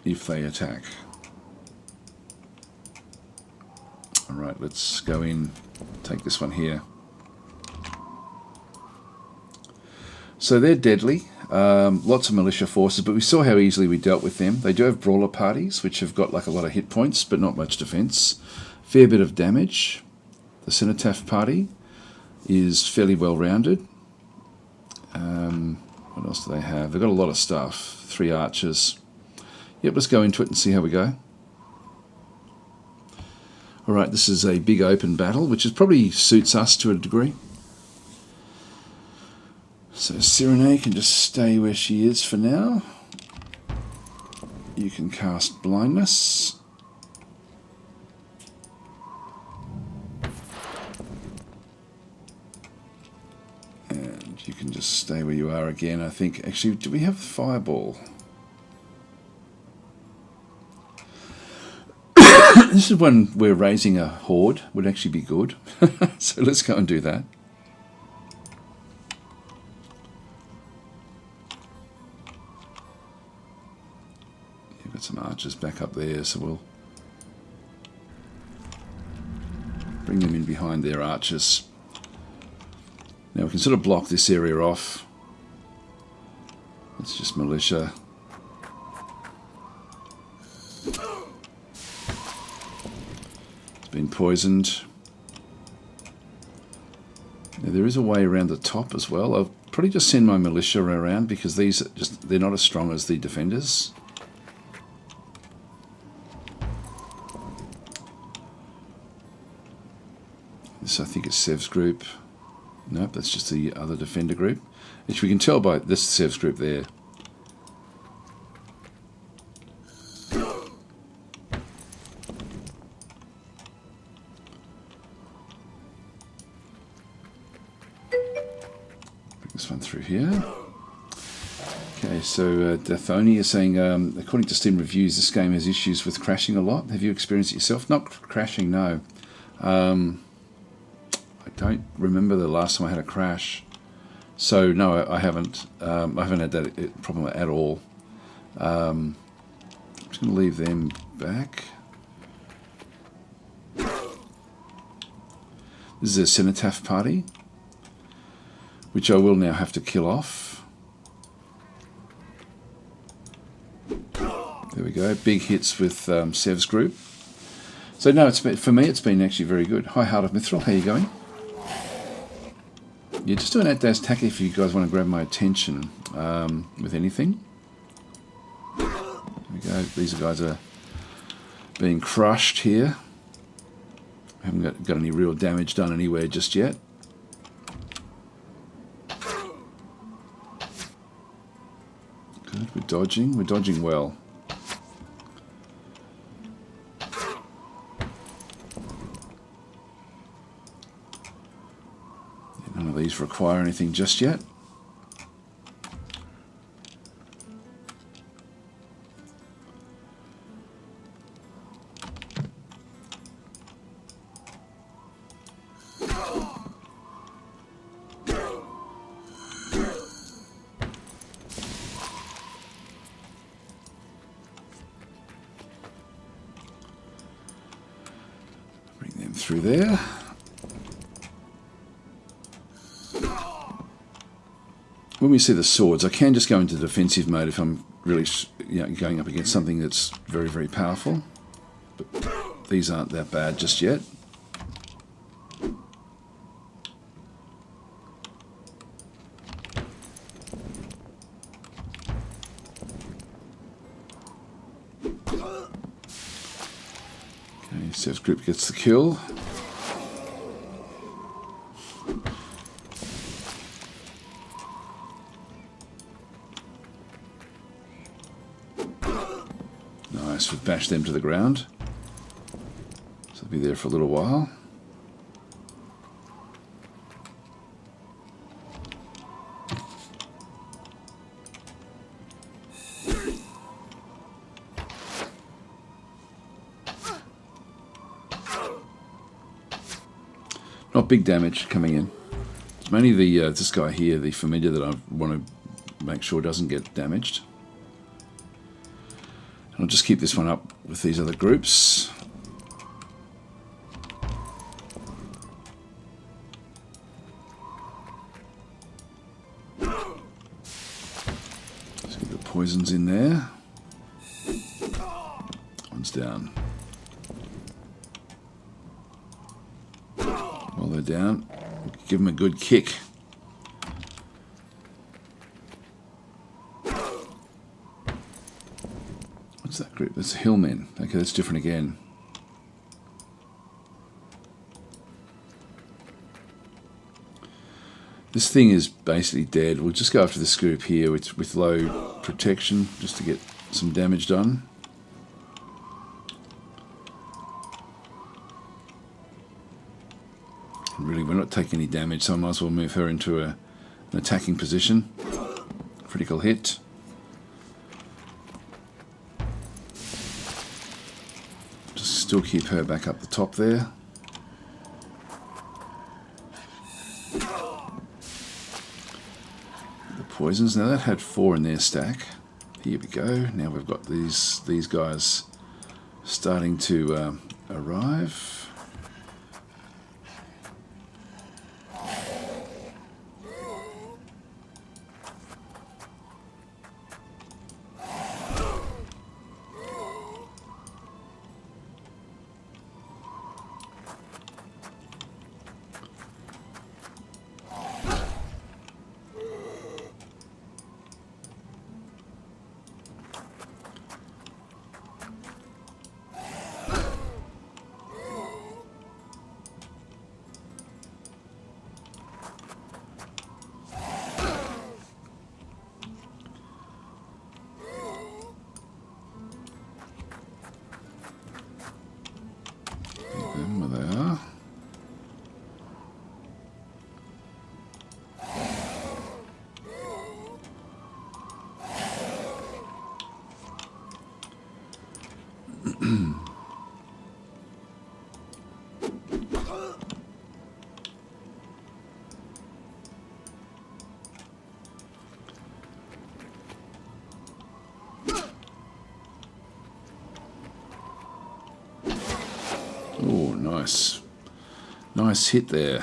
if they attack. Alright, let's go in, take this one here. So they're deadly, lots of militia forces, but we saw how easily we dealt with them. They do have brawler parties, which have got like a lot of hit points, but not much defense. Fair bit of damage. The Cenotaph party is fairly well rounded. What else do they have? They've got a lot of stuff. 3 archers. Yep, let's go into it and see how we go. Alright, this is a big open battle, which is probably suits us to a degree. So Cyrene can just stay where she is for now. You can cast blindness. And you can just stay where you are again, I think. Actually, do we have fireball? This is when we're raising a horde, would actually be good. So let's go and do that. You've got some archers back up there, so we'll bring them in behind their archers. Now we can sort of block this area off. It's just militia. Been poisoned. Now, there is a way around the top as well. I'll probably just send my militia around because these they're not as strong as the defenders. This I think is Sev's group. Nope, that's just the other defender group. Which we can tell by this Sev's group there. Through here. Okay, so Dathoni is saying, according to Steam reviews, this game has issues with crashing a lot. Have you experienced it yourself? Not crashing, no. I don't remember the last time I had a crash. So no, I haven't. I haven't had that problem at all. I'm just going to leave them back. This is a Cenotaph party, which I will now have to kill off. There we go, big hits with Sev's group. So no, for me it's been actually very good. Hi Heart of Mithril, how are you going? Yeah, just doing that DasTactic if you guys want to grab my attention with anything. There we go, these guys are being crushed here. Haven't got any real damage done anywhere just yet. Good, we're dodging well. None of these require anything just yet. through there. When we see the swords, I can just go into defensive mode if I'm really going up against something that's very, very powerful. But these aren't that bad just yet. Okay, Seth's group gets the kill. Nice, we've bashed them to the ground. So they'll be there for a little while. Not big damage coming in. It's mainly the this guy here, the familiar, that I want to make sure doesn't get damaged. I'll just keep this one up with these other groups. Let's get the poisons in there. One's down. While they're down, give them a good kick. What's that group? That's Hillmen. Okay, that's different again. This thing is basically dead. We'll just go after this group here with low protection just to get some damage done. And really, we're not taking any damage, so I might as well move her into an attacking position. Critical hit. Still keep her back up the top there. The poisons. Now that had 4 in their stack. Here we go. Now we've got these guys starting to arrive. Where they are. Oh, nice. Nice hit there.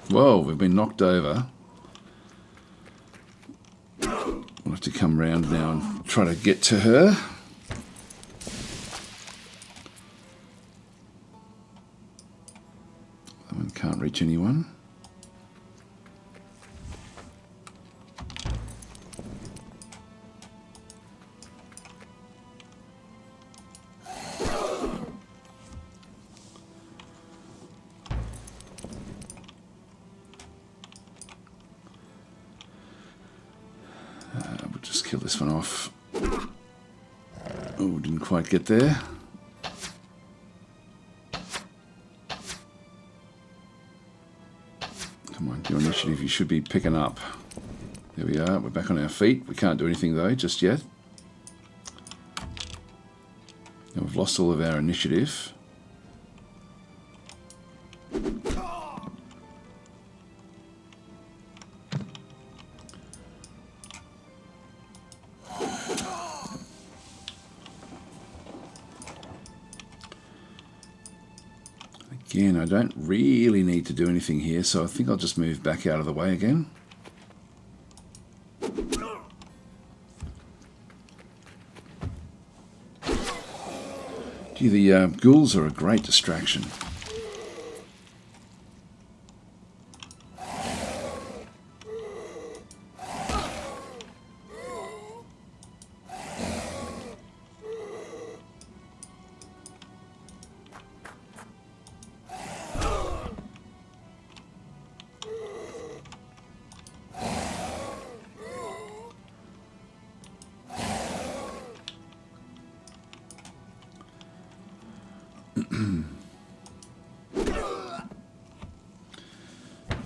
Whoa, we've been knocked over. We'll have to come round now and try to get to her. That one can't reach anyone. We'll just kill this one off. Oh, didn't quite get there. Come on, your initiative you should be picking up. There we are, we're back on our feet. We can't do anything though, just yet. And we've lost all of our initiative. Again, I don't really need to do anything here, so I think I'll just move back out of the way again. Gee, the ghouls are a great distraction.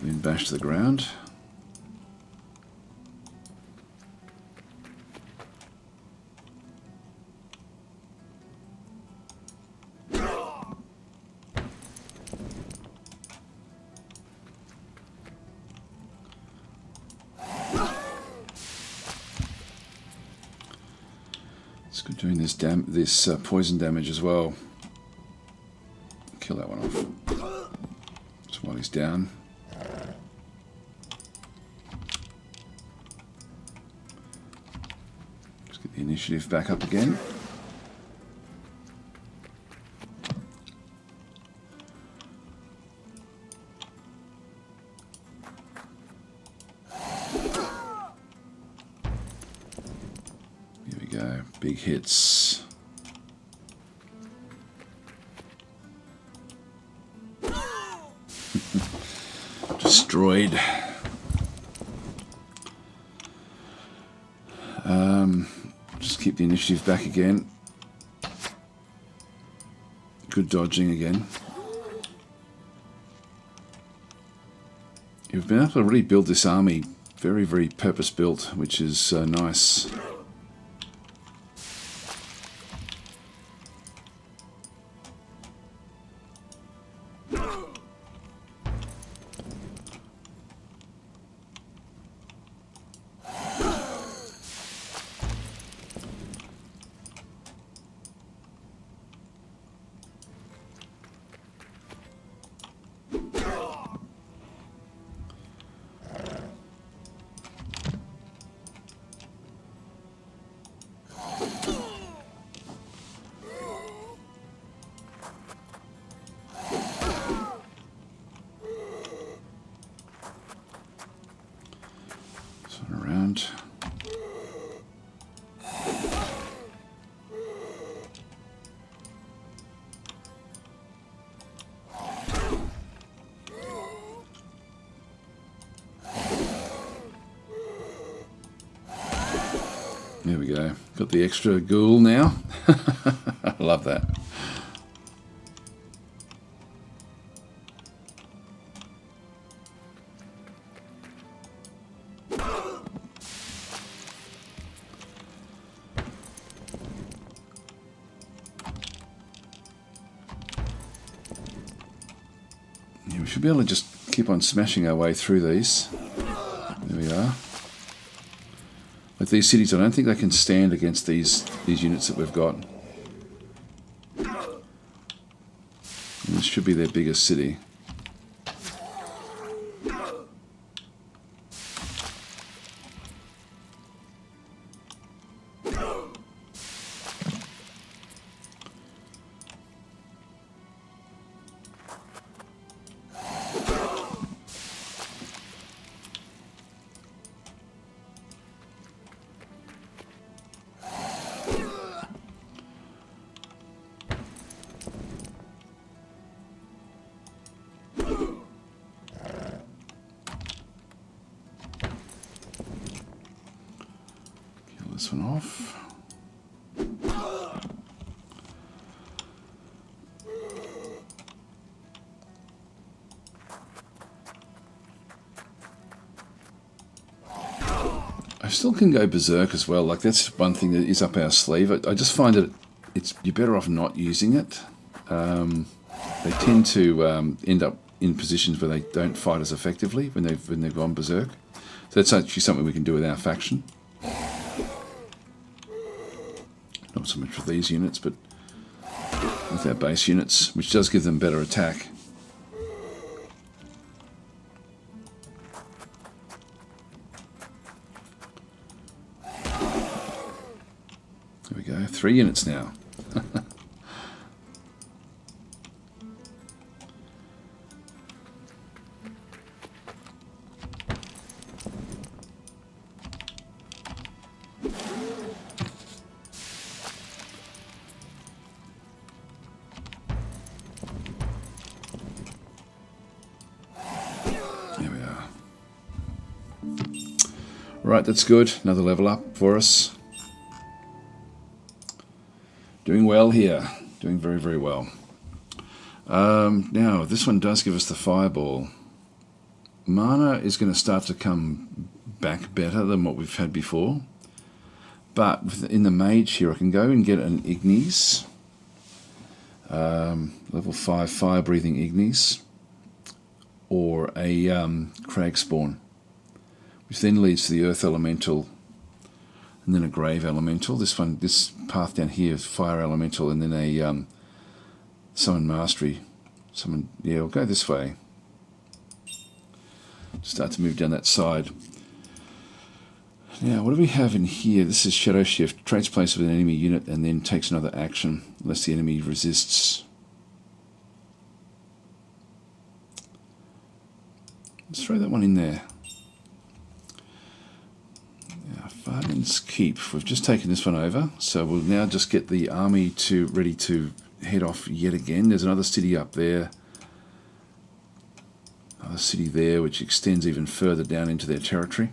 Then bash to the ground. It's good doing this poison damage as well. Kill that one off. So while he's down. Just get the initiative back up again. Here we go. Big hits. Destroyed. Just keep the initiative back again. Good dodging again. You've been able to really build this army very, very purpose-built, which is nice. Around. There we go. Got the extra ghoul now. I love that. We should be able to just keep on smashing our way through these. There we are. With these cities, I don't think they can stand against these units that we've got. And this should be their biggest city. This one off. I still can go berserk as well. Like, that's one thing that is up our sleeve. I just find that you're better off not using it. They tend to end up in positions where they don't fight as effectively when they've gone berserk. So that's actually something we can do with our faction. Not so much with these units, but with our base units, which does give them better attack. 3 units now. There we are. Right, that's good. Another level up for us. Doing well here. Doing very, very well. Now, this one does give us the fireball. Mana is going to start to come back better than what we've had before. But in the mage here, I can go and get an Ignis. Level 5 fire-breathing Ignis. Or a Crag Spawn. Which then leads to the Earth Elemental. And then a Grave Elemental. This path down here is Fire Elemental, and then a Summon Mastery. Yeah, we'll go this way. Start to move down that side. Now, what do we have in here? This is Shadow Shift. Trades place with an enemy unit and then takes another action unless the enemy resists. Let's throw that one in there. Farden's Keep. We've just taken this one over, so we'll now just get the army ready to head off yet again. There's another city up there, another city there, which extends even further down into their territory.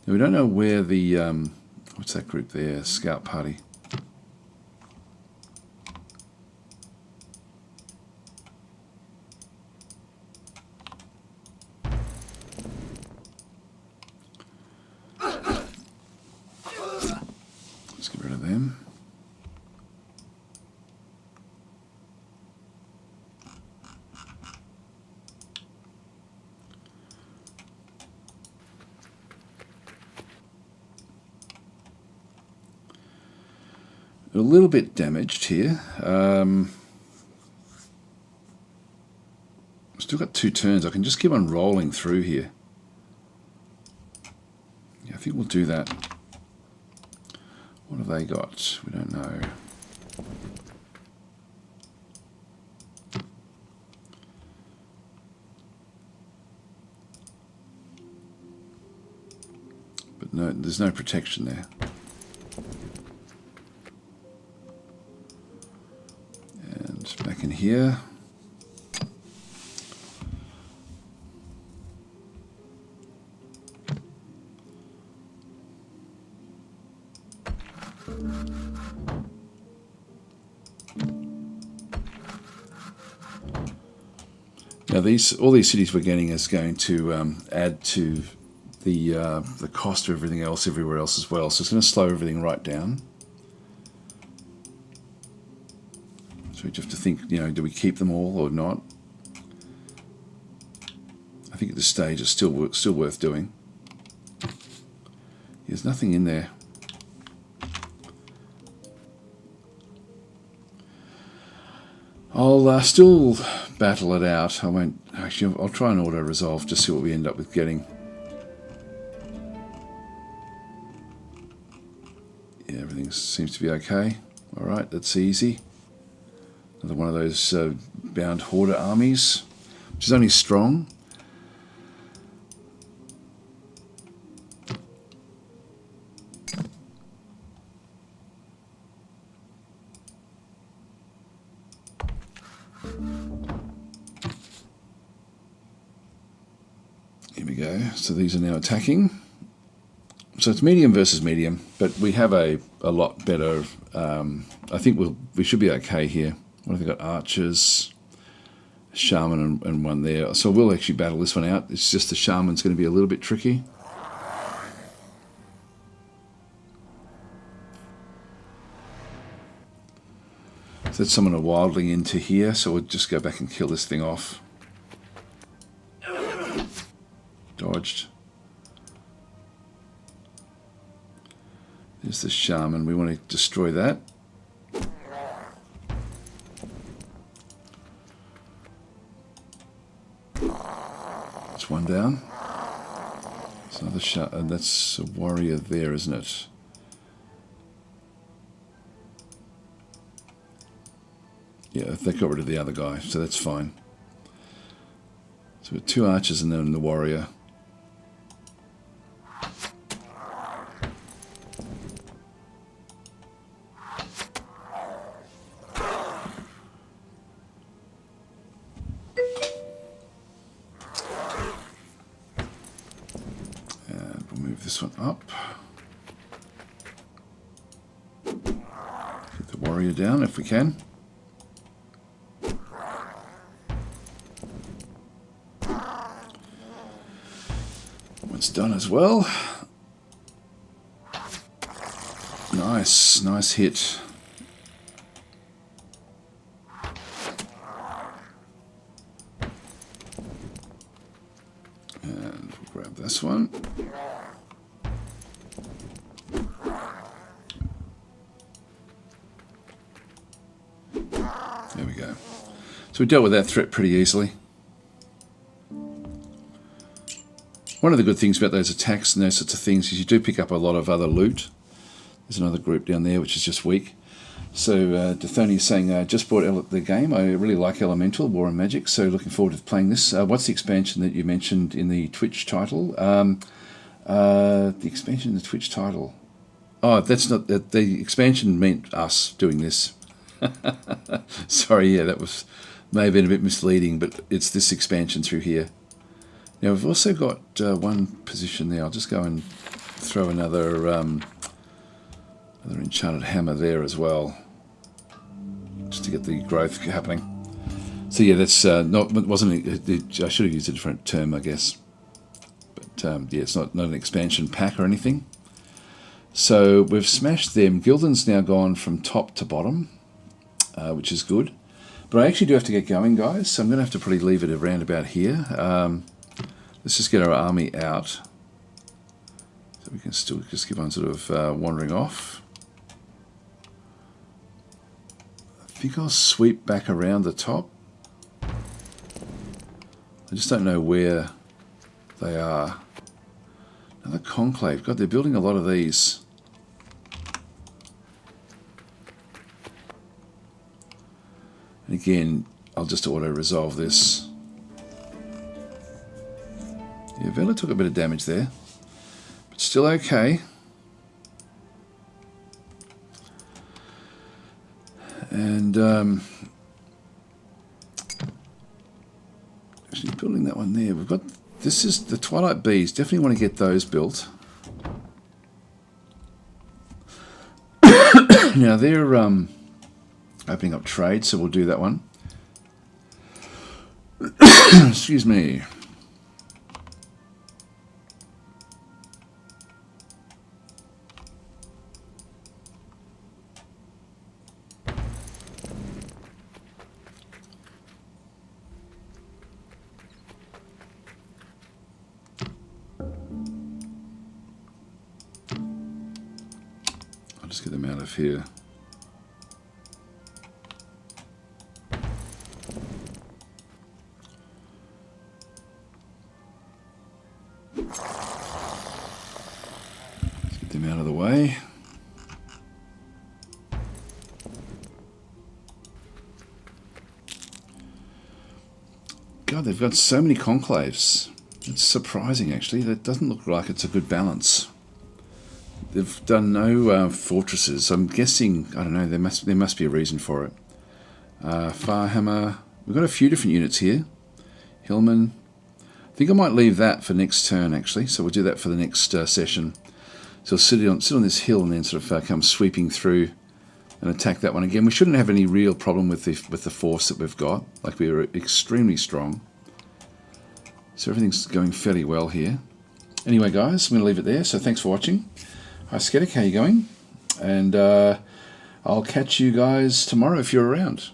Now we don't know where the what's that group there? Scout Party. A little bit damaged here. Still got 2 turns. I can just keep on rolling through here. Yeah, I think we'll do that. What have they got? We don't know. But no, there's no protection there. Back in here. Now all these cities we're getting is going to add to the cost of everything else everywhere else as well. So it's going to slow everything right down. So we just have to think, do we keep them all or not? I think at this stage it's still worth doing. There's nothing in there. I'll still battle it out. I won't actually. I'll try and auto resolve to see what we end up with getting. Yeah, everything seems to be okay. All right, that's easy. Another one of those bound hoarder armies, which is only strong. Here we go. So these are now attacking. So it's medium versus medium, but we have a lot better. I think we should be okay here. What have they got? Archers, Shaman, and one there. So we'll actually battle this one out. It's just the Shaman's going to be a little bit tricky. So let's summon a wildling into here. So we'll just go back and kill this thing off. Dodged. There's the Shaman. We want to destroy that. One down. It's another shot, and that's a warrior there, isn't it? Yeah, they got rid of the other guy, so that's fine. So we've got 2 archers and then the warrior. And we'll move this one up. Get the warrior down if we can. It's done as well. Nice hit. And we'll grab this one. There we go. So we dealt with that threat pretty easily. One of the good things about those attacks and those sorts of things is you do pick up a lot of other loot. There's another group down there which is just weak. So Dathoni is saying, just bought the game. I really like Elemental, War and Magic, so looking forward to playing this. What's the expansion that you mentioned in the Twitch title? The expansion in the Twitch title. Oh, that's not... The expansion meant us doing this. Sorry, yeah, that may have been a bit misleading, but it's this expansion through here. Now we've also got one position there. I'll just go and throw another enchanted hammer there as well, just to get the growth happening. So yeah, that's I should have used a different term, I guess. But yeah, it's not an expansion pack or anything. So we've smashed them. Gilden's now gone from top to bottom, which is good. But I actually do have to get going, guys. So I'm going to have to probably leave it around about here. Let's just get our army out, so we can still just keep on sort of wandering off. I think I'll sweep back around the top. I just don't know where they are. Another conclave. God, they're building a lot of these. And again, I'll just auto-resolve this. Yeah, Vela took a bit of damage there, but still okay. And actually building that one there. We've got, this is the Twilight Bees. Definitely want to get those built. Now they're opening up trade, so we'll do that one. Excuse me. I'll just get them out of here. Let's get them out of the way. God, they've got so many conclaves. It's surprising, actually. That doesn't look like it's a good balance. They've done no fortresses. I'm guessing, I don't know, there must be a reason for it. Farhammer. We've got a few different units here. Hillman. I think I might leave that for next turn, actually. So we'll do that for the next session. So we'll sit on this hill and then sort of come sweeping through and attack that one again. We shouldn't have any real problem with the force that we've got. Like, we were extremely strong. So everything's going fairly well here. Anyway, guys, I'm going to leave it there. So thanks for watching. Hi, Sketic, how you going? And I'll catch you guys tomorrow if you're around.